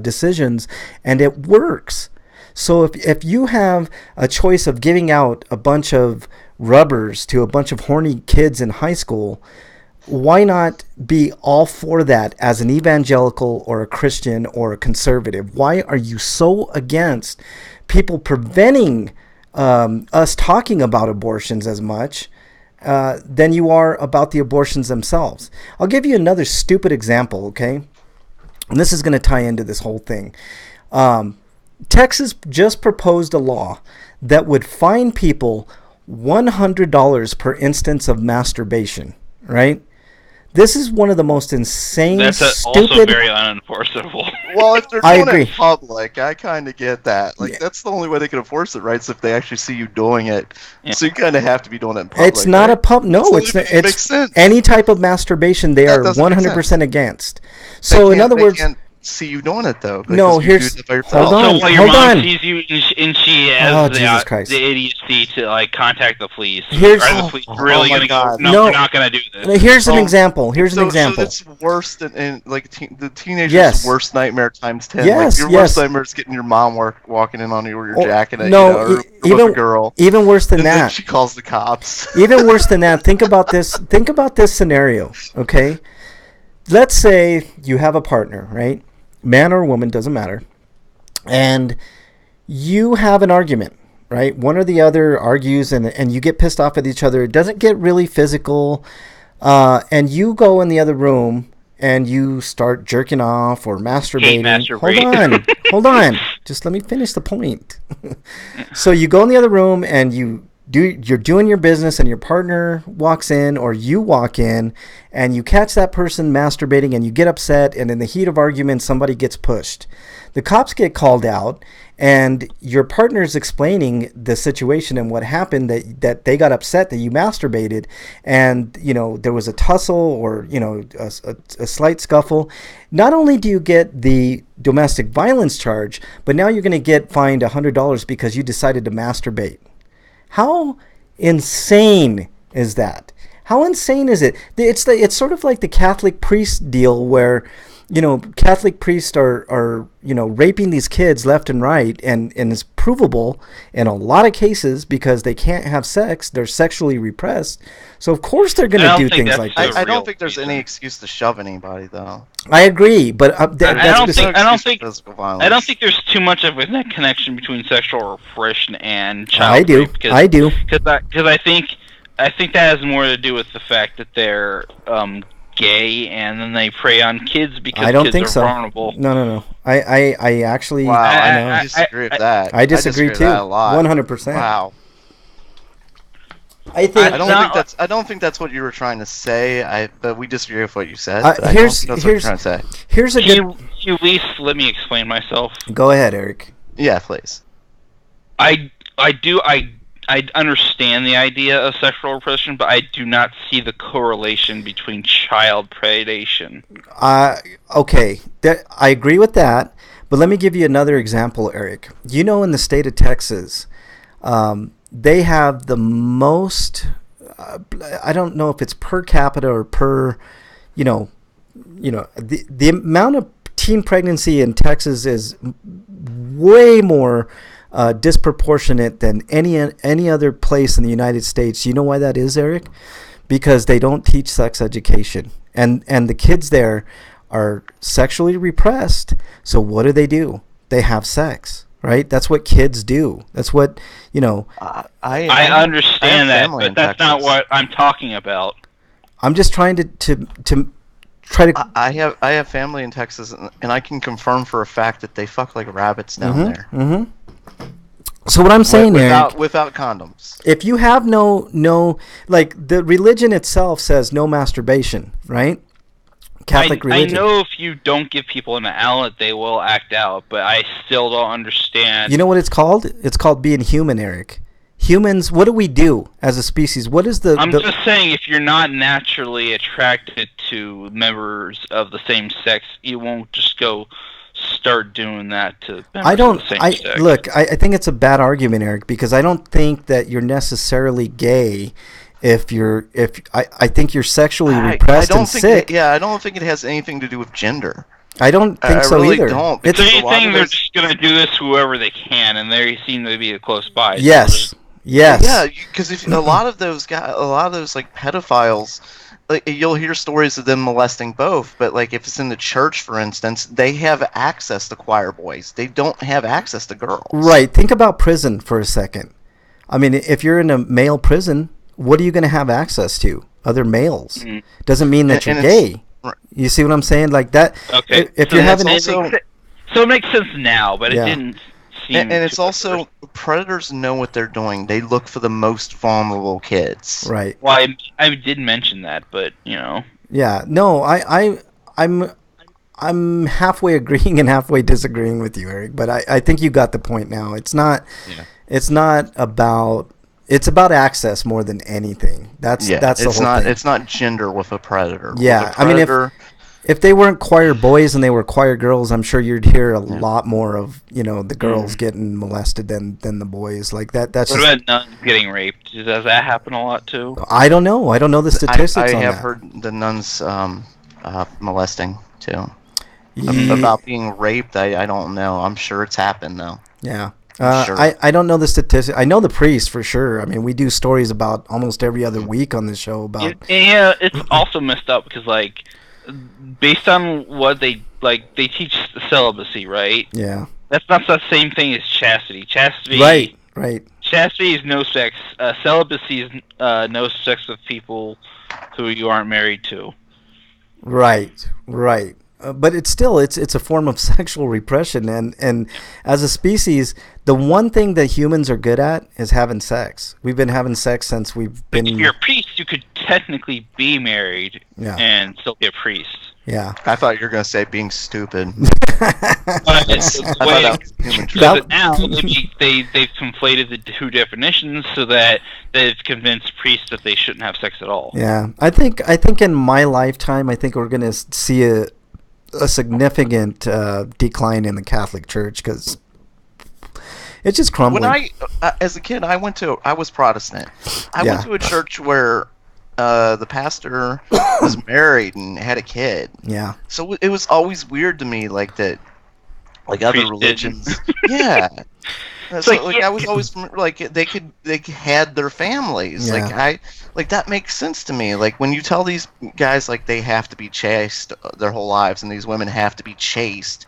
decisions, and it works. So if you have a choice of giving out a bunch of rubbers to a bunch of horny kids in high school, why not be all for that as an evangelical or a Christian or a conservative? Why are you so against people preventing us talking about abortions as much than you are about the abortions themselves? I'll give you another stupid example, okay? And this is going to tie into this whole thing. Texas just proposed a law that would fine people $100 per instance of masturbation, right? This is one of the most insane, That's also very unenforceable. Well, if they're doing it in public, I kind of get that. Like, that's the only way they can enforce it, right? So if they actually see you doing it. Yeah. So you kind of have to be doing it in public. It's not a pub. No, it's any type of masturbation they are 100% against. So in other words... see you doing it though. No, because you here's- do it by yourself. hold on. So while your hold mom on. sees you and she has Oh, Jesus Christ. the idiocy to like contact the police, Here's- are the police really oh my gonna God. go? No, No. we're not gonna do this. Here's an Oh, example. Here's an So example. it's worse than the teenager's Yes. worst nightmare times 10. Yes, Your yes. worst nightmare is getting your mom walking in on you or your Oh, jacket, no, or even with a girl. even worse than And then that. she calls the cops. Even worse than that. Think about this. Think about this scenario. Okay, let's say you have a partner, right? Man or woman, doesn't matter, and you have an argument, right? One or the other argues, and you get pissed off at each other. It doesn't get really physical, and you go in the other room and you start jerking off or masturbating. masturbate. Hold on. Just let me finish the point. So you go in the other room and you're doing your business, and your partner walks in or you walk in and you catch that person masturbating and you get upset, and in the heat of argument somebody gets pushed. The cops get called out, and your partner's explaining the situation and what happened, that they got upset that you masturbated, and there was a tussle or a slight scuffle. Not only do you get the domestic violence charge, but now you're going to get fined $100 because you decided to masturbate. How insane is that? How insane is it? It's sort of like the Catholic priest deal where, Catholic priests are raping these kids left and right, and it's provable in a lot of cases because they can't have sex. They're sexually repressed. So of course they're going to do things like that. I don't think there's any excuse to shove anybody though. I agree, but I don't think physical violence. I don't think there's too much of a connection between sexual repression and child I do. rape. I do. Because I think that has more to do with the fact that they're gay, and then they prey on kids because I don't kids think are so. vulnerable. No. I actually. Wow, I disagree with that. I disagree too. with that a lot. 100%. Wow. I think. I don't think that's what you were trying to say. But we disagree with what you said. Here's that's what you're trying to say. Here's a good. Can you at least let me explain myself? Go ahead, Eric. Yeah, please. I understand the idea of sexual repression, but I do not see the correlation between child predation. Okay, I agree with that, but let me give you another example, Eric. In the state of Texas, they have the most. I don't know if it's per capita or per, the amount of teen pregnancy in Texas is way more disproportionate than any other place in the United States. You know why that is, Eric? Because they don't teach sex education, and the kids there are sexually repressed. So what do? They have sex, right? That's what kids do. That's what I understand that, but that's not what I'm talking about. I'm just trying to try to. I have family in Texas, and I can confirm for a fact that they fuck like rabbits down there. Mm-hmm. So what I'm saying, Eric, without condoms. If you have no, like the religion itself says no masturbation, right? Catholic religion. I know if you don't give people an outlet, they will act out, but I still don't understand. You know what it's called? It's called being human, Eric. Humans, what do we do as a species? What is I'm just saying, if you're not naturally attracted to members of the same sex, you won't just go start doing that to members of the same sex. Look, I think it's a bad argument, Eric, because I don't think that you're necessarily gay I think you're sexually repressed and sick. I don't think it has anything to do with gender. I don't think so really either. Don't, so you think they're just going to do this whoever they can, and they seem to be close by. Yes. Yeah, because if a lot of those like pedophiles, like you'll hear stories of them molesting both, but like if it's in the church, for instance, they have access to choir boys. They don't have access to girls. Right. Think about prison for a second. I mean, if you're in a male prison, what are you going to have access to? Other males. Mm-hmm. Doesn't mean that you're gay. Right. You see what I'm saying? Like that. Okay. If you're having so it makes sense now, but it didn't. And it's also predators know what they're doing. They look for the most vulnerable kids. Right. Well, I did mention that, but Yeah. No, I'm halfway agreeing and halfway disagreeing with you, Eric. But I think you got the point now. It's not. Yeah. It's not about. It's about access more than anything. That's the whole thing. It's not gender with a predator. Yeah. With a predator, if they weren't choir boys and they were choir girls, I'm sure you'd hear a lot more of the girls getting molested than the boys. Like that. That's what just, about nuns getting raped? Does that happen a lot too? I don't know. I don't know the statistics. I on have that. heard the nuns molesting too. Yeah. About being raped, I don't know. I'm sure it's happened though. Yeah. Sure. I don't know the statistics. I know the priest for sure. I mean, we do stories about almost every other week on this show about. Yeah, it's also messed up because like, based on what they teach celibacy, right? Yeah. That's not the same thing as chastity. Chastity. Right. Chastity is no sex. Celibacy is no sex with people who you aren't married to. Right. But it's still it's a form of sexual repression, and as a species, the one thing that humans are good at is having sex. We've been having sex since we've been. But if you're a priest, you could technically be married and still be a priest. Yeah. I thought you were going to say being stupid. But I thought that was human because now they've conflated the two definitions so that they've convinced priests that they shouldn't have sex at all. Yeah, I think in my lifetime, I think we're going to see a significant decline in the Catholic Church because it's just crumbling. When as a kid, I was Protestant. I went to a church where the pastor was married and had a kid. Yeah. So it was always weird to me, like that, like other religions. Yeah. So I was always like they had their families. Yeah. Like that makes sense to me. Like when you tell these guys like they have to be chaste their whole lives and these women have to be chaste,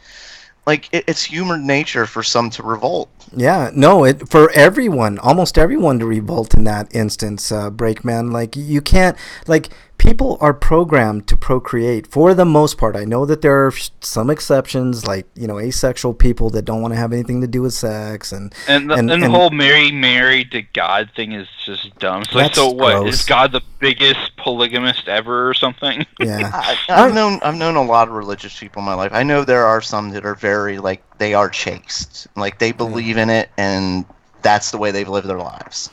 like it's human nature for some to revolt. Yeah, no, for everyone, almost everyone to revolt in that instance, Breakman. Like you can't, like people are programmed to procreate for the most part. I know that there are some exceptions, like asexual people that don't want to have anything to do with sex, and the whole married to God thing is just dumb. So what gross. is God the biggest polygamist ever or something? Yeah, I've known a lot of religious people in my life. I know there are some that are very like they are chaste, like they believe in it, and that's the way they've lived their lives.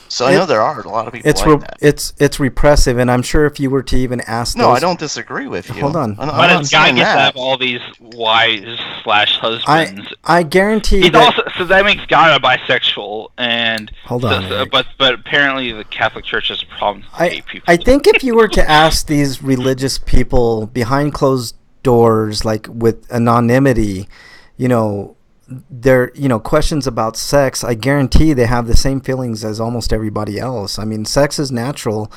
So I know there are a lot of people like that. It's repressive, and I'm sure if you were to even ask No, I don't disagree with you. Hold on. Why does God get to have all these wives/husbands? I guarantee so that makes God a bisexual, and hold on. But apparently the Catholic Church has a problem with gay people. I think if you were to ask these religious people behind closed doors, like with anonymity, their questions about sex, I guarantee they have the same feelings as almost everybody else. I mean, sex is natural,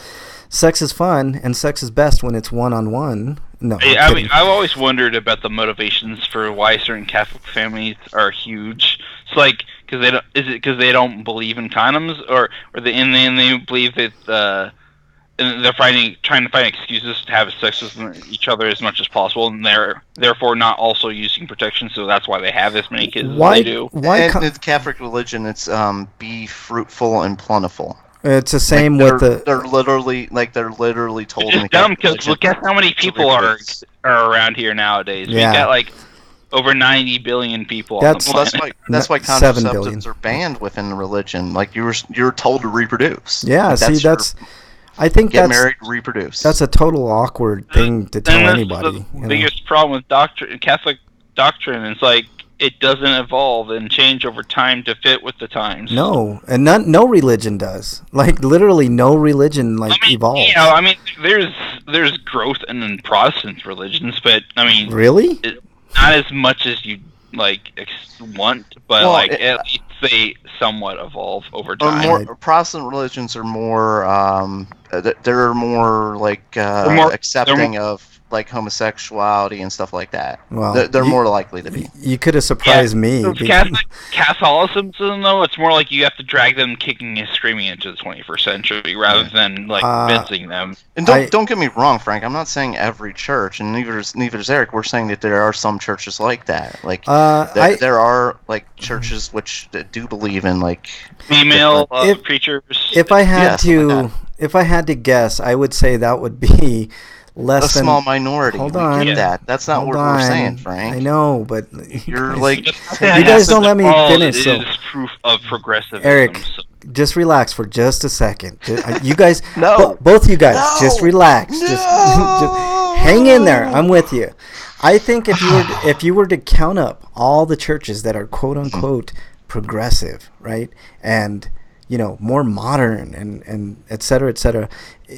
sex is fun, and sex is best when it's one-on-one. No, I mean, I've always wondered about the motivations for why certain Catholic families are huge. It's like because they don't believe in condoms, or they believe that and they're trying to find excuses to have sex with each other as much as possible, and they're therefore not also using protection, so that's why they have as many kids as they do. And the Catholic religion, it's be fruitful and plentiful. It's the same like with they're literally told. It's dumb because look at how many people are around here nowadays. Yeah. We got like over 90 billion people on the planet. That's why 7 contraceptives billion are banned within the religion. Like you're told to reproduce. Yeah, like, I think get married, reproduce. That's a total awkward thing to tell anybody. The biggest problem with Catholic doctrine is like it doesn't evolve and change over time to fit with the times. No, and no religion does. Like literally, no religion evolves. There's growth in Protestant religions, but I mean, really, not as much as you want, but at least they somewhat evolve over time. Protestant religions are more they're more accepting of like homosexuality and stuff like that. Well, they're more likely to be. You could have surprised me. Catholicism, though, it's more like you have to drag them kicking and screaming into the 21st century rather than convincing them. And don't get me wrong, Frank. I'm not saying every church, and neither is Eric. We're saying that there are some churches like that. Like there are like churches which do believe in like female preachers. If I had to guess, I would say that would be less than small minority. Hold on, that's not what we're saying, Frank. I know, but you're like you guys don't let me finish. It is proof of progressivism. Eric, just relax for just a second. You guys, no, both you guys, just relax. No! Hang in there. I'm with you. I think if you were to count up all the churches that are quote unquote progressive, right, and more modern and et cetera, et cetera.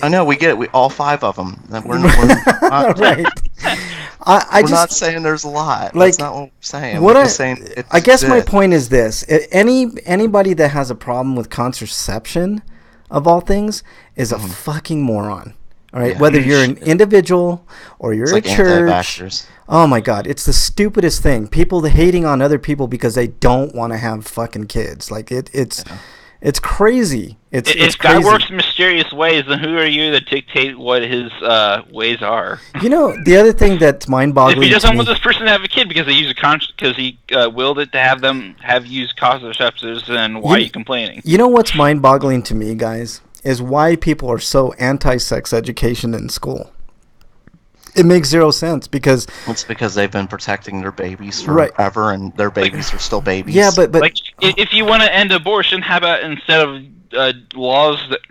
I know, we get it. We all 5 of them. We're not, right. we're not saying there's a lot. That's not what we're saying. We're just saying it I guess my exists. point is this: anybody that has a problem with contraception, of all things, is a fucking moron. All right, Yeah. whether you're an individual or you're It's a like church. anti-vaxxers. Oh my God, it's the stupidest thing. People hating on other people because they don't want to have fucking kids. Like it's crazy. It's If crazy. God works in mysterious ways, then who are you to dictate what his ways are? The other thing that's If mind-boggling he to doesn't me, want this person to have a kid because he willed it to have used contraceptives, then why are you complaining? you know what's mind-boggling to me, guys, is why people are so anti-sex education in school. It makes zero sense because It's because they've been protecting their babies Right. forever, and their babies are still babies. yeah, but Like, if you want to end abortion, how about instead of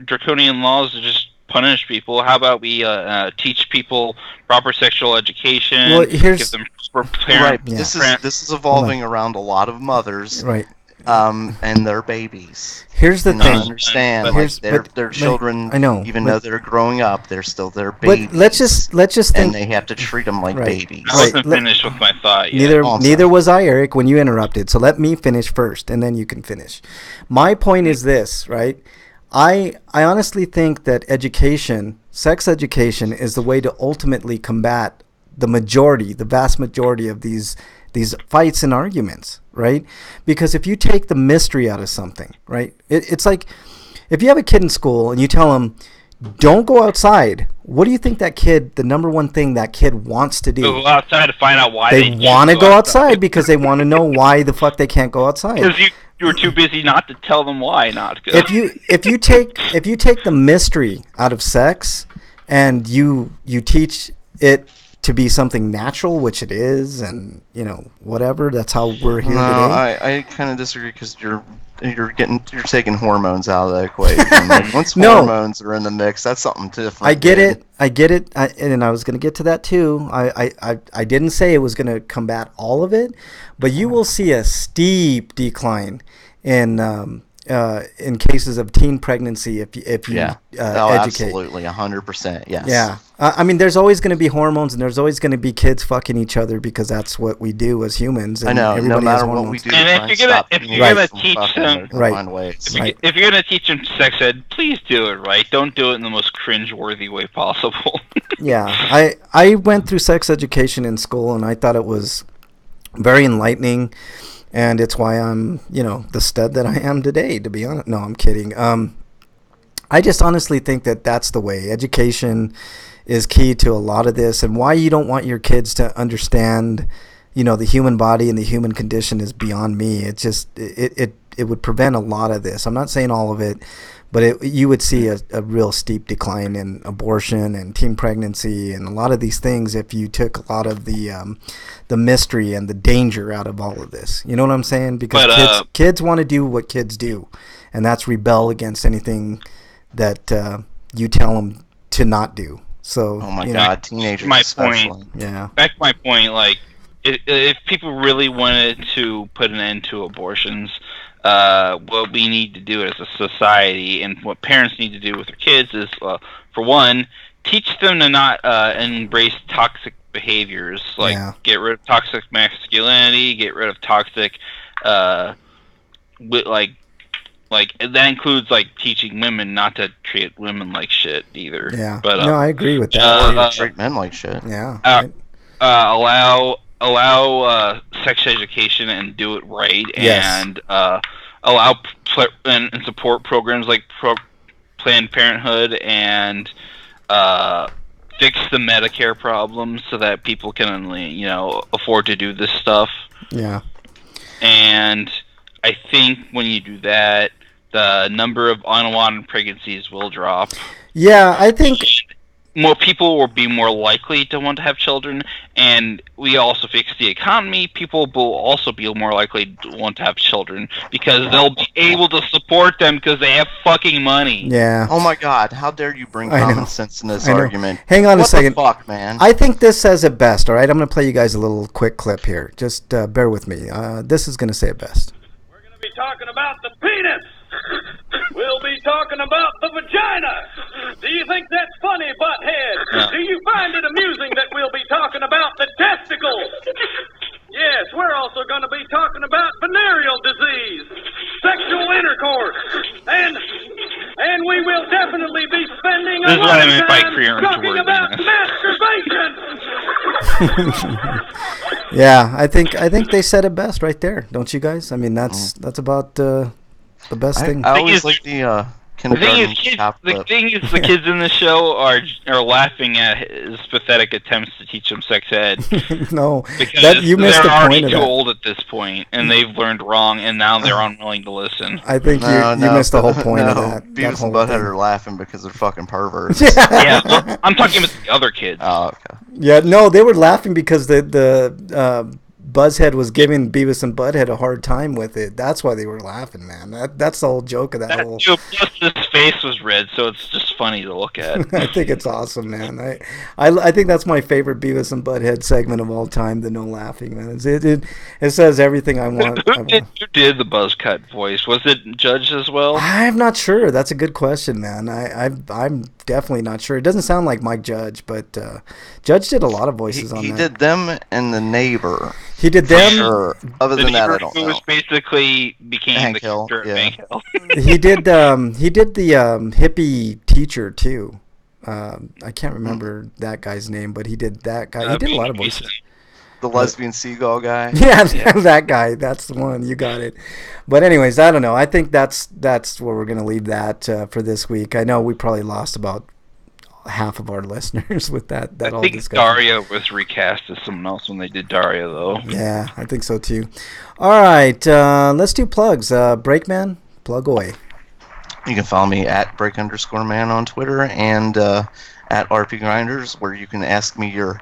draconian laws to just punish people, how about we teach people proper sexual education? Well, here's- give them right. Yeah. This is evolving around a lot of mothers, right. and their babies. Here's the And I thing. understand, But like their but- children. I know, even but- though they're growing up, they're still their babies. But let's just and think. they have to treat them like Right. babies. I Right. wasn't finished with my thought yet. Neither Oh, I'm neither sorry. was I, Eric, when you interrupted. So let me finish first, and then you can finish. My point is this, right? I honestly think that sex education, is the way to ultimately combat the vast majority of these fights and arguments, right? Because if you take the mystery out of something, right? It's like if you have a kid in school and you tell him, don't go outside. What do you think the number one thing that kid wants to do? Go outside to find out why They want to go outside because they want to know why the fuck they can't go outside. Because you were too busy not to tell them why not to go. If you take the mystery out of sex and you teach it to be something natural, which it is, and whatever, that's how we're here today. I kind of disagree because you're taking hormones out of the equation. Like, once No. hormones are in the mix, that's something different. I get dude. it. And I was going to get to that too. I didn't say it was going to combat all of it, but you will see a steep decline in cases of teen pregnancy if you Yeah. educate. Absolutely, 100%. Yes. Yeah. I mean, there's always going to be hormones, and there's always going to be kids fucking each other because that's what we do as humans. And I know. No everybody has matter what hormones. we do, And to if try you're gonna- stop if teenagers you're gonna from teach fucking, them- they'll Right. find ways. Right. If you're going to teach them sex ed, please do it right. Don't do it in the most cringe-worthy way possible. Yeah, I went through sex education in school, and I thought it was very enlightening, and it's why I'm, the stud that I am today, to be honest. No, I'm kidding. I just honestly think that that's the way. Education is key to a lot of this, and why you don't want your kids to understand, the human body and the human condition is beyond me. It's just, it would prevent a lot of this. I'm not saying all of it, but you would see a real steep decline in abortion and teen pregnancy and a lot of these things if you took a lot of the mystery and the danger out of all of this. You know what I'm saying? Because kids want to do what kids do, and that's rebel against anything that you tell them to not do. So, Oh my god, teenagers my especially. point. Yeah. Back to my point, like, if people really wanted to put an end to abortions, what we need to do as a society and what parents need to do with their kids is, for one, teach them to not embrace toxic behaviors, like get rid of toxic masculinity, get rid of toxic, like that includes like teaching women not to treat women like shit either. Yeah. But no, I agree with that. Or treat men like shit. Yeah. Allow sex education and do it right, and allow and support programs like Planned Parenthood and fix the Medicare problems so that people can afford to do this stuff. Yeah. And I think when you do that, the number of unwanted pregnancies will drop. Yeah, I think more people will be more likely to want to have children, and we also fix the economy. People will also be more likely to want to have children because they'll be able to support them because they have fucking money. Yeah. Oh my God! How dare you bring common sense in this argument? Hang on a second. What the fuck, man? I think this says it best. All right, I'm going to play you guys a little quick clip here. Just bear with me. This is going to say it best. We're going to be talking about the penis. We'll be talking about the vagina. Do you think that's funny, butthead? Do you find it amusing that we'll be talking about the testicles? Yes, we're also going to be talking about venereal disease, sexual intercourse, and we will definitely be spending a lot of time talking about masturbation. Yeah, I think they said it best right there, don't you guys? I mean, that's about the best thing. I always like the kindergarten the thing is, the kids in the show are laughing at his pathetic attempts to teach them sex ed. No, because you missed the they're already point of too that. old at this point, and they've learned wrong, and now they're unwilling to listen. I think you missed the whole point of that. Beavis and Butthead are laughing because they're fucking perverts. Yeah, well, I'm talking about the other kids. Oh, okay. Yeah, no, they were laughing because the Buzzhead was giving Beavis and Butthead a hard time with it. That's why they were laughing, man. That's the whole joke of that whole. Plus, his face was red, so it's just funny to look at. I think it's awesome, man. I think that's my favorite Beavis and Butthead segment of all time. The no laughing, man. It says everything I want. Who did the buzz cut voice? Was it Judge as well? I'm not sure. That's a good question, man. I'm definitely not sure. It doesn't sound like Mike Judge, but Judge did a lot of voices on that. He did them and the neighbor. He did them. Sure. Other than that, I don't know. Who basically became Hank the Hill, character of Hank Hill. He did the hippie teacher too. I can't remember that guy's name, but he did that guy. He did a lot of voices. The lesbian seagull guy. Yeah, that guy. That's the one. You got it. But anyways, I don't know. I think that's where we're gonna leave that for this week. I know we probably lost about half of our listeners with that I think Daria was recast as someone else when they did Daria, though. Yeah, I think so too. All right, let's do plugs. Breakman, plug away. You can follow me at break_man on Twitter and at RPGrinders, where you can ask me your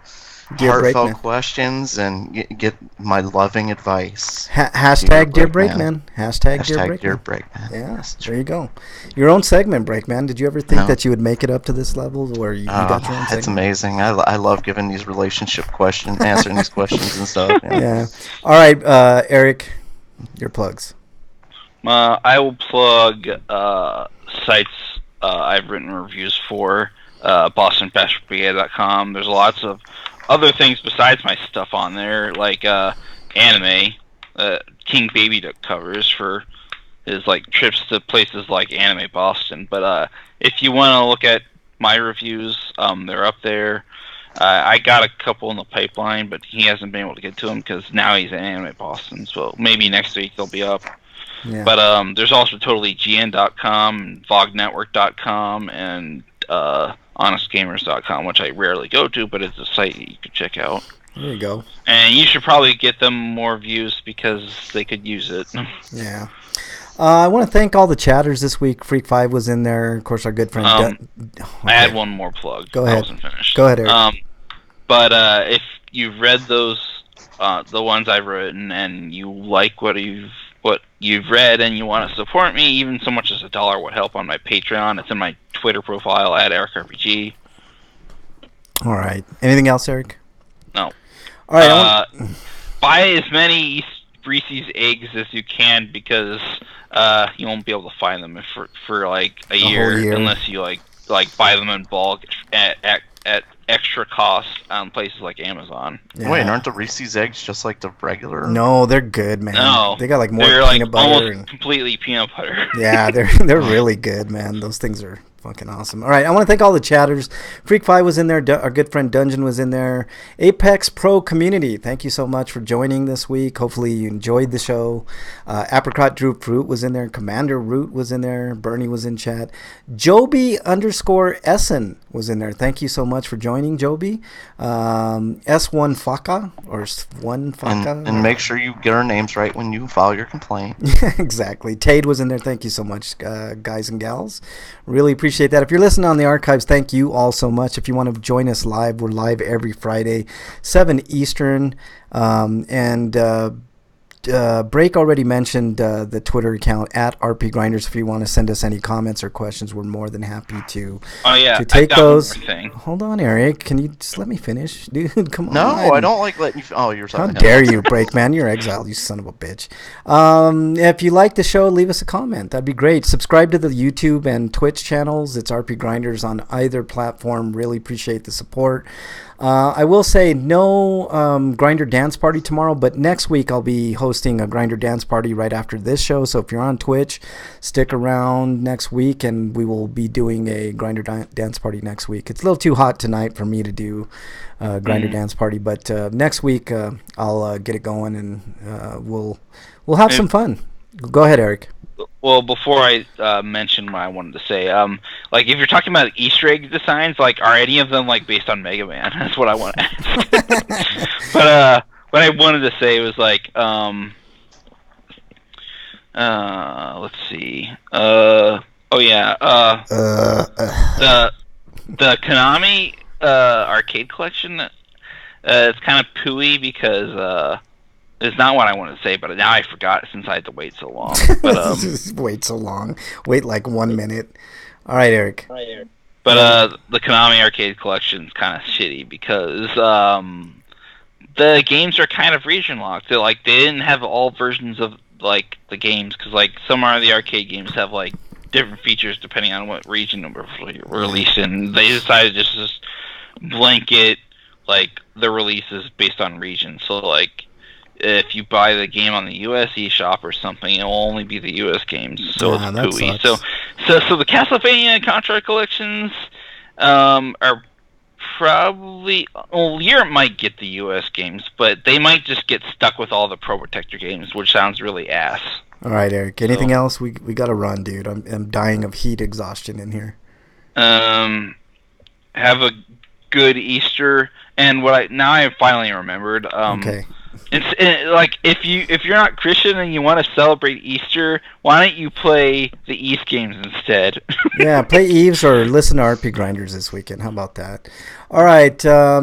heartfelt questions and get my loving advice. Hashtag Dear Breakman. Hashtag Dear Breakman. Yeah, there you go. Your own segment, Breakman. Did you ever think that you would make it up to this level where you got your own segment? It's amazing. I love giving these relationship questions, answering these questions and stuff. Yeah. All right, Eric, your plugs. I will plug sites I've written reviews for, BostonFashionBrigade.com. There's lots of other things besides my stuff on there, like anime. King Baby Duck covers for his trips to places like Anime Boston. But if you want to look at my reviews, they're up there. I got a couple in the pipeline, but he hasn't been able to get to them because now he's at Anime Boston. So maybe next week they'll be up. Yeah. But there's also TotallyGN.com, VogNetwork.com, and HonestGamers.com, which I rarely go to, but it's a site you could check out. There you go. And you should probably get them more views because they could use it. Yeah. I want to thank all the chatters this week. Freak5 was in there. Of course, our good friend... I had one more plug. Go ahead. I wasn't finished. Go ahead, Eric. But if you've read those, the ones I've written, and you like what you've read and you want to support me, even so much as $1 would help on my Patreon. It's in my Twitter profile at EricRPG. All right. Anything else, Eric? No. All right. Buy as many Reese's eggs as you can because you won't be able to find them for a year unless you buy them in bulk at extra cost on places like Amazon. Yeah. Wait, aren't the Reese's eggs just like the regular? No, they're good, man. No, they got more they're peanut butter. Almost completely peanut butter. Yeah, they're really good, man. Those things are fucking awesome. All right, I want to thank all the chatters. Freak5 was in there. Our good friend Dungeon was in there. Apex Pro Community, thank you so much for joining this week. Hopefully you enjoyed the show. Apricot Drew Fruit was in there. Commander Root was in there. Bernie was in chat. Joby_Essen was in there. Thank you so much for joining, Joby. S1 Faka or S1 Faka. And make sure you get our names right when you file your complaint. Exactly. Tade was in there. Thank you so much, guys and gals. Really appreciate appreciate that. If you're listening on the archives, thank you all so much. If you want to join us live, we're live every Friday, 7 Eastern. Break already mentioned the Twitter account at RPGrinders. If you want to send us any comments or questions, we're more than happy to take those. Hold on, Eric. Can you just let me finish? Dude, come on. No, I don't like letting you... Oh, you're talking. How dare you, Break, man. You're exiled, you son of a bitch. If you like the show, leave us a comment. That'd be great. Subscribe to the YouTube and Twitch channels. It's RPGrinders on either platform. Really appreciate the support. I will say no Grinder Dance Party tomorrow, but next week I'll be hosting a Grinder Dance Party right after this show. So if you're on Twitch, stick around next week, and we will be doing a Grinder Dance Party next week. It's a little too hot tonight for me to do Grinder Dance Party, but next week I'll get it going, and we'll have some fun. Go ahead, Eric. Well, before I mention what I wanted to say, like if you're talking about Easter egg designs, like are any of them like based on Mega Man? That's what I want to ask. But what I wanted to say was like, let's see. The Konami arcade collection. It's kind of pooey because. It's not what I want to say, but now I forgot since I had to wait so long. But wait so long. Wait like 1 minute. All right, Eric. But the Konami arcade collection is kind of shitty because the games are kind of region locked. They didn't have all versions of like the games because like some of the arcade games have like different features depending on what region they were released in. They decided to just blanket like the releases based on region. So like. If you buy the game on the US eShop or something, it will only be the US games, so it's pooey. So the Castlevania and Contra collections are probably... Well, Europe might get the US games, but they might just get stuck with all the Pro Protector games, which sounds really ass. All right, Eric. Anything else? We got to run, dude. I'm dying of heat exhaustion in here. Have a good Easter, and now I finally remembered. Okay. It's like if you're not Christian and you want to celebrate Easter, why don't you play the East games instead? Yeah, play Eves or listen to RPGrinders this weekend. How about that? All right,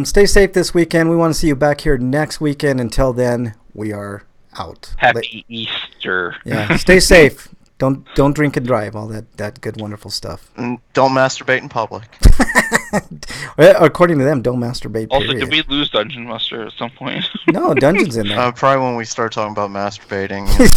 stay safe this weekend. We want to see you back here next weekend. Until then, we are out. Happy Easter. Yeah, stay safe. Don't drink and drive. All that good, wonderful stuff. And don't masturbate in public. According to them, don't masturbate. Also, period. did we lose Dungeon Master at some point? No, Dungeon's in there. Probably when we start talking about masturbating. He's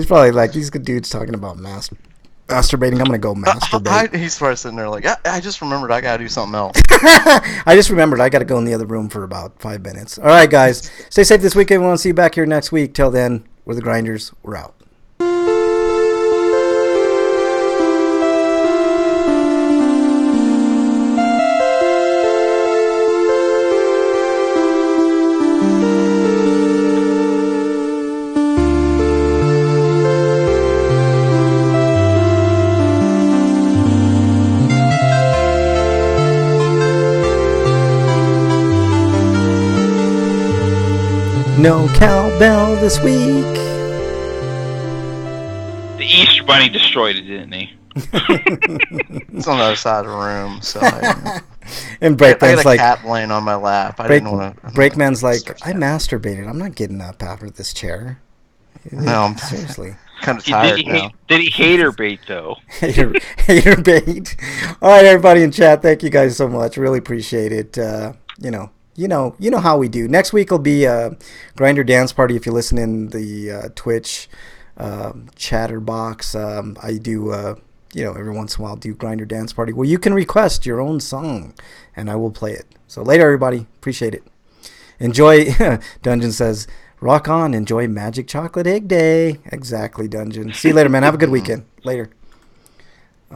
probably like, these good dudes talking about masturbating. I'm gonna go masturbate. He's probably sitting there like, I just remembered I gotta do something else. I just remembered I gotta go in the other room for about 5 minutes. All right, guys, stay safe this weekend. We want to see you back here next week. Till then, we're the Grinders. We're out. No cowbell this week. The Easter Bunny destroyed it, didn't he? It's on the other side of the room, so and I Breakman's got a like, cat laying on my lap. I didn't want to. Breakman's like, I masturbated. I'm not getting up out of this chair. No, seriously. Kind of tired now. Did he hater bait though? hater bait. All right, everybody in chat, thank you guys so much. Really appreciate it. You know how we do. Next week will be Grinder Dance Party. If you listen in the Twitch chatter box, I do every once in a while do Grinder Dance Party where you can request your own song and I will play it. So later, everybody, appreciate it. Enjoy. Dungeon says, rock on. Enjoy Magic Chocolate Egg Day. Exactly, Dungeon. See you later, man. Have a good weekend. Later.